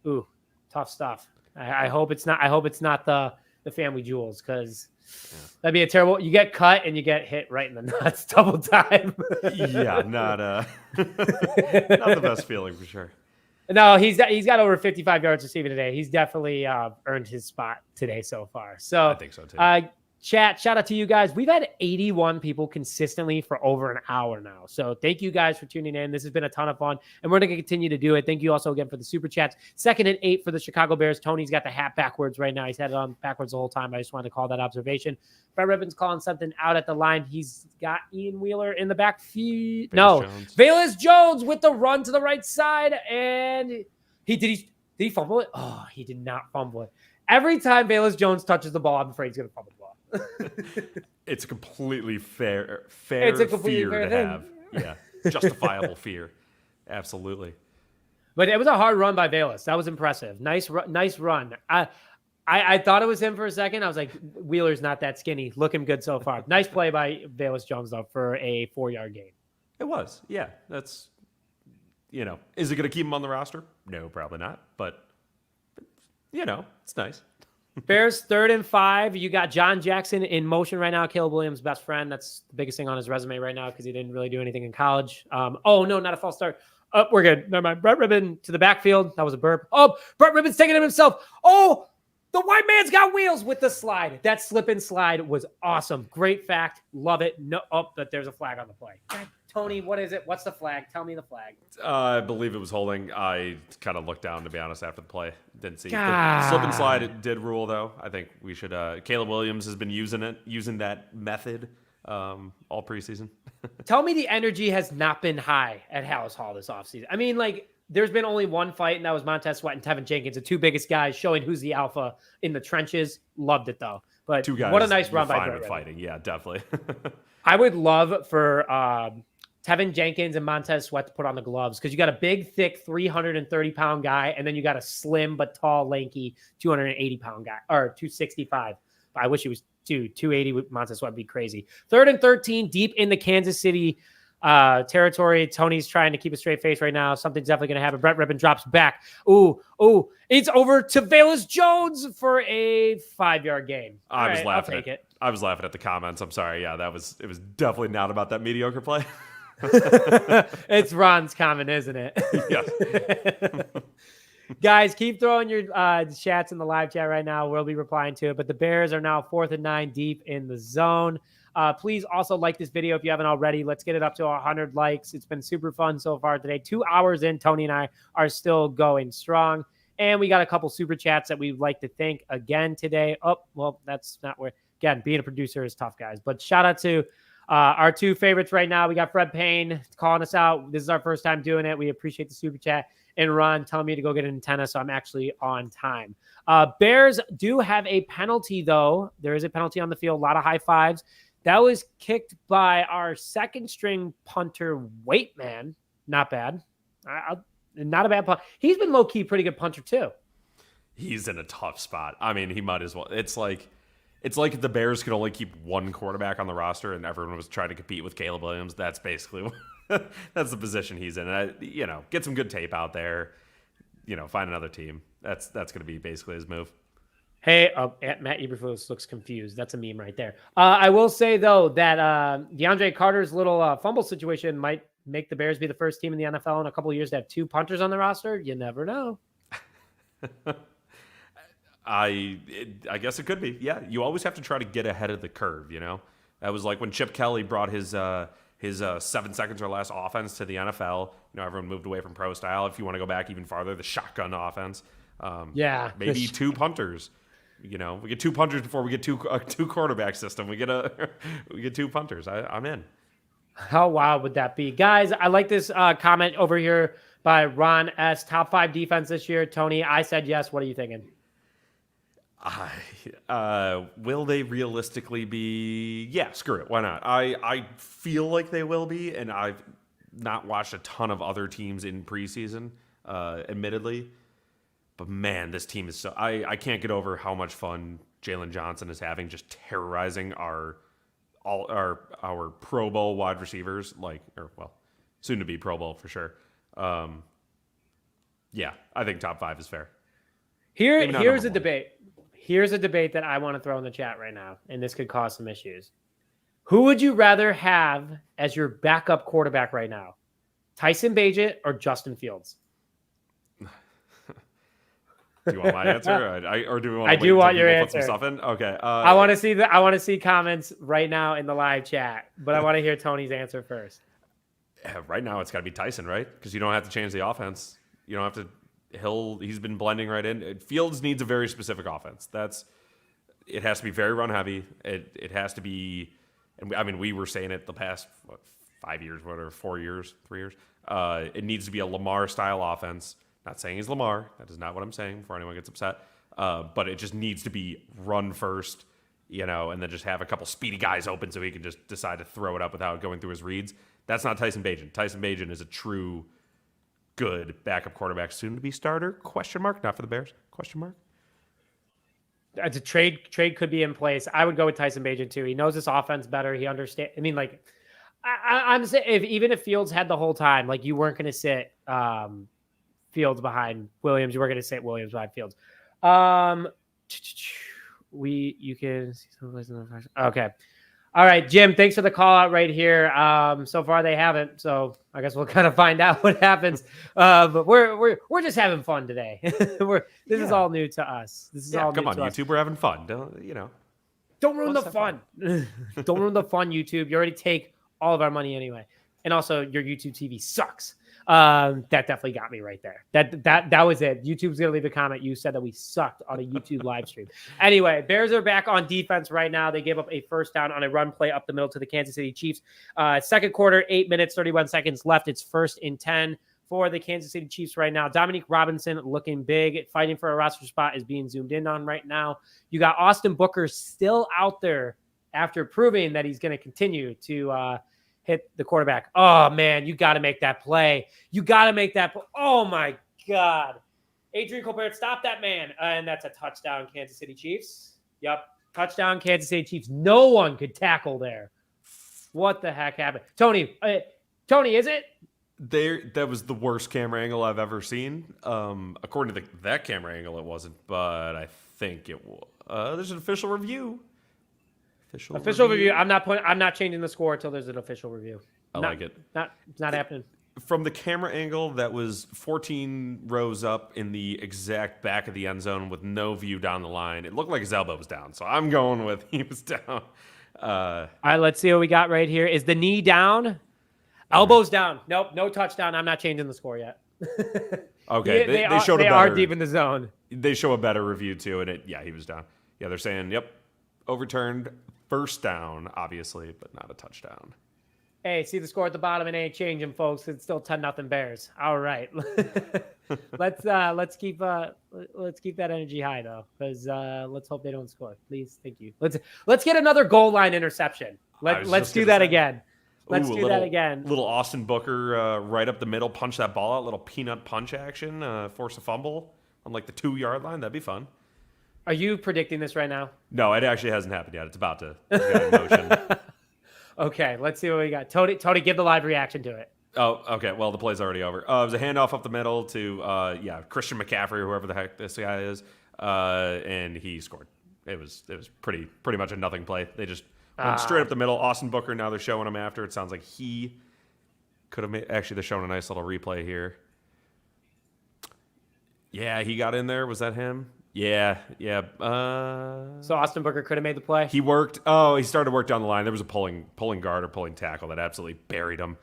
Ooh, tough stuff. I hope it's not. I hope it's not the family jewels, because that'd be a terrible. You get cut and you get hit right in the nuts double time. Yeah, not the best feeling for sure. No, he's got over 55 yards receiving today. He's definitely earned his spot today so far. So I think so too. Chat, shout out to you guys. We've had 81 people consistently for over an hour now. So thank you guys for tuning in. This has been a ton of fun, and we're going to continue to do it. Thank you also again for the super chats. 2nd and 8 for the Chicago Bears. Tony's got the hat backwards right now. He's had it on backwards the whole time. I just wanted to call that observation. Brett Rippon's calling something out at the line. He's got Ian Wheeler in the backfield. Velus Jones with the run to the right side, and did he fumble it? Oh, he did not fumble it. Every time Velus Jones touches the ball, I'm afraid he's going to fumble the ball. It's a completely fair it's a completely fear fair to thing. have. Yeah, justifiable fear. Absolutely. But it was a hard run by Velus. That was impressive. Nice run. I thought it was him for a second. I was like, Wheeler's not that skinny. Looking good so far. Nice play by Velus Jones, though, for a 4-yard gain. It was. Yeah, that's, is it going to keep him on the roster? No, probably not. But, it's nice. Bears 3rd and 5. You got John Jackson in motion right now. Caleb Williams' best friend. That's the biggest thing on his resume right now because he didn't really do anything in college. Oh, no, not a false start. Oh, we're good. Never mind. Brett Rippon to the backfield. That was a burp. Oh, Brett Rippon's taking it himself. Oh, the white man's got wheels with the slide. That slip and slide was awesome. Great fact. Love it. No, but there's a flag on the play. Tony, what is it? What's the flag? Tell me the flag. I believe it was holding. I kind of looked down, to be honest, after the play. Didn't see. The slip and slide, it did rule, though. I think we should. Caleb Williams has been using that method all preseason. Tell me the energy has not been high at Hallis Hall this offseason. I mean, there's been only one fight, and that was Montez Sweat and Tevin Jenkins, the 2 biggest guys showing who's the alpha in the trenches. Loved it, though. But 2 guys, what a nice run by Brett. Fighting. Yeah, definitely. I would love for Tevin Jenkins and Montez Sweat to put on the gloves, because you got a big, thick, 330-pound guy, and then you got a slim but tall, lanky 280-pound guy, or 265. I wish he was 280 with Montez Sweat would be crazy. 3rd and 13, deep in the Kansas City territory. Tony's trying to keep a straight face right now. Something's definitely going to happen. Brett Rippon drops back. Ooh, it's over to Velus Jones for a 5-yard gain. I was laughing at the comments. I'm sorry. Yeah, it was definitely not about that mediocre play. It's Ron's comment, isn't it? Yes. Guys, keep throwing your chats in the live chat right now. We'll be replying to it. But the Bears are now 4th and 9 deep in the zone. Please also like this video if you haven't already. Let's get it up to 100 likes. It's been super fun so far today. 2 hours in, Tony and I are still going strong. And we got a couple super chats that we'd like to thank again today. Oh, well, that's not where, again, being a producer is tough, guys. But shout out to our 2 favorites right now. We got Fred Payne calling us out. This is our first time doing it. We appreciate the super chat. And Ron telling me to go get an antenna, so I'm actually on time. Bears do have a penalty, though. There is a penalty on the field. A lot of high fives. That was kicked by our 2nd-string punter, Waitman. Not bad. Not a bad punt. He's been low-key pretty good punter, too. He's in a tough spot. I mean, he might as well. It's like if the Bears could only keep one quarterback on the roster and everyone was trying to compete with Caleb Williams. That's basically That's the position he's in. And get some good tape out there. Find another team. That's going to be basically his move. Hey, Matt Eberflus looks confused. That's a meme right there. I will say, though, that DeAndre Carter's little fumble situation might make the Bears be the first team in the NFL in a couple of years to have 2 punters on the roster. You never know. I guess it could be. Yeah, you always have to try to get ahead of the curve, That was like when Chip Kelly brought his 7 seconds or less offense to the NFL. Everyone moved away from pro style. If you want to go back even farther, the shotgun offense. Maybe 2 punters. We get 2 punters before we get two quarterback system. We get 2 punters. I'm in. How wild would that be? Guys, I like this comment over here by Ron S. Top 5 defense this year. Tony, I said yes. What are you thinking? Will they realistically be? Yeah, screw it. Why not? I feel like they will be, and I've not watched a ton of other teams in preseason, admittedly. But man, this team is so... I can't get over how much fun Jaylon Johnson is having just terrorizing our Pro Bowl wide receivers, soon to be Pro Bowl for sure. Yeah, I think top 5 is fair. Here's a debate. Here's a debate that I want to throw in the chat right now, and this could cause some issues. Who would you rather have as your backup quarterback right now? Tyson Bagent or Justin Fields? Do you want my answer, or do we want? I do want your answer. Put some stuff in? Okay. I want to see comments right now in the live chat, but I want to hear Tony's answer first. Right now, it's got to be Tyson, right? Because you don't have to change the offense. You don't have to. He's been blending right in. Fields needs a very specific offense. It has to be very run heavy. It has to be. And we were saying it the past 5 years, 4 years, 3 years. It needs to be a Lamar style offense. Not saying he's Lamar. That is not what I'm saying before anyone gets upset. But it just needs to be run first, and then just have a couple speedy guys open so he can just decide to throw it up without going through his reads. That's not Tyson Bagent. Tyson Bagent is a true good backup quarterback, soon to be starter? Question mark. Not for the Bears? Question mark. As a trade could be in place. I would go with Tyson Bagent too. He knows this offense better. He understands. I mean, I'm saying even if Fields had the whole time, you weren't going to sit Fields behind Williams. You weren't going to sit Williams behind Fields. You can see some place in the first. Okay. All right, Jim, thanks for the call out right here. So far they haven't, so I guess we'll kind of find out what happens. But we're just having fun today. This is all new to us. This is all new come on, to YouTube, us. we're having fun. Don't ruin the fun. Don't ruin the fun, YouTube. You already take all of our money anyway. And also your YouTube TV sucks. That definitely got me right there. That was it. YouTube's gonna leave a comment. You said that we sucked on a YouTube live stream. Anyway, Bears are back on defense right now. They gave up a first down on a run play up the middle to the Kansas City Chiefs. Second quarter, 8 minutes, 31 seconds left. It's 1st and 10 for the Kansas City Chiefs right now. Dominique Robinson looking big, fighting for a roster spot is being zoomed in on right now. You got Austin Booker still out there after proving that he's going to continue to hit the quarterback. Oh, man, you got to make that play. Oh, my God. Adrian Colbert, stop that man. And that's a touchdown, Kansas City Chiefs. Yep, touchdown, Kansas City Chiefs. No one could tackle there. What the heck happened? Tony, is it? That was the worst camera angle I've ever seen. According to that camera angle, it wasn't, but I think it was. There's an official review. Official review. I'm not changing the score until there's an official review. I like it. It's not happening. From the camera angle, that was 14 rows up in the exact back of the end zone with no view down the line. It looked like his elbow was down, so I'm going with he was down. All right, let's see what we got right here. Is the knee down? Elbows down. Nope, no touchdown. I'm not changing the score yet. Okay, they showed they a better. are deep in the zone. They show a better review too, and he was down. Yeah, they're saying, yep, overturned, first down, obviously, but not a touchdown. Hey, see the score at the bottom? It ain't changing, folks. It's still 10-0 Bears. All right, let's keep that energy high though, because let's hope they don't score, please. Thank you. Let's get another goal line interception. Let's do that again. Let's do that again. Little Austin Booker right up the middle, punch that ball out. Little peanut punch action, force a fumble on the 2-yard line. That'd be fun. Are you predicting this right now? No, it actually hasn't happened yet. It's about to get in motion. Okay, let's see what we got. Tony, give the live reaction to it. Oh, okay. Well, the play's already over. It was a handoff up the middle to Christian McCaffrey or whoever the heck this guy is, and he scored. It was pretty much a nothing play. They just went straight up the middle. Austin Booker. Now they're showing him after. It sounds like he could have made. Actually, they're showing a nice little replay here. Yeah, he got in there. Was that him? Yeah. So Austin Booker could have made the play. He worked. Oh, he started to work down the line. There was a pulling guard or pulling tackle that absolutely buried him.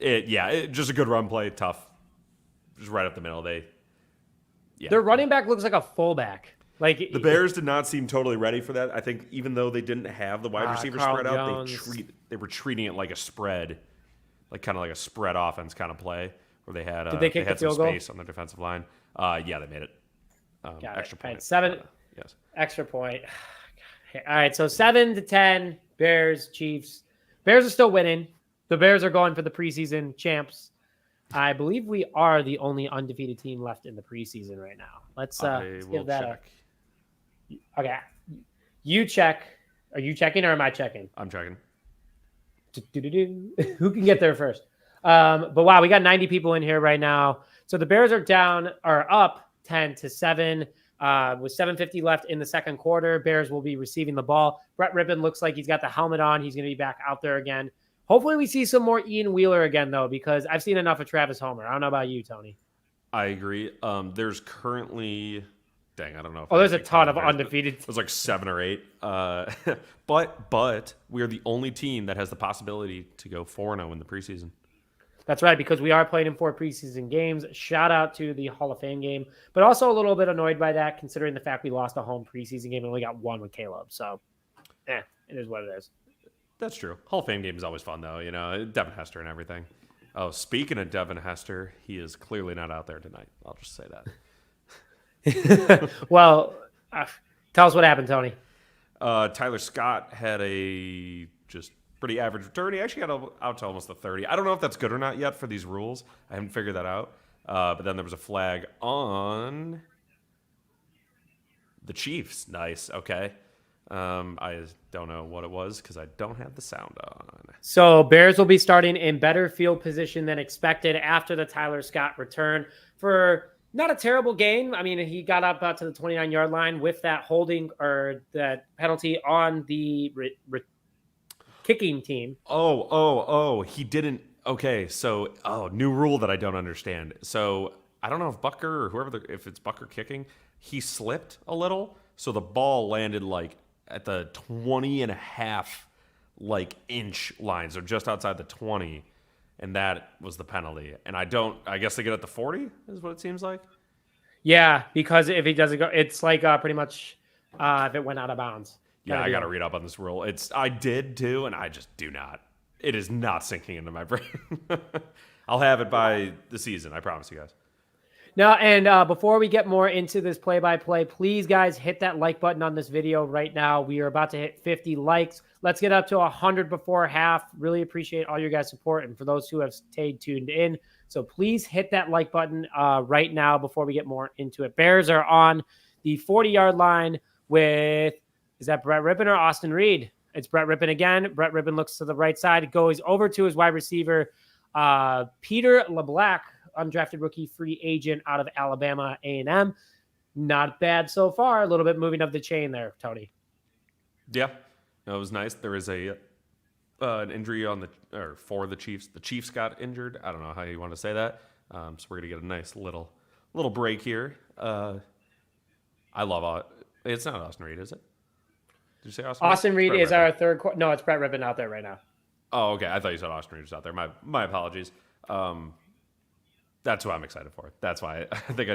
Just a good run play. Tough. Just right up the middle. Their running back looks like a fullback. Like the Bears did not seem totally ready for that. I think even though they didn't have the wide receiver spread out, they were treating it like a spread, like kind of like a spread offense kind of play where they had did they kick had the some field space goal? on their defensive line. They made it. Extra point. Right, 7. Yes. Extra point. All right, so 7-10. Bears, Chiefs. Bears are still winning. The Bears are going for the preseason champs. I believe we are the only undefeated team left in the preseason right now. Let's give that check. Okay. You check. Are you checking or am I checking? I'm checking. Who can get there first? But wow, we got 90 people in here right now. So the Bears are up 10-7 with 7:50 left in the second quarter. Bears will be receiving the ball. Brett Rippon looks like he's got the helmet on. He's going to be back out there again. Hopefully we see some more Ian Wheeler again, though, because I've seen enough of Travis Homer. I don't know about you, Tony. I agree. There's currently, I don't know. There's a ton of undefeated. There's like 7 or 8. But we are the only team that has the possibility to go 4-0 in the preseason. That's right, because we are playing in 4 preseason games. Shout out to the Hall of Fame game, but also a little bit annoyed by that, considering the fact we lost a home preseason game and only got 1 with Caleb. So, it is what it is. That's true. Hall of Fame game is always fun, though. You know, Devin Hester and everything. Oh, speaking of Devin Hester, he is clearly not out there tonight. I'll just say that. Well, tell us what happened, Tony. Tyler Scott had a just pretty average return. He actually got out to almost the 30. I don't know if that's good or not yet for these rules. I haven't figured that out. But then there was a flag on the Chiefs. Nice. Okay. I don't know what it was because I don't have the sound on. So Bears will be starting in better field position than expected after the Tyler Scott return for not a terrible game. I mean, he got up to the 29-yard line with that holding or that penalty on the kicking team. He didn't. Okay, so new rule that I don't understand. So I don't know if Bucker or whoever, if it's Bucker kicking, he slipped a little, so the ball landed like at the 20.5 inch line, so just outside the 20, and that was the penalty. And I guess they get at the 40 is what it seems like. Yeah, because if he doesn't go, it's like pretty much if it went out of bounds. Yeah, I got to read up on this rule. I did too, and I just do not. It is not sinking into my brain. I'll have it by the season. I promise you guys. Now, and before we get more into this play-by-play, please, guys, hit that like button on this video right now. We are about to hit 50 likes. Let's get up to 100 before half. Really appreciate all your guys' support and for those who have stayed tuned in. So please hit that like button right now before we get more into it. Bears are on the 40-yard line with, is that Brett Rippon or Austin Reed? It's Brett Rippon again. Brett Rippon looks to the right side, goes over to his wide receiver, Peter LeBlanc, undrafted rookie free agent out of Alabama A&M. Not bad so far. A little bit moving up the chain there, Tony. Yeah, that was nice. There is an injury for the Chiefs. The Chiefs got injured. I don't know how you want to say that. So we're gonna get a nice little break here. I love it's not Austin Reed, is it? Did you say Austin? Austin Reed is our third. No, it's Brett Rippon out there right now. Oh, okay. I thought you said Austin Reed was out there. My apologies. That's what I'm excited for. That's why I think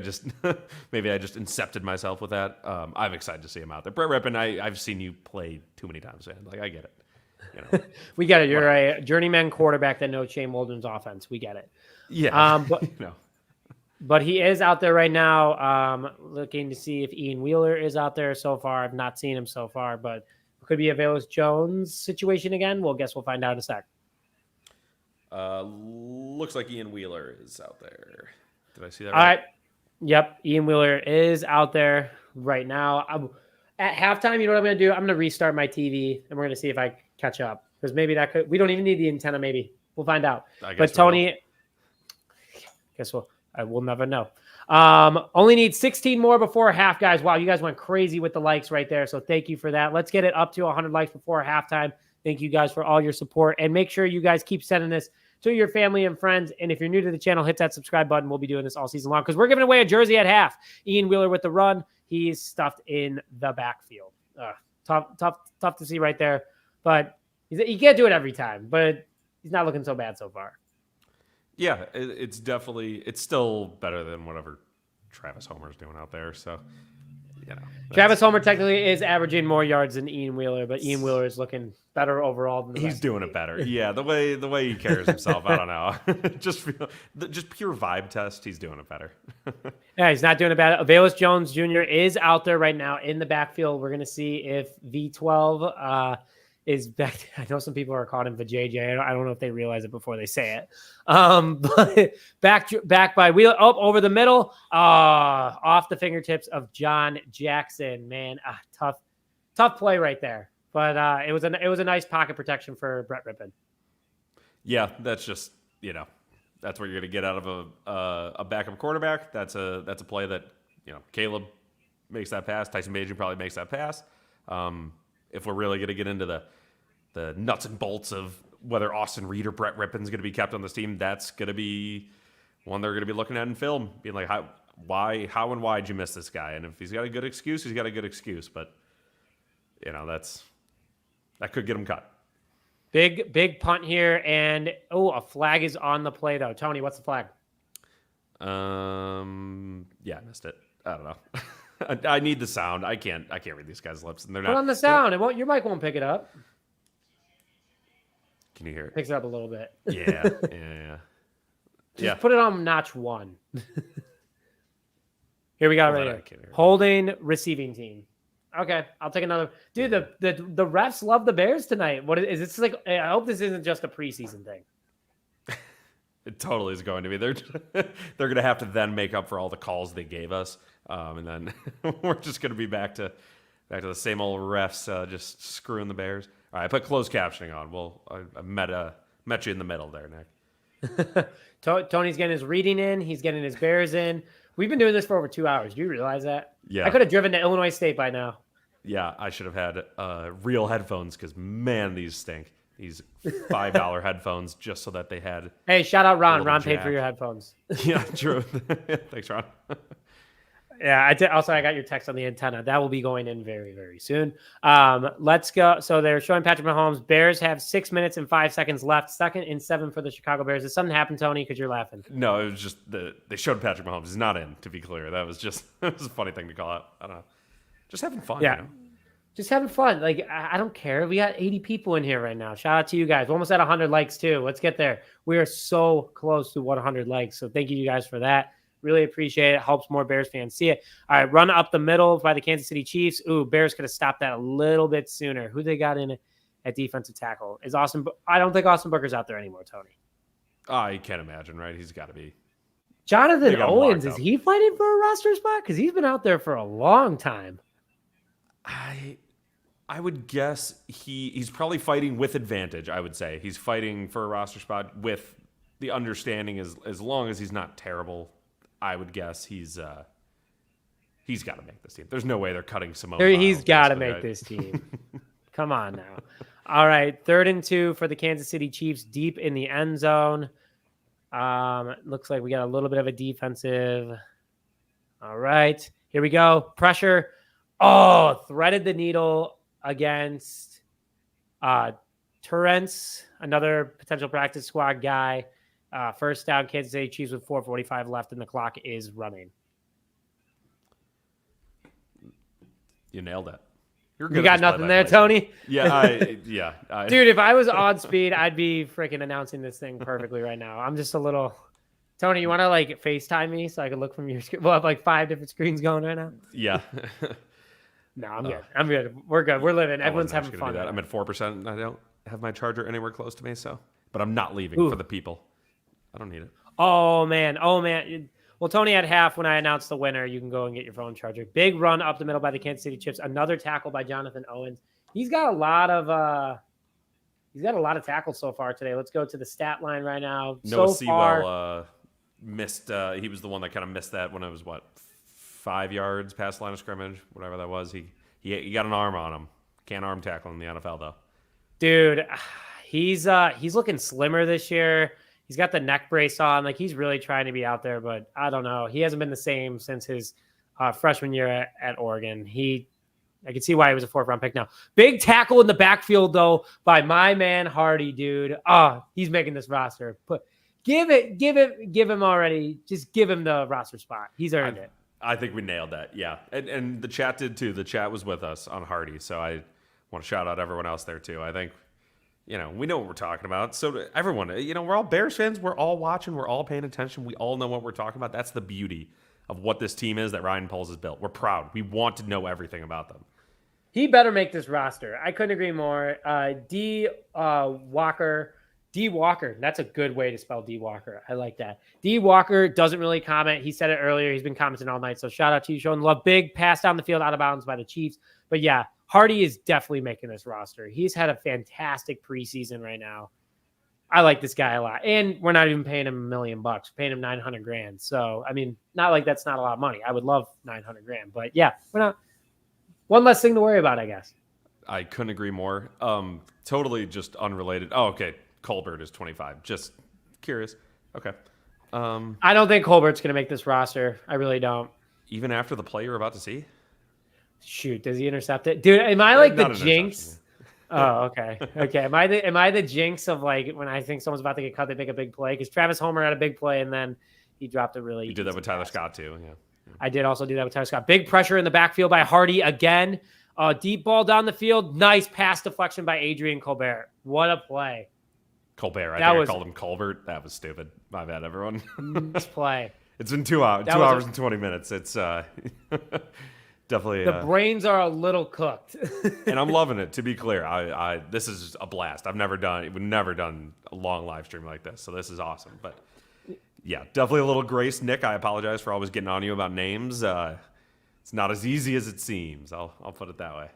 maybe I just incepted myself with that. I'm excited to see him out there. Brett Rippon, I've seen you play too many times, man. Like, I get it. You know, we get it. You're a journeyman quarterback that knows Shane Waldron's offense. We get it. Yeah. But he is out there right now, looking to see if Ian Wheeler is out there so far. I've not seen him so far, but it could be a Velus Jones situation again. We'll find out in a sec. Looks like Ian Wheeler is out there. Did I see that right? All right. Yep. Ian Wheeler is out there right now. At halftime, you know what I'm going to do? I'm going to restart my TV, and we're going to see if I catch up. Because maybe we don't even need the antenna, maybe. We'll find out. I guess But we Tony, we'll never know. Only need 16 more before half, guys. Wow, you guys went crazy with the likes right there. So thank you for that. Let's get it up to 100 likes before halftime. Thank you guys for all your support. And make sure you guys keep sending this to your family and friends. And if you're new to the channel, hit that subscribe button. We'll be doing this all season long because we're giving away a jersey at half. Ian Wheeler with the run. He's stuffed in the backfield. Tough to see right there. But he can't do it every time. But he's not looking so bad so far. Yeah, it's still better than whatever Travis Homer's doing out there. So, Travis Homer technically is averaging more yards than Ian Wheeler, but Ian Wheeler is looking better overall than he's doing it better. Yeah, the way he carries himself, I don't know. just pure vibe test, he's doing it better. Yeah, he's not doing it bad. Velus Jones Jr. is out there right now in the backfield. We're going to see if V12 is back. I know some people are calling him VJJ. I don't know if they realize it before they say it. But back by wheel over the middle, off the fingertips of John Jackson. Man, tough play right there. But it was a nice pocket protection for Brett Rippon. Yeah, that's just that's what you're gonna get out of a backup quarterback. That's a play that Caleb makes that pass. Tyson Bagent probably makes that pass. If we're really gonna get into the nuts and bolts of whether Austin Reed or Brett Rippon's going to be kept on this team, that's going to be one they're going to be looking at in film, being like, how and why did you miss this guy? And if he's got a good excuse, he's got a good excuse. But that could get him cut. Big punt here, and a flag is on the play though. Tony, what's the flag? Yeah, I missed it. I don't know. I need the sound. I can't read these guys' lips, and they're not. Put on the sound. Your mic won't pick it up. Can you hear it? Picks it up a little bit. Yeah. Just put it on notch 1. Here we go right here. Holding receiving team. Okay, I'll take another. Dude, the refs love the Bears tonight. What is this like? I hope this isn't just a preseason thing. It totally is going to be. They're going to have to then make up for all the calls they gave us, and then we're just going to be back to the same old refs just screwing the Bears. All right, I put closed captioning on. I met you in the middle there, Nick. Tony's getting his reading in. He's getting his Bears in. We've been doing this for over 2 hours. Do you realize that? Yeah. I could have driven to Illinois State by now. Yeah, I should have had real headphones because, man, these stink. These $5 headphones just so that they had... Hey, shout out Ron. Ron paid for your headphones. Yeah, true. Thanks, Ron. Yeah, also I got your text on the antenna. That will be going in very, very soon. Let's go. So they're showing Patrick Mahomes. Bears have 6 minutes and 5 seconds left. 2nd and 7 for the Chicago Bears. Did something happen, Tony? Because you're laughing. No, it was just they showed Patrick Mahomes. He's not in, to be clear. That was just it was a funny thing to call out. I don't know. Just having fun. Yeah. Just having fun. Like, I don't care. We got 80 people in here right now. Shout out to you guys. We're almost at 100 likes, too. Let's get there. We are so close to 100 likes. So thank you guys for that. Really appreciate it. Helps more Bears fans see it. All right, run up the middle by the Kansas City Chiefs. Ooh, Bears could have stopped that a little bit sooner. Who they got in at defensive tackle? I don't think Austin Booker's out there anymore, Tony. I can't imagine, right? He's got to be. Jonathan Owens, is he fighting for a roster spot? Because he's been out there for a long time. I would guess he's probably fighting with advantage, I would say. He's fighting for a roster spot with the understanding as long as he's not terrible. I would guess he's got to make this team. There's no way they're cutting Simone. He's got to make this team. Come on now. All right, 3rd and 2 for the Kansas City Chiefs, deep in the end zone. Looks like we got a little bit of a defensive. All right, here we go. Pressure. Oh, threaded the needle against Torrance, another potential practice squad guy. First down, Kansas City Chiefs with 4:45 left, and the clock is running. You nailed it. You're good. You got nothing there, Tony? Yeah, Dude, if I was on speed, I'd be freaking announcing this thing perfectly right now. I'm just a little... Tony, you want to like FaceTime me so I can look from your screen? We'll have like 5 different screens going right now. Yeah. No, I'm good. I'm good. We're good. We're living. Everyone's having fun. Right? I'm at 4%. I don't have my charger anywhere close to me, but I'm not leaving for the people. I don't need it. Oh, man. Well, Tony, at half, when I announced the winner, you can go and get your phone charger. Big run up the middle by the Kansas City Chiefs. Another tackle by Jonathan Owens. He's got a lot of He's got a lot of tackles so far today. Let's go to the stat line right now. Noah So far, Sewell missed. He was the one that kind of missed that when it was 5 yards past the line of scrimmage, whatever that was. He got an arm on him. Can't arm tackle in the NFL though. dude, he's looking slimmer this year. He's got the neck brace on. Like, he's really trying to be out there, but I don't know. He hasn't been the same since his freshman year at Oregon. I can see why he was a 4th-round pick now. Big tackle in the backfield, though, by my man Hardy, dude. He's making this roster. Give him already. Just give him the roster spot. He's earned it. I think we nailed that. Yeah, and the chat did too. The chat was with us on Hardy, so I want to shout out everyone else there too. I think, we know what we're talking about. So everyone, we're all Bears fans. We're all watching. We're all paying attention. We all know what we're talking about. That's the beauty of what this team is that Ryan Poles has built. We're proud. We want to know everything about them. He better make this roster. I couldn't agree more. D. Walker. That's a good way to spell D. Walker. I like that. D. Walker doesn't really comment. He said it earlier. He's been commenting all night. So shout out to you, showing love. Big pass down the field, out of bounds by the Chiefs. But yeah, Hardy is definitely making this roster. He's had a fantastic preseason right now. I like this guy a lot. And we're not even paying him $1 million. We're paying him $900,000. So, I mean, not like that's not a lot of money. I would love $900,000. But yeah, we're not. One less thing to worry about, I guess. I couldn't agree more. Totally just unrelated. Oh, okay. Colbert is 25. Just curious. Okay. I don't think Colbert's going to make this roster. I really don't. Even after the play you're about to see? Shoot, does he intercept it? Dude, am I like the Not an jinx? Oh, okay. Okay. Am I the jinx of like when I think someone's about to get cut, they make a big play? Because Travis Homer had a big play and then he dropped a really. You did that with Tyler Scott too, yeah. I did also do that with Tyler Scott. Big pressure in the backfield by Hardy again. Deep ball down the field. Nice pass deflection by Adrian Colbert. What a play. Colbert. I called him Colbert. That was stupid. My bad, everyone. Nice play. It's been 2 hours. 2 hours and 20 minutes. It's definitely. The brains are a little cooked. And I'm loving it. To be clear, this is a blast. We've never done a long live stream like this, so this is awesome. But yeah, definitely a little grace, Nick. I apologize for always getting on you about names. It's not as easy as it seems. I'll put it that way.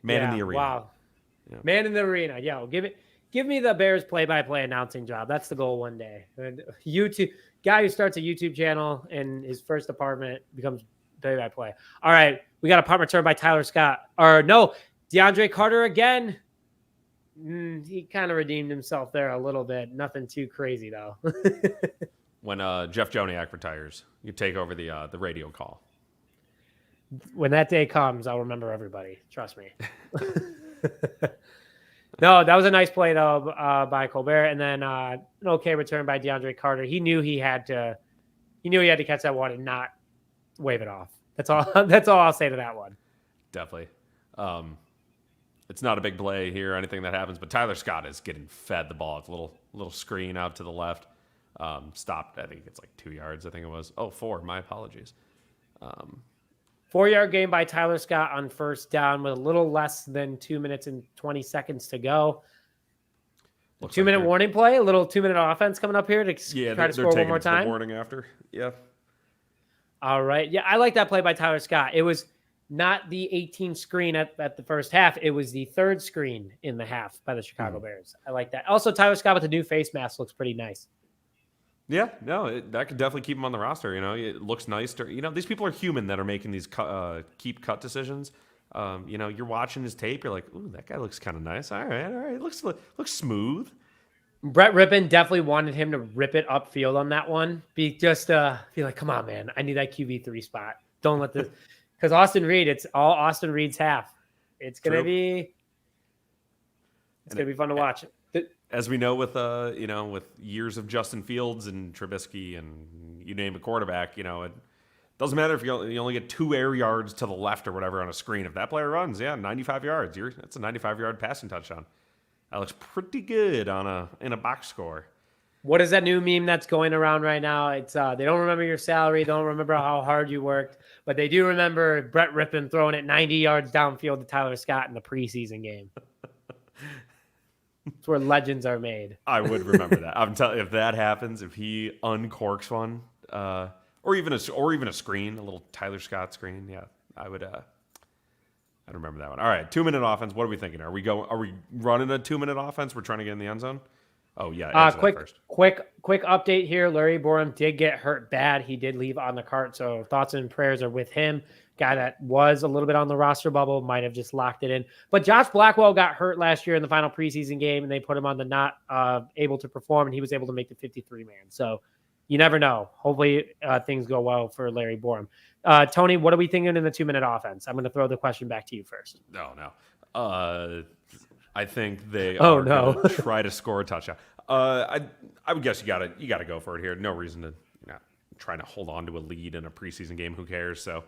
Man in the arena. Wow. Yeah. Man in the arena. Yeah, well, give me the Bears play-by-play announcing job. That's the goal one day. And YouTube guy who starts a YouTube channel and his first apartment becomes play-by-play. All right, we got a punt return by Tyler Scott. Or no, DeAndre Carter again. He kind of redeemed himself there a little bit. Nothing too crazy though. When Jeff Joniak retires, you take over the radio call. When that day comes, I'll remember everybody. Trust me. No, that was a nice play though by Colbert, and then an okay return by DeAndre Carter. He knew he had to catch that one and not wave it off. That's all. That's all I'll say to that one. Definitely. It's not a big play here or anything that happens, but Tyler Scott is getting fed the ball. It's a little screen out to the left. Stopped. I think it's like 2 yards. I think it was. Oh, 4. My apologies. 4-yard gain by Tyler Scott on first down with a little less than 2 minutes and 20 seconds to go. A 2-minute warning play, a little 2-minute offense coming up here to try to score one more time. The warning after. Yeah. All right. Yeah, I like that play by Tyler Scott. It was not the 18 screen at the first half. It was the third screen in the half by the Chicago Bears. I like that. Also, Tyler Scott with the new face mask looks pretty nice. Yeah, no, that could definitely keep him on the roster. It looks nice. These people are human that are making these keep cut decisions. You're watching his tape. You're like, ooh, that guy looks kind of nice. All right. Looks smooth. Brett Rippon definitely wanted him to rip it upfield on that one. Be like, come on, man. I need that QB3 spot. Don't let this, because Austin Reed, it's all Austin Reed's half. It's gonna be fun to watch. As we know, with years of Justin Fields and Trubisky and you name a quarterback, it doesn't matter if you only get 2 air yards to the left or whatever on a screen. If that player runs, 95 yards, that's a 95-yard passing touchdown. That looks pretty good in a box score. What is that new meme that's going around right now? It's they don't remember your salary, don't remember how hard you worked, but they do remember Brett Rippon throwing it 90 yards downfield to Tyler Scott in the preseason game. It's where legends are made. I would remember that. I'm telling you, if that happens, if he uncorks one, or even a screen, a little Tyler Scott screen, I would I remember that one. All right, 2-minute offense. What are we thinking? Are we running a 2-minute offense? We're trying to get in the end zone. Oh yeah, answer that first. Quick update here. Larry Borom did get hurt bad. He did leave on the cart, so thoughts and prayers are with him. Guy that was a little bit on the roster bubble might have just locked it in. But Josh Blackwell got hurt last year in the final preseason game, and they put him on the not able to perform, and he was able to make the 53-man. So you never know. Hopefully things go well for Larry Borom. Tony, what are we thinking in the 2-minute offense? I'm going to throw the question back to you first. No. I think they are going to try to score a touchdown. I would guess you gotta go for it here. No reason to trying to hold on to a lead in a preseason game. Who cares? So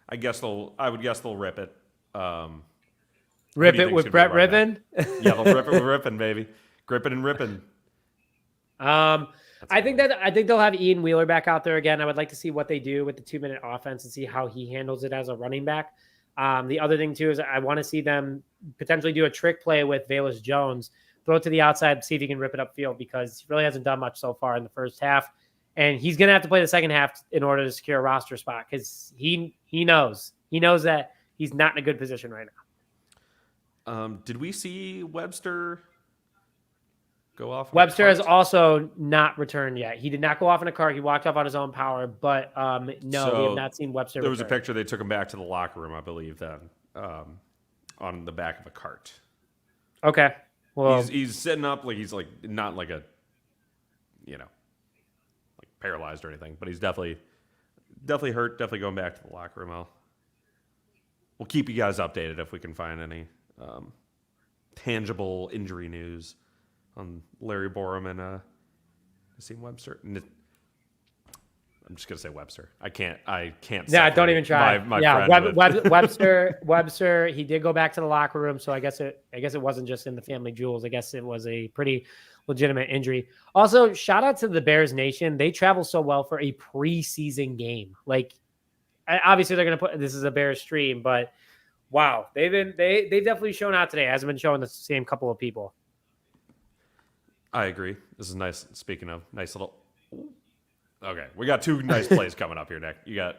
I would guess they'll rip it. Rip it with Brett Rippin? Yeah, they'll rip it with Rippin, baby. Gripping and ripping. I think they'll have Ian Wheeler back out there again. I would like to see what they do with the 2-minute offense and see how he handles it as a running back. The other thing too is I want to see them potentially do a trick play with Velus Jones, throw it to the outside, see if he can rip it upfield, because he really hasn't done much so far in the first half. And he's going to have to play the second half in order to secure a roster spot, because he knows that he's not in a good position right now. Did we see Webster go off? Webster has also not returned yet. He did not go off in a cart. He walked off on his own power, but no, we have not seen Webster. There was a picture. They took him back to the locker room, I believe, then on the back of a cart. Okay. Well, he's sitting up like he's like not like a, like paralyzed or anything, but he's definitely hurt. Definitely going back to the locker room. We'll keep you guys updated if we can find any tangible injury news on Larry Borom and Nassim Webster. I'm just gonna say Webster. I can't. Yeah, don't even try. Webster. Webster. He did go back to the locker room, so I guess it wasn't just in the family jewels. I guess it was a pretty legitimate injury. Also, shout out to the Bears Nation. They travel so well for a preseason game. Like, obviously they're gonna put this is a Bears stream, but wow, they've definitely shown out today. It hasn't been showing the same couple of people. I agree. This is nice. Speaking of nice little. Okay, we got 2 nice plays coming up here, Nick. You got.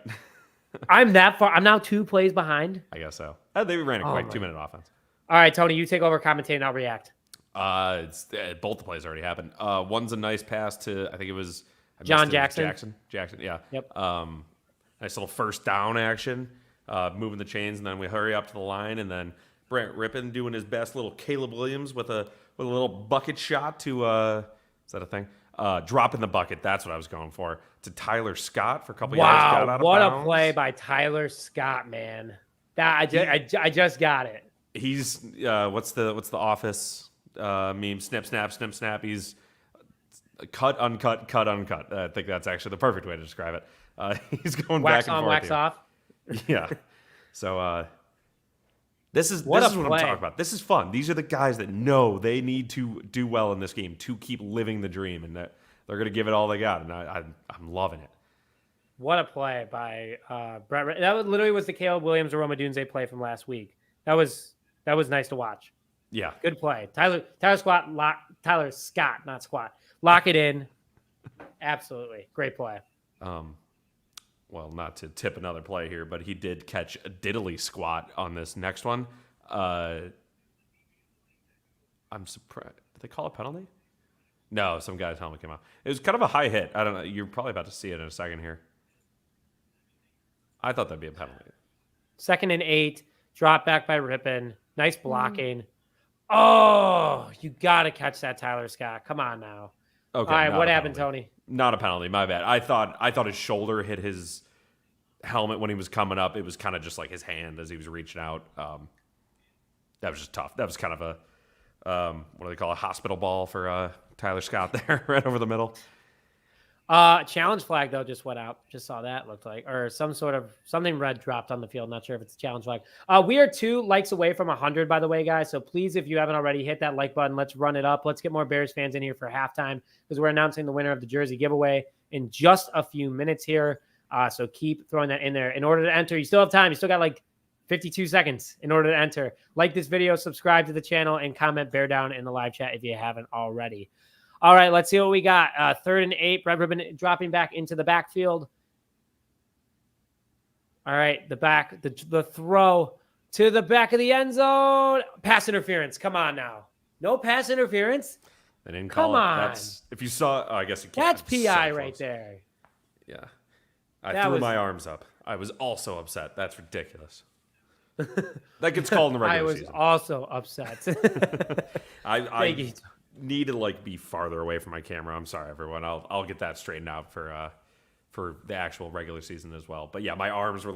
I'm that far. I'm now 2 plays behind. I guess so. They ran a quick 2-minute offense. All right, Tony, you take over commentating. I'll react. Both the plays already happened. One's a nice pass to, I think it was John Jackson. Jackson, yeah. Yep. Nice little first down action, moving the chains, and then we hurry up to the line, and then Brent Rippin doing his best little Caleb Williams with a little bucket shot to is that a thing? Dropping the bucket. That's what I was going for. To Tyler Scott for a couple yards. Got out of what bounds. A play by Tyler Scott, man. I just got it. He's what's the Office meme? Snip, snap, snip, snap. He's cut, uncut, cut, uncut. I think that's actually the perfect way to describe it. He's going wax back and on, forth. wax here. off. Yeah. So this is what I'm talking about. This is fun. These are the guys that know they need to do well in this game to keep living the dream, and that they're going to give it all they got. And I'm loving it. What a play by Brett. That literally was the Caleb Williams or Roma Dunze play from last week. That was nice to watch. Yeah. Good play. Tyler Scott, not squat. Lock it in. Absolutely. Great play. Well, not to tip another play here, but he did catch a diddly squat on this next one. I'm surprised. Did they call a penalty? No, some guy's helmet came out. It was kind of a high hit. I don't know. You're probably about to see it in a second here. I thought that'd be a penalty. 2nd and 8. Drop back by Rippin. Nice blocking. Oh, you got to catch that, Tyler Scott. Come on now. Okay. All right, what happened, Tony? Not a penalty. My bad. I thought his shoulder hit his helmet when he was coming up. It was kind of just like his hand as he was reaching out. That was just tough. That was kind of a what do they call a hospital ball for Tyler Scott there, right over the middle. Challenge flag though just went out. Just saw that, looked like, or something red dropped on the field. Not sure if it's a challenge flag. We are 2 likes away from 100, by the way, guys. So please, if you haven't already, hit that like button. Let's run it up. Let's get more Bears fans in here for halftime, because we're announcing the winner of the jersey giveaway in just a few minutes here. So keep throwing that in there. In order to enter, you still have time. You still got like 52 seconds in order to enter. Like this video, subscribe to the channel, and comment bear down in the live chat if you haven't already. All right, let's see what we got. 3rd and 8. Brett Rippin dropping back into the backfield. All right, the throw. to the back of the end zone. Pass interference. Come on now. No pass interference. They didn't call it. On. That's if you saw. I guess you can't. That's PI right there. Yeah, I threw my arms up. I was also upset. That's ridiculous. That gets called in the regular season. I was also upset. I need to be farther away from my camera. I'm sorry, everyone. I'll get that straightened out for the actual regular season as well. But yeah, my arms were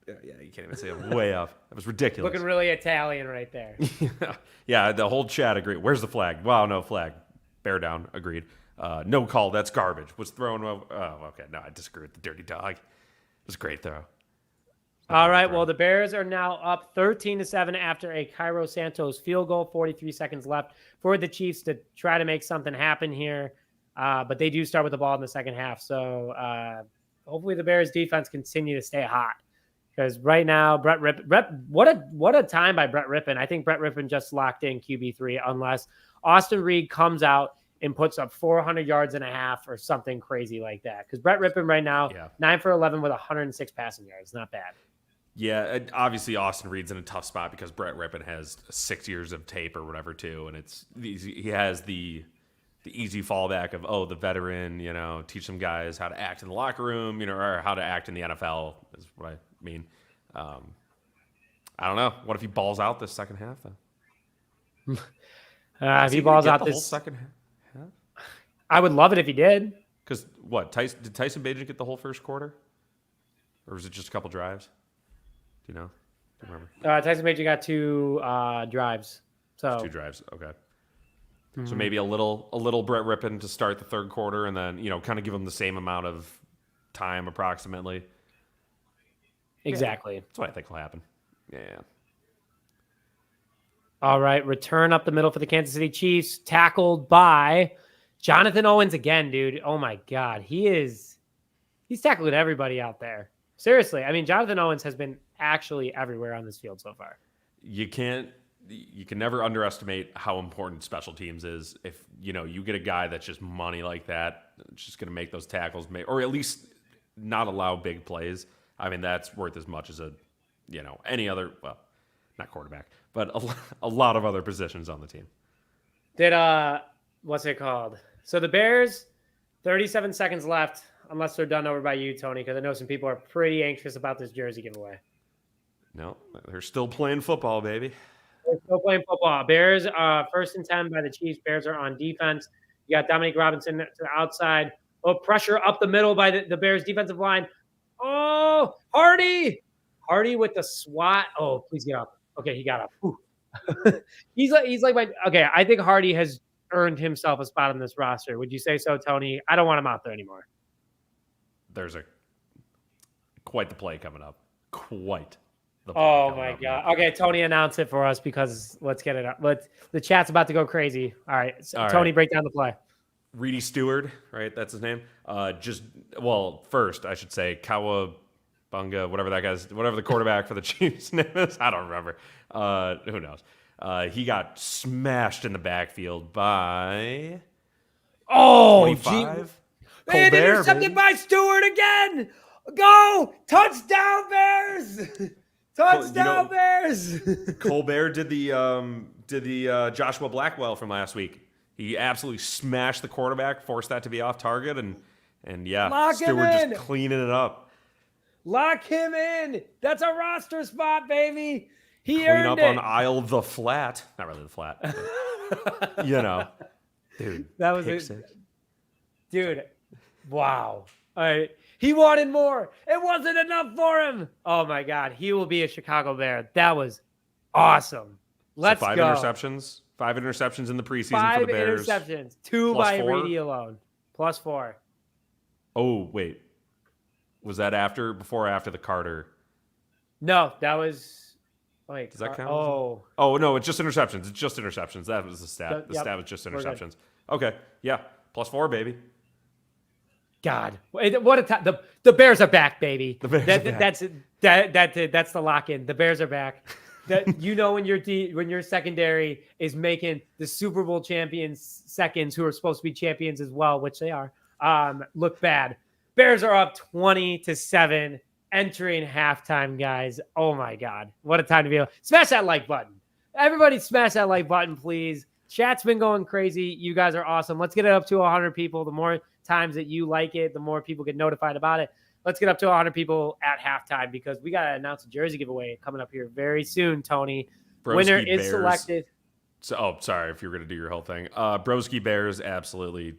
you can't even see them way up. That was ridiculous. Looking really Italian right there. Yeah, the whole chat agreed. Where's the flag? Wow, no flag. Bear down. Agreed. No call. That's garbage. Was thrown over. Oh, okay. No, I disagree with the dirty dog. It was a great throw. All right. Well, the Bears are now up 13-7 after a Cairo Santos field goal. 43 seconds left for the Chiefs to try to make something happen here. But they do start with the ball in the second half. So hopefully the Bears defense continue to stay hot. Because right now, Brett Rippon, what a time by Brett Rippon. I think Brett Rippon just locked in QB3 unless Austin Reed comes out and puts up 400 yards and a half or something crazy like that. Because Brett Rippon right now, 9 for 11 with 106 passing yards. Not bad. Yeah, obviously Austin Reed's in a tough spot because Brett Rippon has 6 years of tape or whatever too, and he has the easy fallback of the veteran, teach some guys how to act in the locker room, or how to act in the NFL is what I mean. I don't know. What if he balls out this second half then? If he balls out this whole second half, I would love it if he did. Because did Tyson Bagent get the whole first quarter, or was it just a couple drives? Do you know? Do you remember? Tyson Bagent got 2 drives. So 2 drives. Okay. Mm-hmm. So maybe a little Brett Rippon to start the third quarter, and then kind of give him the same amount of time approximately. Exactly. Yeah, that's what I think will happen. Yeah. All right, return up the middle for the Kansas City Chiefs, tackled by Jonathan Owens again, dude. Oh my God, he's tackled everybody out there. Seriously, I mean, Jonathan Owens has been actually everywhere on this field so far. You can never underestimate how important special teams is. If you get a guy that's just money like that, it's just going to make those tackles, or at least not allow big plays. I mean, that's worth as much as any other, well, not quarterback, but a lot of other positions on the team. What's it called? So the Bears, 37 seconds left, unless they're done over by you, Tony, because I know some people are pretty anxious about this jersey giveaway. No, they're still playing football, baby. They're still playing football. Bears, 1st and 10 by the Chiefs. Bears are on defense. You got Dominique Robinson to the outside. Oh, pressure up the middle by the Bears defensive line. Oh, Hardy with the swat. Oh, please get up. Okay, he got up. he's like okay, I think Hardy has earned himself a spot on this roster. Would you say so, Tony? I don't want him out there anymore. There's quite the play coming up. Quite the play. Oh my God. Now. Okay, Tony, announce it for us because let's get it up. The chat's about to go crazy. All right, so Tony, break down the play. Reedy Stewart, right? That's his name. First I should say Kawabunga, whatever the quarterback for the Chiefs name is. I don't remember. Who knows? He got smashed in the backfield by 25. And intercepted by Stewart again. Go! Touchdown, Bears! Touchdown, Bears! Colbert did the Joshua Blackwell from last week. He absolutely smashed the quarterback, forced that to be off target, and Stewart just cleaning it up. Lock him in. That's a roster spot, baby. He Clean earned up it. on aisle the flat. Not really the flat. But, dude. That was it. Dude, wow. All right. He wanted more. It wasn't enough for him. Oh, my God. He will be a Chicago Bear. That was awesome. Let's go. 5 interceptions. 5 interceptions in the preseason for the Bears. 5 interceptions. 2 by Reedy alone. +4. Oh, wait. Was that before or after the Carter? No, that was... Wait, does that count? Oh, no, it's just interceptions. It's just interceptions. That was the stat. The stat was just interceptions. Okay, yeah. +4, baby. God, what a time! The Bears are back, baby. The Bears are back. That's the lock-in. The Bears are back. When your secondary is making the Super Bowl champions seconds, who are supposed to be champions as well, which they are, look bad. Bears are up 20-7. entering halftime, guys. Oh my God. What a time to be able smash that like button. Everybody smash that like button, please. Chat's been going crazy. You guys are awesome. Let's get it up to 100 people. The more times that you like it, the more people get notified about it. Let's get up to 100 people at halftime because we got to announce a jersey giveaway coming up here very soon, Tony. Broski Winner is Bears. selected. So, sorry if you were going to do your whole thing. Broski Bears absolutely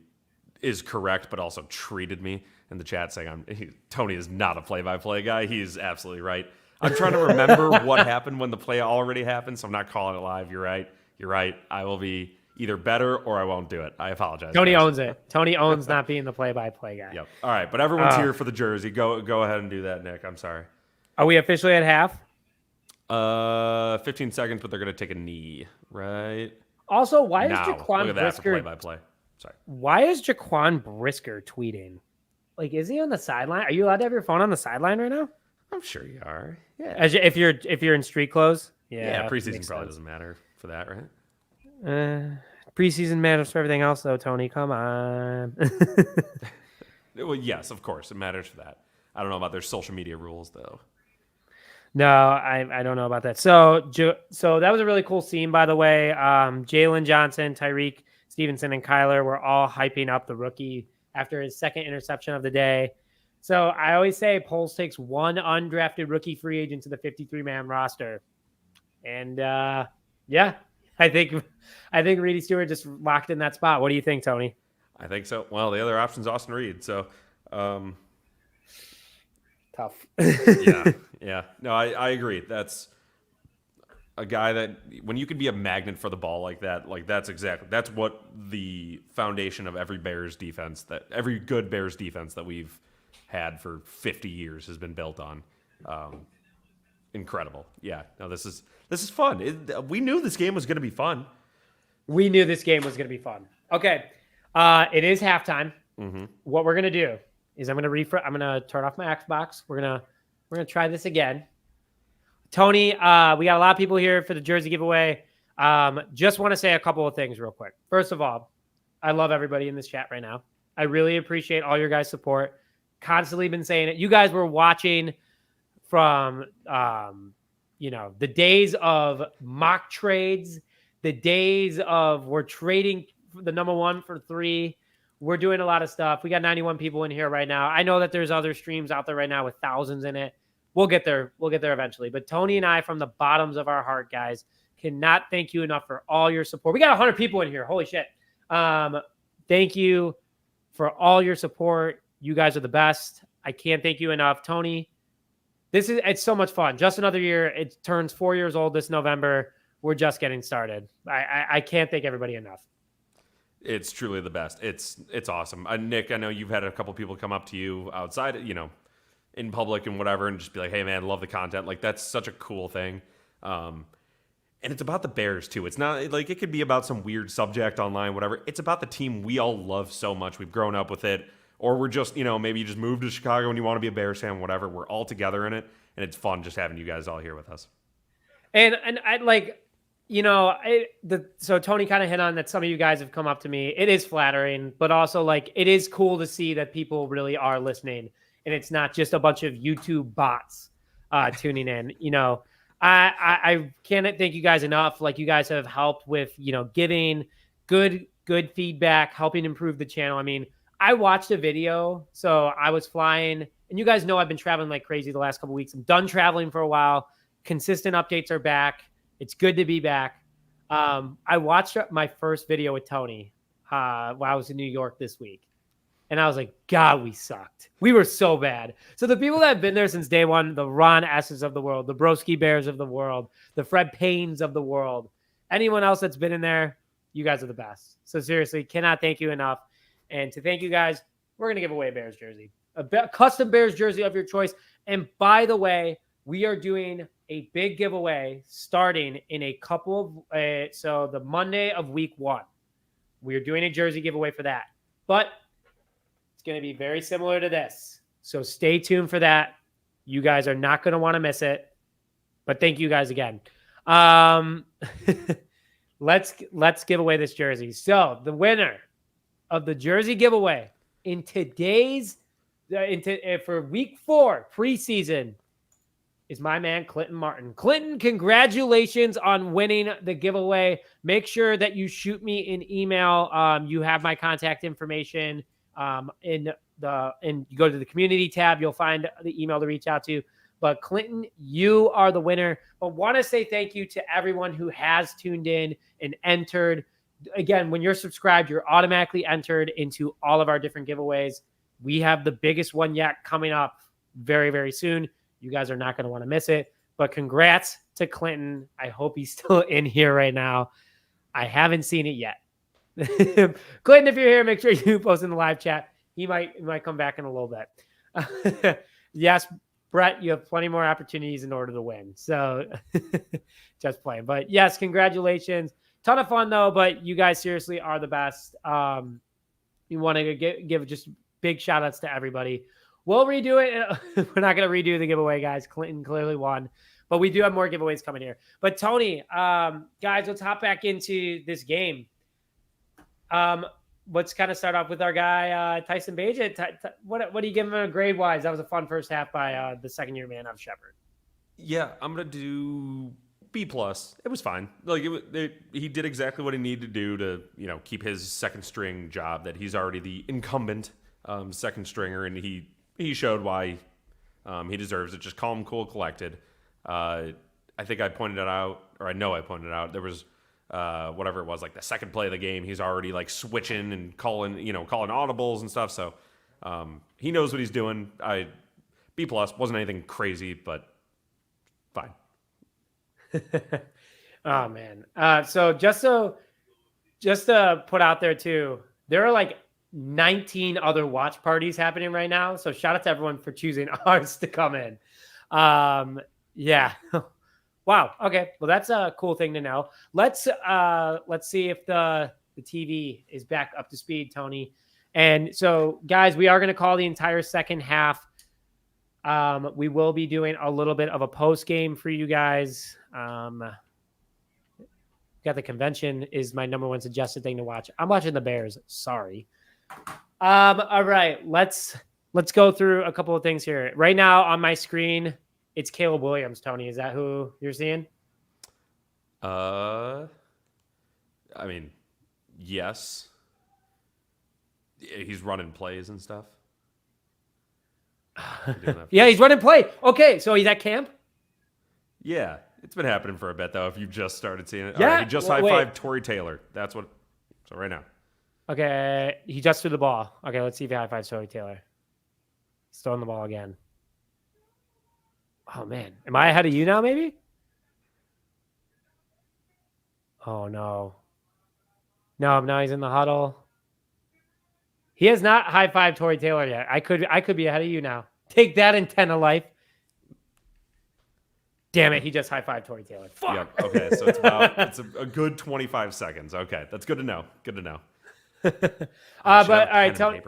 is correct, but also treated me in the chat saying Tony is not a play-by-play guy. He is absolutely right. I'm trying to remember what happened when the play already happened, so I'm not calling it live. You're right. You're right. I will be either better or I won't do it. I apologize. Tony owns it. Tony owns not being the play-by-play guy. Yep. All right, but everyone's here for the jersey. Go ahead and do that, Nick. I'm sorry. Are we officially at half? 15 seconds, but they're going to take a knee, right? Also, why is now, Jaquan look at that for Brisker play-by-play. Sorry. Why is Jaquan Brisker tweeting? Like, is he on the sideline? Are you allowed to have your phone on the sideline right now? I'm sure you are. Yeah. If you're in street clothes, yeah. Preseason probably doesn't matter for that, right? Preseason matters for everything else, though. Tony, come on. Well, yes, of course, it matters for that. I don't know about their social media rules, though. No, I don't know about that. So that was a really cool scene, by the way. Jaylon Johnson, Tyreek Stevenson, and Kyler were all hyping up the rookie after his second interception of the day. So I always say Poles takes one undrafted rookie free agent to the 53-man roster. And yeah, I think Reedy Stewart just locked in that spot. What do you think, Tony? I think so. Well, the other option is Austin Reed. So tough. Yeah. No, I agree. That's a guy that when you can be a magnet for the ball like that, that's what the foundation of every Bears defense, that every good Bears defense that we've had for 50 years has been built on. Incredible. Yeah. No, this is fun. We knew this game was going to be fun. We knew this game was going to be fun. Okay. It is halftime. Mm-hmm. What we're going to do is I'm going to turn off my Xbox. We're going to try this again. Tony, we got a lot of people here for the jersey giveaway. Just want to say a couple of things real quick. First of all, I love everybody in this chat right now. I really appreciate all your guys' support. Constantly been saying it. You guys were watching from, the days of mock trades, the days of we're trading the number 1 for 3. We're doing a lot of stuff. We got 91 people in here right now. I know that there's other streams out there right now with thousands in it. We'll get there. We'll get there eventually. But Tony and I, from the bottoms of our heart, guys, cannot thank you enough for all your support. We got 100 people in here. Holy shit. Thank you for all your support. You guys are the best. I can't thank you enough. Tony, it's so much fun. Just another year. It turns 4 years old this November. We're just getting started. I can't thank everybody enough. It's truly the best. It's awesome. Nick, I know you've had a couple people come up to you outside, in public and whatever, and just be like, hey, man, love the content. Like, that's such a cool thing. And it's about the Bears, too. It's not like it could be about some weird subject online, whatever. It's about the team we all love so much. We've grown up with it. Or we're just, maybe you just moved to Chicago and you want to be a Bears fan, whatever. We're all together in it. And it's fun just having you guys all here with us. And I like, so Tony kind of hit on that. Some of you guys have come up to me. It is flattering, but also like, it is cool to see that people really are listening. And it's not just a bunch of YouTube bots tuning in. I can't thank you guys enough. Like, you guys have helped with, giving good feedback, helping improve the channel. I mean, I watched a video. So I was flying, and you guys know I've been traveling like crazy the last couple of weeks. I'm done traveling for a while. Consistent updates are back. It's good to be back. I watched my first video with Tony while I was in New York this week. And I was like, God, we sucked. We were so bad. So the people that have been there since day one, the Ron S's of the world, the Broski Bears of the world, the Fred Paynes of the world, anyone else that's been in there, you guys are the best. So seriously, cannot thank you enough. And to thank you guys, we're going to give away a Bears jersey, a custom Bears jersey of your choice. And by the way, we are doing a big giveaway starting in a couple of, so the Monday of week 1. We are doing a jersey giveaway for that. But it's going to be very similar to this. So stay tuned for that. You guys are not going to want to miss it. But thank you guys again. Let's give away this jersey. So the winner of the jersey giveaway in today's for week 4 preseason is my man Clinton Martin. Clinton, congratulations on winning the giveaway. Make sure that you shoot me an email. You have my contact information and you go to the community tab. You'll find the email to reach out to. But Clinton, you are the winner. But want to say thank you to everyone who has tuned in and entered. Again, when you're subscribed, you're automatically entered into all of our different giveaways. We have the biggest one yet coming up very, very soon. You guys are not going to want to miss it. But congrats to Clinton. I hope he's still in here right now. I haven't seen it yet. Clinton, if you're here, make sure you post in the live chat. He might come back in a little bit. Yes, Brett, you have plenty more opportunities in order to win. So just playing. But yes, congratulations. Ton of fun, though. But you guys seriously are the best. We want to give just big shout outs to everybody. We'll redo it. We're not going to redo the giveaway, guys. Clinton clearly won, but we do have more giveaways coming here. But Tony, guys, let's hop back into this game. Let's kind of start off with our guy, Tyson Bagent. What do you give him a grade wise? That was a fun first half by the second-year man of Shepherd. Yeah, I'm going to do B+. It was fine. Like he did exactly what he needed to do to, keep his second string job that he's already the incumbent second stringer, and he showed why he deserves it. Just calm, cool, collected. I think I pointed it out, or I know I pointed it out. There was whatever it was, like the second play of the game, he's already like switching and calling audibles and stuff. So he knows what he's doing. B+, wasn't anything crazy, but fine. Oh man. So just to put out there too, there are like 19 other watch parties happening right now. So shout out to everyone for choosing ours to come in. Yeah. Wow. Okay. Well, that's a cool thing to know. Let's see if the TV is back up to speed, Tony. And so guys, we are going to call the entire second half. We will be doing a little bit of a post game for you guys. Got the convention is my number one suggested thing to watch. I'm watching the Bears. Sorry. All right, let's go through a couple of things here. Right now on my screen, it's Caleb Williams. Tony, is that who you're seeing? I mean, yes. He's running plays and stuff. Yeah, he's running play. Okay, so he's at camp? Yeah, it's been happening for a bit, though, if you've just started seeing it. Yeah. All right, he just high-fived Tory Taylor. That's what... So right now. Okay, he just threw the ball. Okay, let's see if he high-fives Tory Taylor. He's throwing the ball again. Oh, man. Am I ahead of you now, maybe? Oh, no. No, now he's in the huddle. He has not high-fived Tory Taylor yet. I could be ahead of you now. Take that in 10 of life. Damn it, he just high-fived Tory Taylor. Fuck. Yep. Okay, so it's a good 25 seconds. Okay, that's good to know. Good to know. But all right, Tony,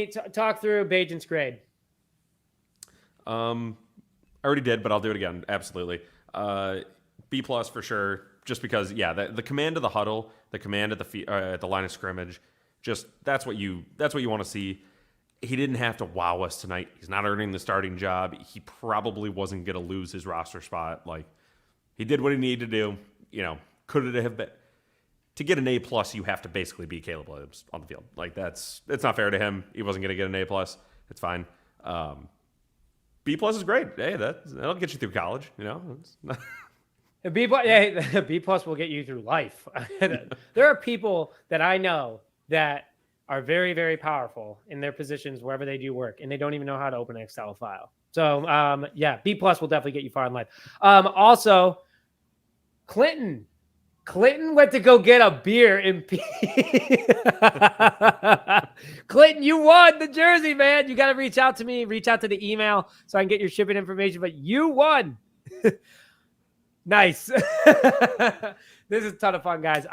talk through Bagent's grade. I already did, but I'll do it again. Absolutely. B+ for sure. Just because, yeah, the command of the huddle, the command at the line of scrimmage, just that's what you want to see. He didn't have to wow us tonight. He's not earning the starting job. He probably wasn't going to lose his roster spot. Like, he did what he needed to do. Could it have been? To get an A+, you have to basically be Caleb Williams on the field. Like, it's not fair to him. He wasn't going to get an A+. It's fine. B+ is great. Hey, that'll get you through college. B+, yeah, B+ will get you through life. There are people that I know that are very, very powerful in their positions wherever they do work, and they don't even know how to open an Excel file. So, yeah, B+ will definitely get you far in life. Also, Clinton went to go get a beer in Clinton, you won the jersey, man. You got to reach out to me, reach out to the email so I can get your shipping information, but you won. Nice. This is a ton of fun, guys.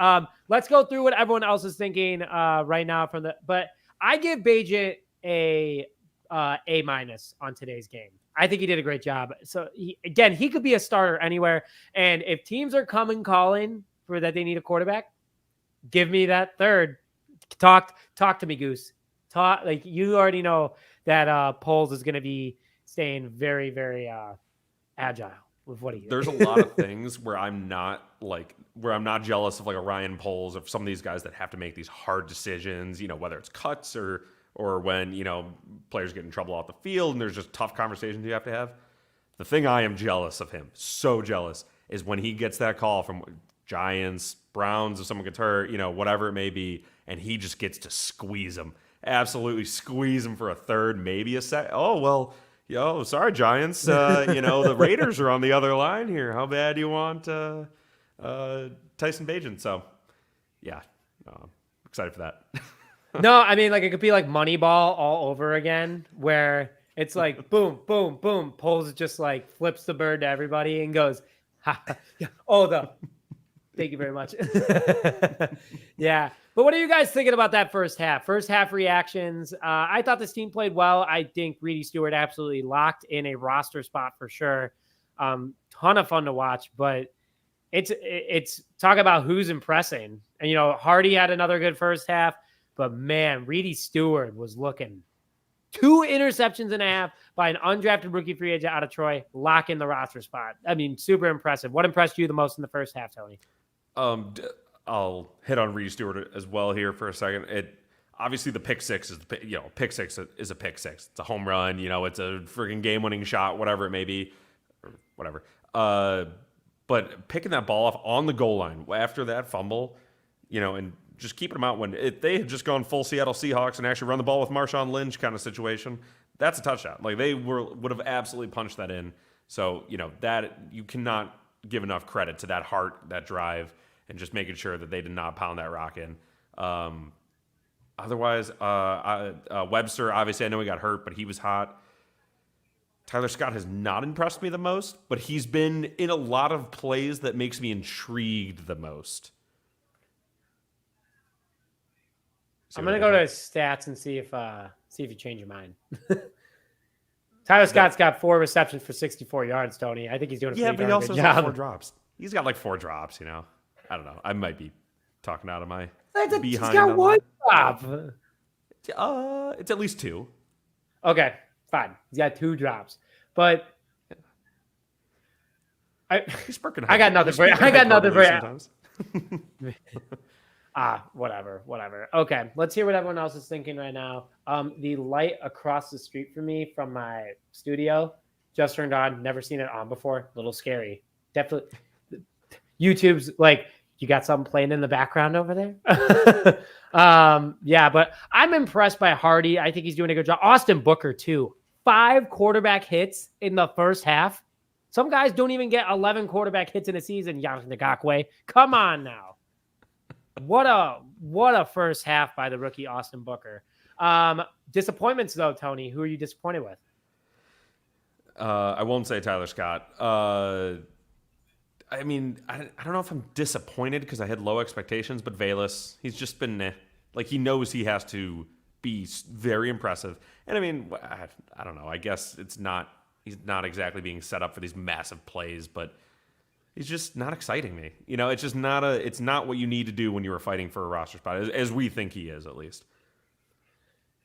Let's go through what everyone else is thinking right now but I give Bagent a A- on today's game. I think he did a great job. So he could be a starter anywhere. And if teams are calling for that they need a quarterback, give me that third. Talk to me, Goose. Like you already know that Poles is going to be staying very, very agile with what he is. There's a lot of things where I'm not jealous of like a Ryan Poles or some of these guys that have to make these hard decisions, whether it's cuts or when, players get in trouble off the field and there's just tough conversations you have to have. The thing I am jealous of him, so jealous, is when he gets that call from Giants, Browns, if someone gets hurt, whatever it may be, and he just gets to squeeze them. Absolutely squeeze them for a third, maybe a set. Oh, well, sorry, Giants. The Raiders are on the other line here. How bad do you want Tyson Bagent? So, yeah, excited for that. No, I mean, like, it could be like Moneyball all over again, where it's like, boom, boom, boom. Poles just like flips the bird to everybody and goes, ha, yeah. Thank you very much. Yeah. But what are you guys thinking about that first half? First half reactions. I thought this team played well. I think Reedy Stewart absolutely locked in a roster spot for sure. Ton of fun to watch, but it's talk about who's impressing. And, Hardy had another good first half, but man, Reedy Stewart was looking 2 interceptions and a half by an undrafted rookie free agent out of Troy, lock in the roster spot. I mean, super impressive. What impressed you the most in the first half, Tony? I'll hit on Reedy Stewart as well here for a second. Obviously the pick six is pick six is a pick six. It's a home run. It's a freaking game-winning shot, whatever it may be, or whatever. But picking that ball off on the goal line after that fumble, and just keeping them out when they had just gone full Seattle Seahawks and actually run the ball with Marshawn Lynch kind of situation, that's a touchdown. Like they would have absolutely punched that in. So, that you cannot give enough credit to that heart, that drive, and just making sure that they did not pound that rock in. Otherwise, Webster, obviously I know he got hurt, but he was hot. Tyler Scott has not impressed me the most, but he's been in a lot of plays that makes me intrigued the most. I'm gonna go to his stats and see if you change your mind. Tyler Scott's got 4 receptions for 64 yards, Tony. I think he's doing a pretty but he also good has job. 4 drops. He's got like 4 drops. I don't know. I might be talking out of my behind. He's got 1 drop. It's at least 2. Okay, fine. He's got 2 drops, but he's working. I got nothing for you. I got nothing for you. Whatever. Okay, let's hear what everyone else is thinking right now. The light across the street from me from my studio just turned on. Never seen it on before. A little scary. Definitely. YouTube's like, you got something playing in the background over there? Yeah, but I'm impressed by Hardy. I think he's doing a good job. Austin Booker, too. 5 quarterback hits in the first half. Some guys don't even get 11 quarterback hits in a season, Yannick Ngakoue. Come on now. What a first half by the rookie Austin Booker. Disappointments, though, Tony. Who are you disappointed with? I won't say Tyler Scott. I mean, I don't know if I'm disappointed because I had low expectations, but Velus, he's just been like he knows he has to be very impressive. And I mean, I don't know. I guess he's not exactly being set up for these massive plays, but he's just not exciting me. It's just it's not what you need to do when you were fighting for a roster spot, as we think he is, at least.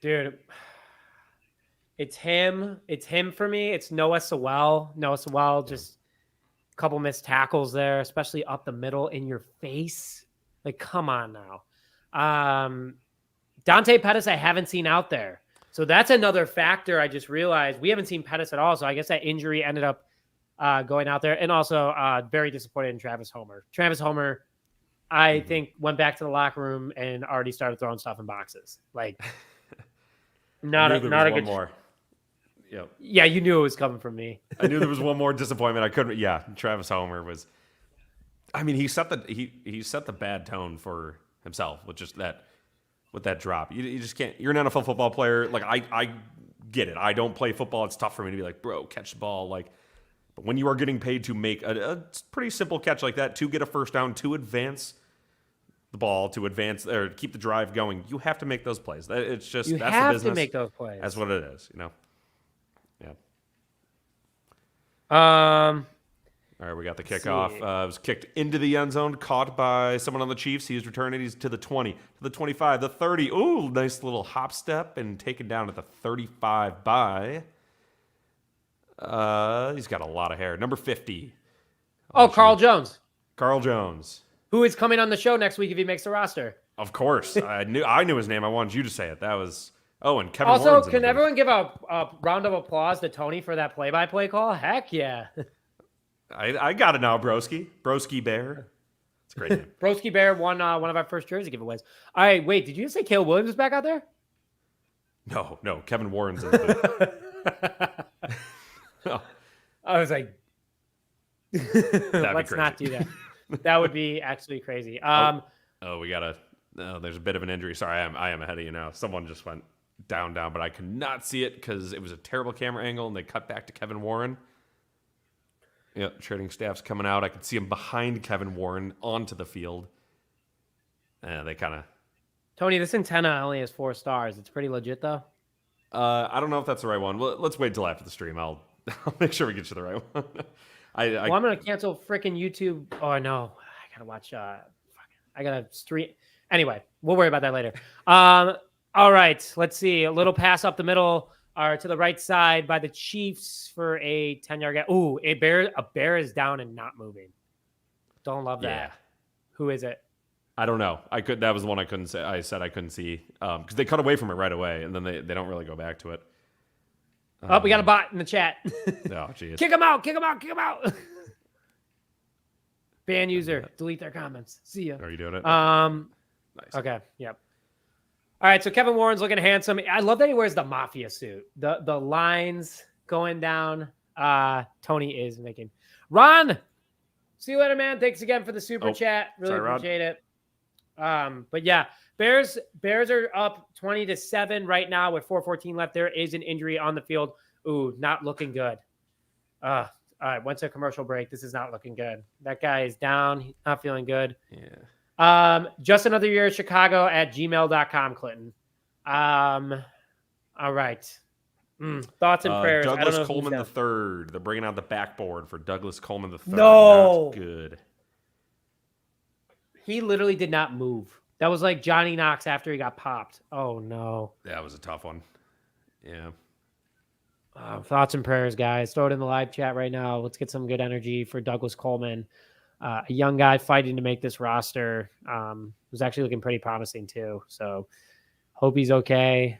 Dude, it's him. It's him for me. It's Noah Sewell. Just a couple missed tackles there, especially up the middle in your face. Like, come on now. Dante Pettis, I haven't seen out there. So that's another factor. I just realized we haven't seen Pettis at all. So I guess that injury ended up going out there. And also very disappointed in Travis Homer. Travis Homer, I think, went back to the locker room and already started throwing stuff in boxes. Like, not a good more. Yep. Yeah, you knew it was coming from me. I knew there was one more disappointment. I couldn't. Yeah, Travis Homer was. I mean, he set the bad tone for himself with just that, with that drop. You just can't. You're an NFL football player. Like I get it. I don't play football. It's tough for me to be like, bro, catch the ball. Like, but when you are getting paid to make a pretty simple catch like that, to get a first down, to advance the ball, to advance or keep the drive going, you have to make those plays. It's just you that's have the business. to make those plays. That's what it is. Yeah. All All right, we got the kickoff. It was kicked into the end zone, caught by someone on the Chiefs. He's returning. He's to the 20, to the 25, the 30. Ooh, nice little hop step and taken down at the 35 by. He's got a lot of hair. Number 50. Oh, Carl Jones. Carl Jones. Who is coming on the show next week if he makes the roster. Of course. I knew his name. I wanted you to say it. That was... Oh, and Kevin Also, Warren's can everyone give a round of applause to Tony for that play-by-play call? Heck yeah. I got it now, Broski. Broski Bear. It's a great name. Broski Bear won one of our first jersey giveaways. All right, wait, did you say Caleb Williams is back out there? No. Kevin Warren's in the booth. Oh. I was like, let's not do that. That would be actually crazy. There's a bit of an injury. Sorry, I am ahead of you now. Someone just went down, but I could not see it because it was a terrible camera angle, and they cut back to Kevin Warren. Yep, trading staff's coming out. I could see him behind Kevin Warren onto the field. They kind of... Tony, this antenna only has 4 stars. It's pretty legit, though. I don't know if that's the right one. Well, let's wait till after the stream. I'll make sure we get you the right one. I'm going to cancel freaking YouTube. Oh, no. I got to watch... I got to stream... Anyway, we'll worry about that later. All right, let's see. A little pass up the middle or to the right side by the Chiefs for a 10-yard gap. Ooh, a bear is down and not moving. Don't love that. Yeah. Who is it? I don't know. That was the one I couldn't say. I said I couldn't see because they cut away from it right away, and then they don't really go back to it. Oh, we got a bot in the chat. Oh, geez. Kick him out. Ban user. Delete their comments. See ya. Are you doing it? Nice. Okay. Yep. All right. So Kevin Warren's looking handsome. I love that he wears the mafia suit. The lines going down. Tony is making. Ron, see you later, man. Thanks again for the super chat. Really appreciate it. But yeah, Bears are up 20-7 right now with 4:14 left. There is an injury on the field. Ooh, not looking good. All right, went to a commercial break. This is not looking good. That guy is down. He's not feeling good. Yeah. Just another year at Chicago at gmail.com, Clinton. All right. Thoughts and prayers. Douglas Coleman III. They're bringing out the backboard for Douglas Coleman III. No. Not good. He literally did not move. That was like Johnny Knox after he got popped. Oh, no. That was a tough one. Yeah. Thoughts and prayers, guys. Throw it in the live chat right now. Let's get some good energy for Douglas Coleman. A young guy fighting to make this roster. Was actually looking pretty promising, too. So hope he's okay.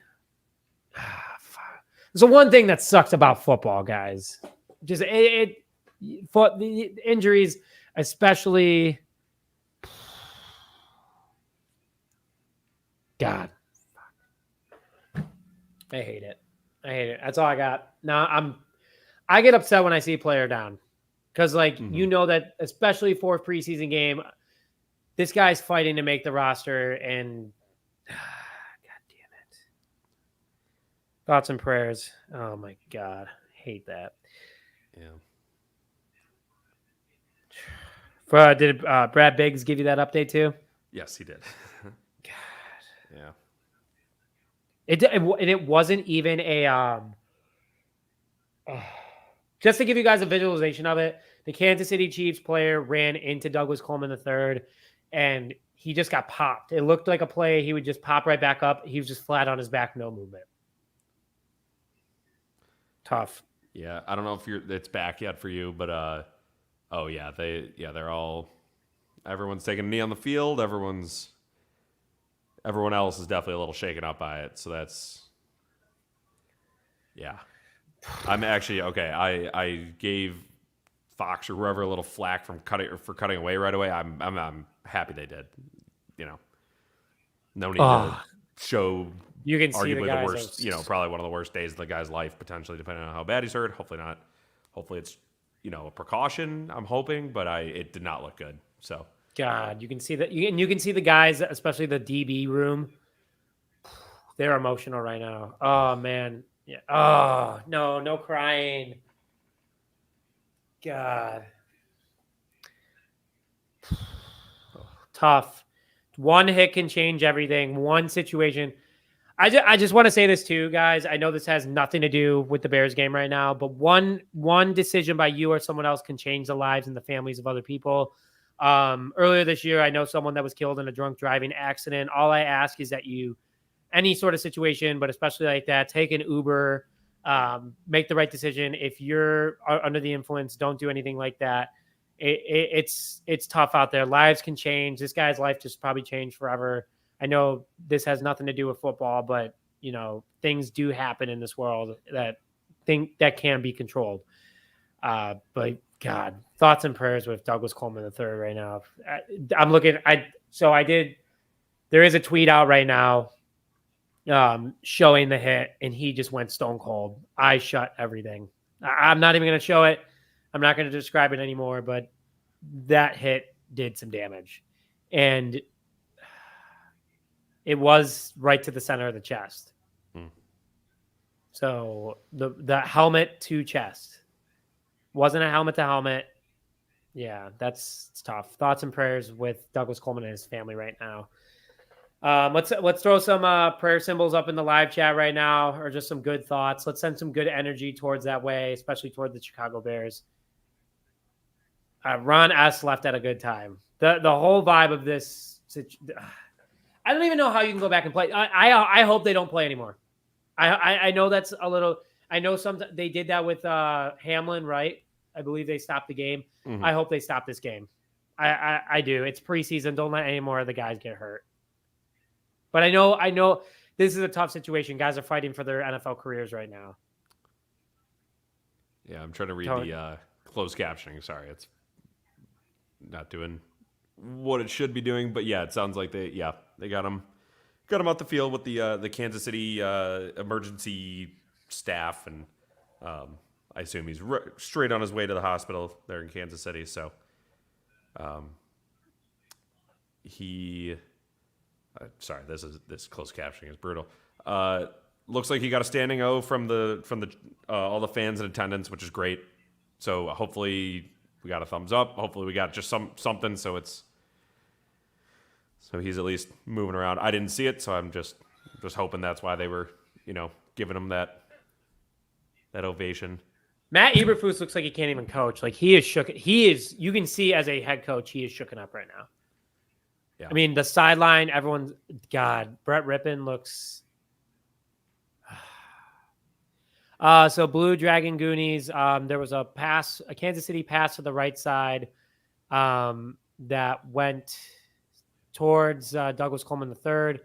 So one thing that sucks about football, guys. Just the injuries, especially... God. I hate it. That's all I got. Now I get upset when I see a player down. Because you know that especially for a preseason game, this guy's fighting to make the roster and God damn it. Thoughts and prayers. Oh my God. Hate that. Yeah. Did Brad Biggs give you that update too? Yes, he did. God. Yeah. It wasn't even a just to give you guys a visualization of it, the Kansas City Chiefs player ran into Douglas Coleman III, and he just got popped. It looked like a play. He would just pop right back up. He was just flat on his back, no movement. Tough. Yeah, I don't know if it's back yet for you, but they're all. Everyone's taking a knee on the field. Everyone else is definitely a little shaken up by it. So that's, yeah. I'm actually okay. I gave Fox or whoever a little flack for cutting away right away. I'm happy they did. You know, no need to show. You can see arguably the worst. Probably one of the worst days of the guy's life potentially, depending on how bad he's hurt. Hopefully not. Hopefully it's a precaution. I'm hoping, but it did not look good. So. God, you can see that, you can see the guys, especially the DB room. They're emotional right now. Oh man, yeah. Oh no crying. God, tough. One hit can change everything. One situation. I just want to say this too, guys. I know this has nothing to do with the Bears game right now, but one decision by you or someone else can change the lives and the families of other people. Earlier this year, I know someone that was killed in a drunk driving accident. All I ask is that you, any sort of situation, but especially like that, take an Uber, make the right decision. If you're under the influence, don't do anything like that. It's tough out there. Lives can change. This guy's life just probably changed forever. I know this has nothing to do with football, but things do happen in this world that can be controlled. But God, thoughts and prayers with Douglas Coleman III right now. I'm looking. There is a tweet out right now showing the hit, and he just went stone cold. I shut everything. I'm not even going to show it. I'm not going to describe it anymore, but that hit did some damage. And it was right to the center of the chest. So the helmet to chest. Wasn't a helmet to helmet. Yeah, it's tough. Thoughts and prayers with Douglas Coleman and his family right now. Let's throw some prayer symbols up in the live chat right now, or just some good thoughts. Let's send some good energy towards that way, especially toward the Chicago Bears. Ron S. left at a good time. The whole vibe of this. I don't even know how you can go back and play. I hope they don't play anymore. I know that's a little. I know they did that with Hamlin, right? I believe they stopped the game. Mm-hmm. I hope they stop this game. I do. It's preseason. Don't let any more of the guys get hurt. But I know this is a tough situation. Guys are fighting for their NFL careers right now. Yeah, I'm trying to read the closed captioning. Sorry, it's not doing what it should be doing. But yeah, it sounds like they got him out the field with the Kansas City emergency staff, and I assume he's straight on his way to the hospital there in Kansas City. So sorry, this closed captioning is brutal. Looks like he got a standing O from the all the fans in attendance, which is great. So hopefully we got a thumbs up. Hopefully we got just something. So he's at least moving around. I didn't see it, so I'm just hoping that's why they were giving him that ovation. Matt Eberflus looks like he can't even coach. Like he is shook. You can see as a head coach, he is shooken up right now. Yeah. I mean, the sideline, Brett Rippon looks. So Blue Dragon Goonies, there was a Kansas City pass to the right side that went towards Douglas Coleman III.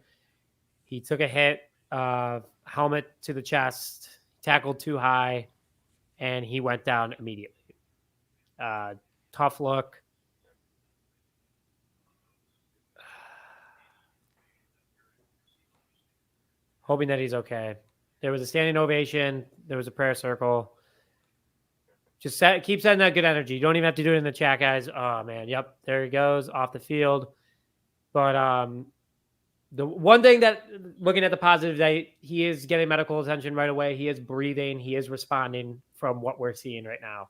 He took a hit, helmet to the chest, tackled too high, and he went down immediately. Tough look. Hoping that he's okay. There was a standing ovation. There was a prayer circle. Just keep sending that good energy. You don't even have to do it in the chat, guys. Oh, man. Yep. There he goes off the field. But the one thing that, looking at the positive, that he is getting medical attention right away. He is breathing. He is responding from what we're seeing right now.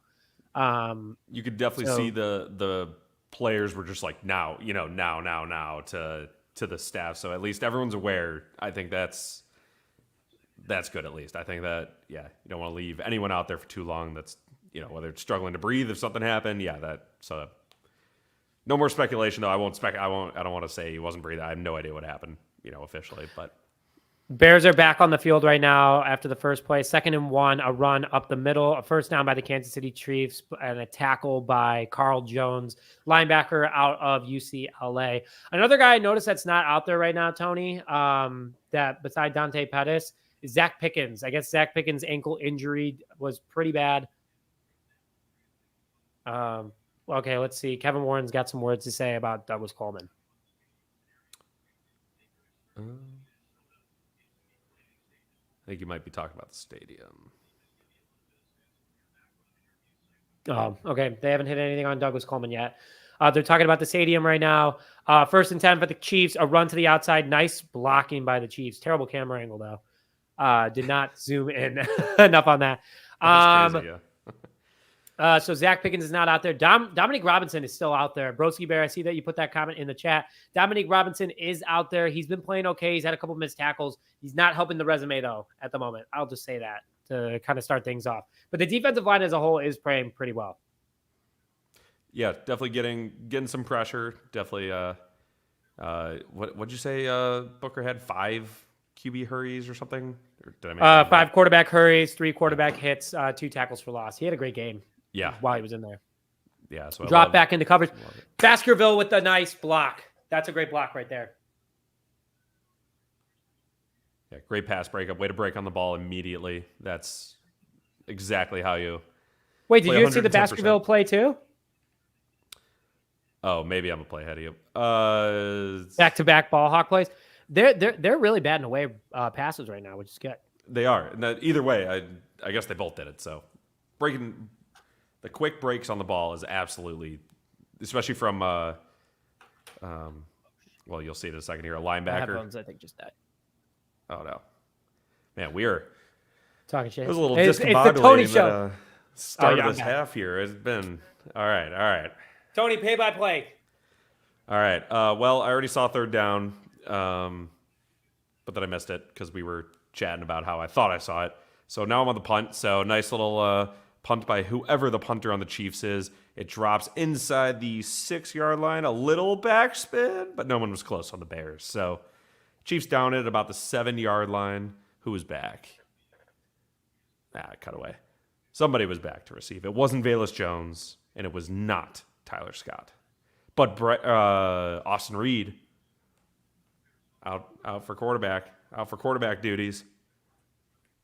You could definitely see the players were just like, now to the staff. So at least everyone's aware. I think that's good, at least. I think that, you don't want to leave anyone out there for too long. That's, whether it's struggling to breathe, if something happened. So no more speculation, though. I don't want to say he wasn't breathing. I have no idea what happened, officially, but. Bears are back on the field right now after the first play. 2nd and 1, a run up the middle, a first down by the Kansas City Chiefs, and a tackle by Carl Jones, linebacker out of UCLA. Another guy I noticed that's not out there right now, Tony, that beside Dante Pettis, is Zach Pickens. I guess Zach Pickens' ankle injury was pretty bad. Okay, let's see. Kevin Warren's got some words to say about Douglas Coleman. I think you might be talking about the stadium. Oh, okay. They haven't hit anything on Douglas Coleman yet. They're talking about the stadium right now. 1st and 10 for the Chiefs. A run to the outside. Nice blocking by the Chiefs. Terrible camera angle, though. Did not zoom in enough on that. That's crazy, yeah. So Zach Pickens is not out there. Dominic Robinson is still out there. Broski Bear, I see that you put that comment in the chat. Dominic Robinson is out there. He's been playing okay. He's had a couple missed tackles. He's not helping the resume, though, at the moment. I'll just say that to kind of start things off. But the defensive line as a whole is playing pretty well. Yeah, definitely getting some pressure. Definitely. What'd you say? Booker had 5 QB hurries or something? Or did I make 5 quarterback hurries, 3 quarterback hits, 2 tackles for loss. He had a great game. Yeah, while he was in there. Yeah, so drop back into coverage. Baskerville with a nice block. That's a great block right there. Yeah, great pass breakup. Way to break on the ball immediately. That's exactly how you. Wait, did you see the Baskerville play too? Oh, maybe I'm a play ahead of you. Back-to-back ball hawk plays. They're really batting away passes right now, which is good. They are. And either way, I guess they both did it. So breaking the quick breaks on the ball is absolutely, especially from well, you'll see it in a second here, a linebacker. My headphones, I think, just died. Oh no, man, we are talking shit. It was a little it's the discombobulating Tony show. Start of this half here. It's been all right. Tony, pay by play. All right. Well, I already saw third down, but then I missed it because we were chatting about how I thought I saw it. So now I'm on the punt. So nice little punt by whoever the punter on the Chiefs is. It drops inside the 6-yard line, a little backspin, but no one was close on the Bears. So Chiefs down at about the 7-yard line. Who was back? Cut away. Somebody was back to receive. It wasn't Velus Jones, and it was not Tyler Scott. But Austin Reed out for quarterback duties.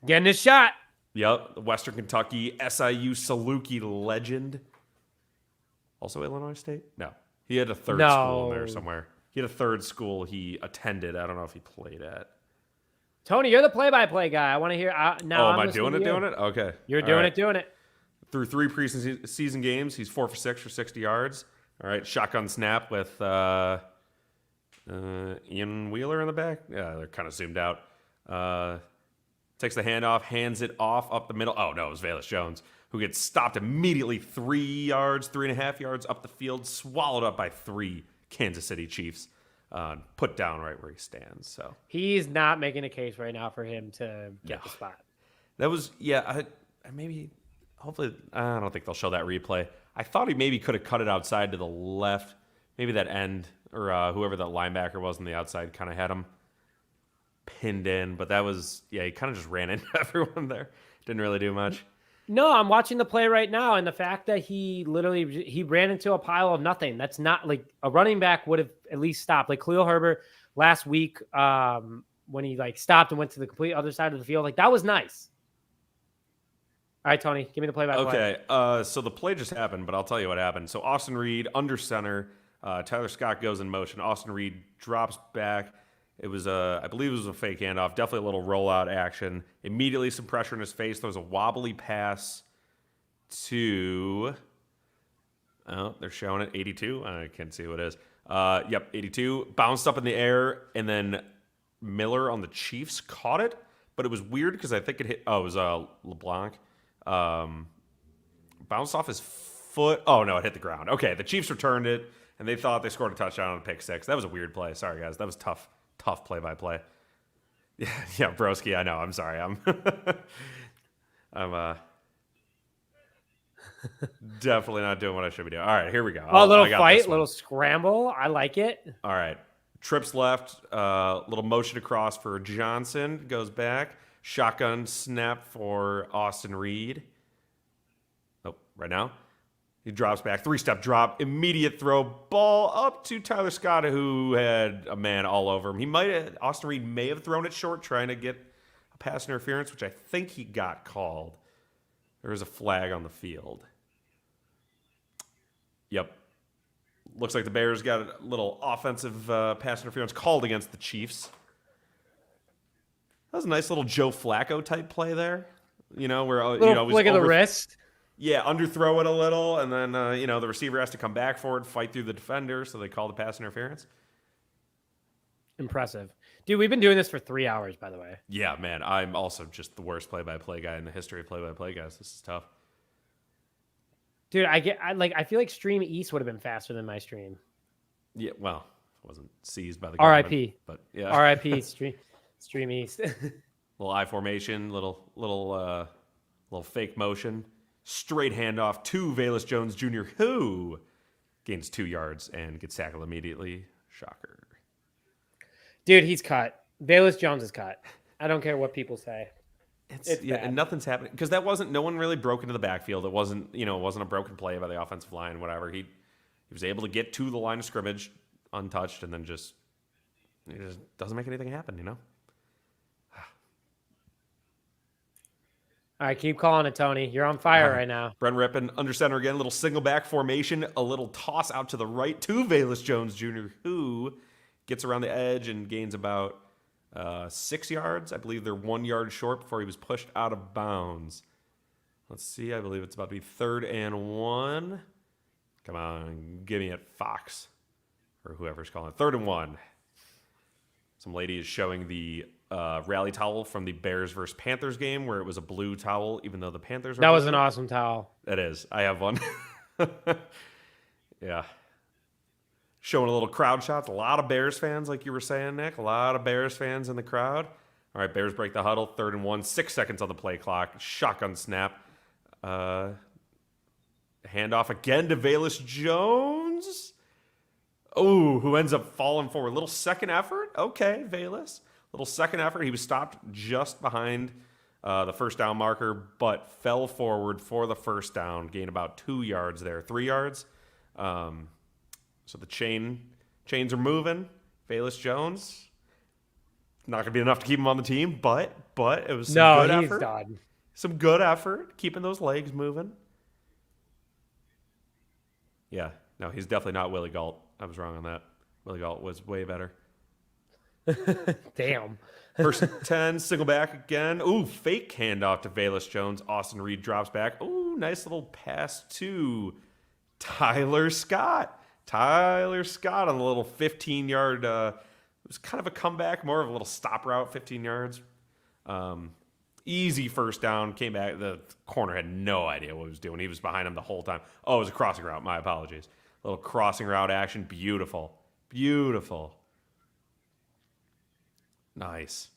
Getting his shot. Yep, Western Kentucky SIU Saluki legend. Also Illinois State? No. He had a third school in there somewhere. He had a third school he attended. I don't know if he played at. Tony, you're the play-by-play guy. I want to hear. Now am I doing it? Okay. You're doing it. Through 3 preseason games, he's 4 for 6 for 60 yards. All right, shotgun snap with Ian Wheeler in the back. Yeah, they're kind of zoomed out. Takes the handoff, hands it off up the middle. Oh, no, it was Velus Jones, who gets stopped immediately 3.5 yards up the field, swallowed up by 3 Kansas City Chiefs, put down right where he stands. So he's not making a case right now for him to get the spot. That was, hopefully, I don't think they'll show that replay. I thought he maybe could have cut it outside to the left. Maybe that end or whoever that linebacker was on the outside kind of had him pinned in. But that was, he kind of just ran into everyone there. Didn't really do much. No, I'm watching the play right now, and the fact that he ran into a pile of nothing. That's not like a running back would have at least stopped. Like Khalil Herbert last week when he stopped and went to the complete other side of the field. Like that was nice. All right, Tony, give me the play-by-play. Okay, so the play just happened, but I'll tell you what happened. So Austin Reed under center. Tyler Scott goes in motion. Austin Reed drops back. It was I believe it was a fake handoff. Definitely a little rollout action. Immediately some pressure in his face. There was a wobbly pass to. Oh, they're showing it 82. I can't see what it is. Yep, 82. Bounced up in the air, and then Miller on the Chiefs caught it. But it was weird because I think it hit. Oh, it was LeBlanc. Bounced off his foot. Oh no, it hit the ground. Okay, the Chiefs returned it, and they thought they scored a touchdown on a pick six. That was a weird play. Sorry guys, that was tough play-by-play. Yeah, broski. I know. I'm sorry. I'm definitely not doing what I should be doing. All right, here we go. A little fight, little scramble. I like it. All right, trips left. Little motion across for Johnson. Goes back. Shotgun snap for Austin Reed. Oh, right now. He drops back. 3-step drop. Immediate throw. Ball up to Tyler Scott, who had a man all over him. Austin Reed may have thrown it short, trying to get a pass interference, which I think he got called. There was a flag on the field. Yep. Looks like the Bears got a little offensive pass interference called against the Chiefs. That was a nice little Joe Flacco type play there. Where flick of the wrist. Yeah, underthrow it a little, and then the receiver has to come back for it, fight through the defender, so they call the pass interference. Impressive. Dude, we've been doing this for 3 hours, by the way. Yeah, man. I'm also just the worst play-by-play guy in the history of play-by-play guys. This is tough. Dude, I feel like Stream East would have been faster than my stream. Yeah, well, it wasn't seized by the government. RIP. But yeah. RIP Stream East. Little I formation, little fake motion. Straight handoff to Velus Jones Jr., who gains 2 yards and gets tackled immediately. Shocker. Dude, he's cut. Velus Jones is cut. I don't care what people say. It's bad. And nothing's happening because no one really broke into the backfield. It wasn't a broken play by the offensive line, whatever. He was able to get to the line of scrimmage untouched, and then it just doesn't make anything happen, All right, keep calling it, Tony. You're on fire right now. Brent Rippon under center again, little single back formation, a little toss out to the right to Velus Jones Jr., who gets around the edge and gains about 6 yards. I believe they're 1 yard short before he was pushed out of bounds. Let's see. I believe it's about to be 3rd and 1. Come on, give me it, Fox, or whoever's calling it. 3rd and 1. Some lady is showing the rally towel from the Bears versus Panthers game where it was a blue towel, even though the Panthers were That blue. was an awesome towel. It is. I have one. Yeah. Showing a little crowd shots. A lot of Bears fans, like you were saying, Nick. A lot of Bears fans in the crowd. All right, Bears break the huddle. 3rd and 1. 6 seconds on the play clock. Shotgun snap. Handoff again to Velus Jones. Oh, who ends up falling forward. Little second effort. Okay, Velus. Little second effort. He was stopped just behind the first down marker, but fell forward for the first down. Gained about 2 yards there. 3 yards. So the chains are moving. Velus Jones, not going to be enough to keep him on the team, but it was some good effort. Done. Some good effort, keeping those legs moving. Yeah, no, he's definitely not Willie Gault. I was wrong on that. Willie Gault was way better. Damn. 1st and 10, single back again. Ooh, fake handoff to Velus Jones. Austin Reed drops back. Ooh, nice little pass to Tyler Scott. Tyler Scott on the little 15-yard. It was kind of a comeback, more of a little stop route, 15 yards. Easy first down. Came back. The corner had no idea what he was doing. He was behind him the whole time. Oh, it was a crossing route. My apologies. Little crossing route action. Beautiful. Beautiful. Nice.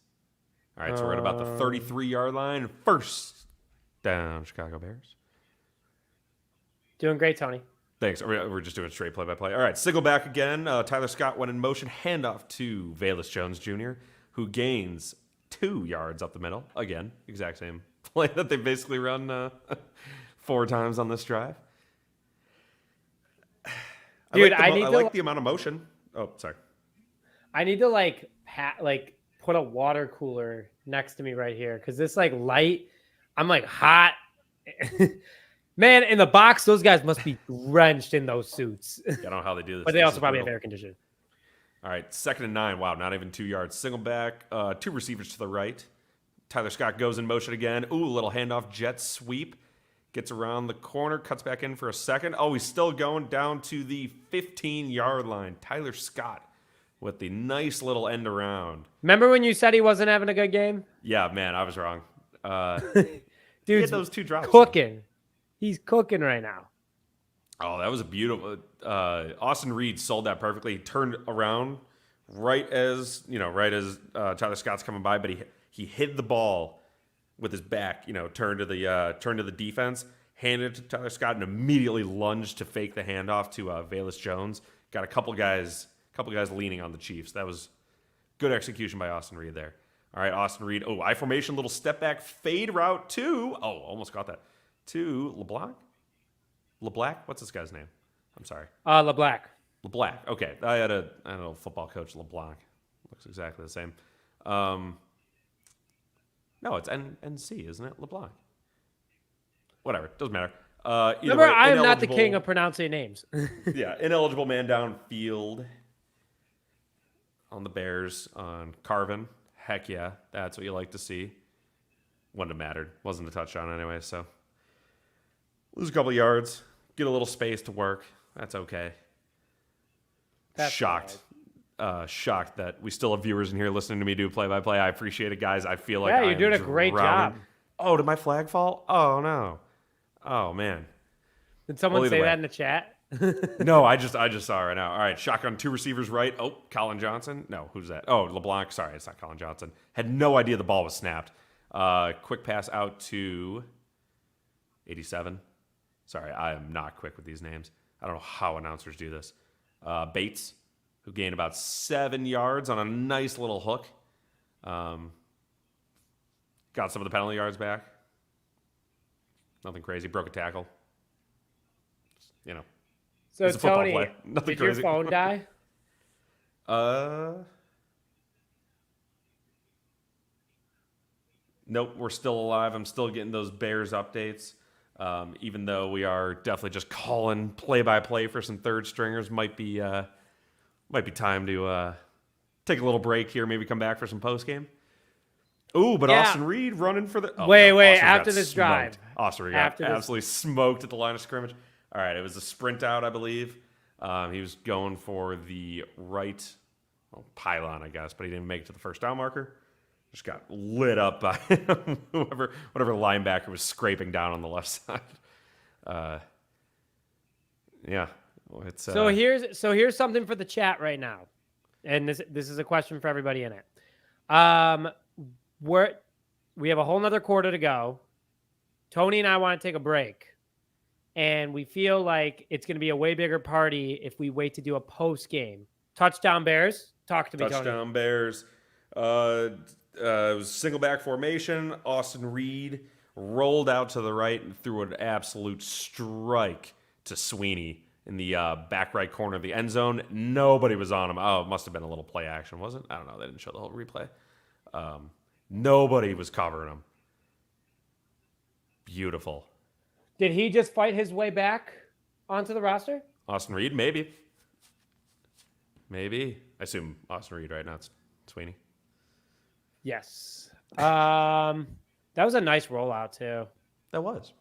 All right, so we're at about the 33-yard line. 1st down, Chicago Bears. Doing great, Tony. Thanks. We're just doing straight play-by-play. All right, single back again. Tyler Scott went in motion. Handoff to Velus Jones Jr., who gains 2 yards up the middle. Again, exact same play that they basically run 4 times on this drive. Dude, I like the amount of motion. Oh, sorry. I need to put a water cooler next to me right here because this light, I'm hot. Man, in the box, those guys must be drenched in those suits. I don't know how they do this. But they also probably have air conditioning. All right, 2nd and 9. Wow, not even 2 yards. Single back, 2 receivers to the right. Tyler Scott goes in motion again. Ooh, little handoff, jet sweep. Gets around the corner, cuts back in for a second. Oh, he's still going down to the 15-yard line. Tyler Scott with the nice little end around. Remember when you said he wasn't having a good game? Yeah, man, I was wrong. Dude, those 2 drops. Cooking. He's cooking right now. Oh, that was a beautiful. Austin Reed sold that perfectly. He turned around right as Tyler Scott's coming by, but he hid the ball with his back. Turned to the defense, handed it to Tyler Scott, and immediately lunged to fake the handoff to Velus Jones. Got a couple guys leaning on the Chiefs. That was good execution by Austin Reed there. All right, Austin Reed. Oh, I formation, little step back fade route to. Oh, almost got that. To LeBlanc? What's this guy's name? I'm sorry. LeBlanc. LeBlanc. Okay. I had a football coach, LeBlanc. Looks exactly the same. No, it's NC, isn't it? LeBlanc. Whatever. Doesn't matter. Remember, I am not the king of pronouncing names. Yeah. Ineligible man downfield on the Bears on Carvin. Heck yeah. That's what you like to see. Wouldn't have mattered. Wasn't a touchdown anyway, so. Lose a couple yards, get a little space to work. That's okay. That's shocked that we still have viewers in here listening to me do play-by-play. I appreciate it, guys. I feel like you're doing a great job. Oh, did my flag fall? Oh, no. Oh, man. Did someone either say way. that in the chat? No, I just saw it right now. All right, shotgun, 2 receivers right. Oh, Colin Johnson. No, who's that? Oh, LeBlanc. Sorry, it's not Colin Johnson. Had no idea the ball was snapped. Quick pass out to 87. Sorry, I am not quick with these names. I don't know how announcers do this. Bates, who gained about 7 yards on a nice little hook. Got some of the penalty yards back. Nothing crazy. Broke a tackle. You know. So It's a football Tony, play. Nothing did crazy. your phone die? Nope, we're still alive. I'm still getting those Bears updates. Even though we are definitely just calling play-by-play for some third stringers, might be time to take a little break here. Maybe come back for some postgame. Ooh, but Yeah. Austin Reed running for the Wait, Austin after got this smoked. drive. Austin Reed got absolutely smoked at the line of scrimmage. All right, it was a sprint out, I believe. He was going for the right pylon, I guess, but he didn't make it to the first down marker. Just got lit up by whatever linebacker was scraping down on the left side. Yeah, it's So here's something for the chat right now, and this is a question for everybody in it. We have a whole nother quarter to go. Tony and I want to take a break, and we feel like it's going to be a way bigger party if we wait to do a post game. Touchdown Bears. Talk to me, Tony. Touchdown Bears. It was single back formation. Austin Reed rolled out to the right and threw an absolute strike to Sweeney in the back right corner of the end zone. Nobody was on him. Oh, it must have been a little play action, wasn't it? I don't know. They didn't show the whole replay. Nobody was covering him. Beautiful. Did he just fight his way back onto the roster? Austin Reed, maybe. I assume Austin Reed, right? Not Sweeney. Yes. That was a nice rollout too. That was.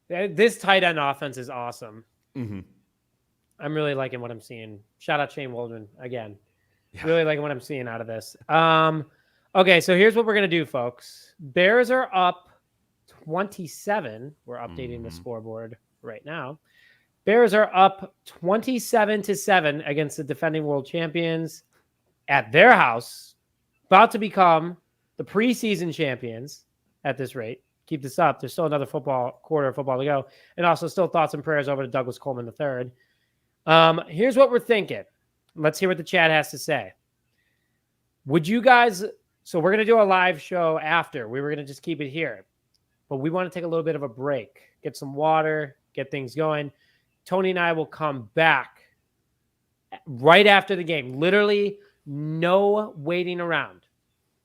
This tight end offense is awesome. Mm-hmm. I'm really liking what I'm seeing. Shout out Shane Waldron again. Yeah. Really liking what I'm seeing out of this. Okay, so here's what we're gonna do, folks. Bears are up 27. We're updating the scoreboard right now. Bears are up 27-7 against the defending world champions at their house, about to become the preseason champions at this rate. Keep this up. There's still another quarter of football to go. And also still thoughts and prayers over to Douglas Coleman III. Here's what we're thinking. Let's hear what the chat has to say. Would you guys... So we're going to do a live show after. We were going to just keep it here. But we want to take a little bit of a break, get some water, get things going. Tony and I will come back right after the game. Literally no waiting around.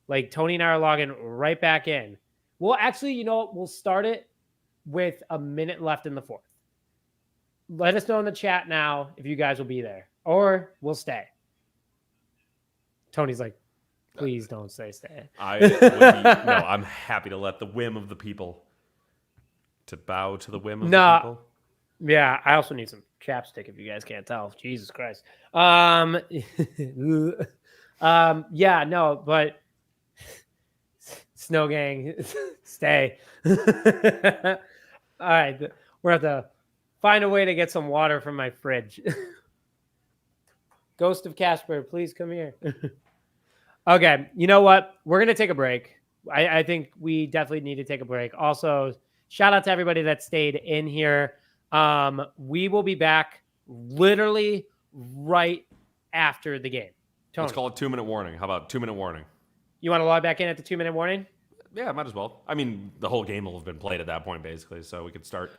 Like Tony and I are logging right back in. Well, actually, we'll start it with a minute left in the fourth. Let us know in the chat now if you guys will be there, or we'll stay. Tony's like, please don't say stay. I'm happy to let the whim of the people, to bow to the whim of the people. Yeah, I also need some chapstick if you guys can't tell. Jesus Christ. But Snow Gang, stay. All right, we're going to have to find a way to get some water from my fridge. Ghost of Casper, please come here. Okay, you know what? We're going to take a break. I think we definitely need to take a break. Also, shout out to everybody that stayed in here. We will be back literally right after the game. Tony, let's call it 2-minute warning. How about 2-minute warning? You want to log back in at the 2-minute warning? Yeah, might as well. I mean, the whole game will have been played at that point, basically, so we could start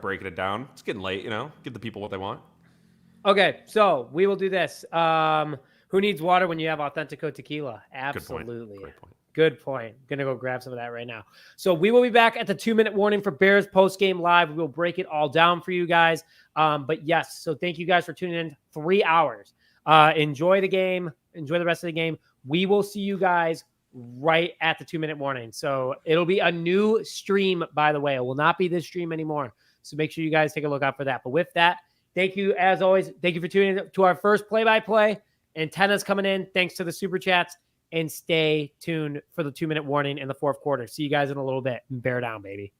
breaking it down. It's getting late, Give the people what they want. Okay, so we will do this. Who needs water when you have Authentico tequila? Absolutely. Great point. Good point. Gonna go grab some of that right now. So we will be back at the 2-minute warning for Bears post-game live. We will break it all down for you guys. But yes, so thank you guys for tuning in. 3 hours. Enjoy the game. Enjoy the rest of the game. We will see you guys right at the 2-minute warning. So it'll be a new stream, by the way. It will not be this stream anymore. So make sure you guys take a look out for that. But with that, thank you, as always. Thank you for tuning in to our first play-by-play. Antennas coming in. Thanks to the super chats. And stay tuned for the 2-minute warning in the fourth quarter. See you guys in a little bit. Bear down, baby.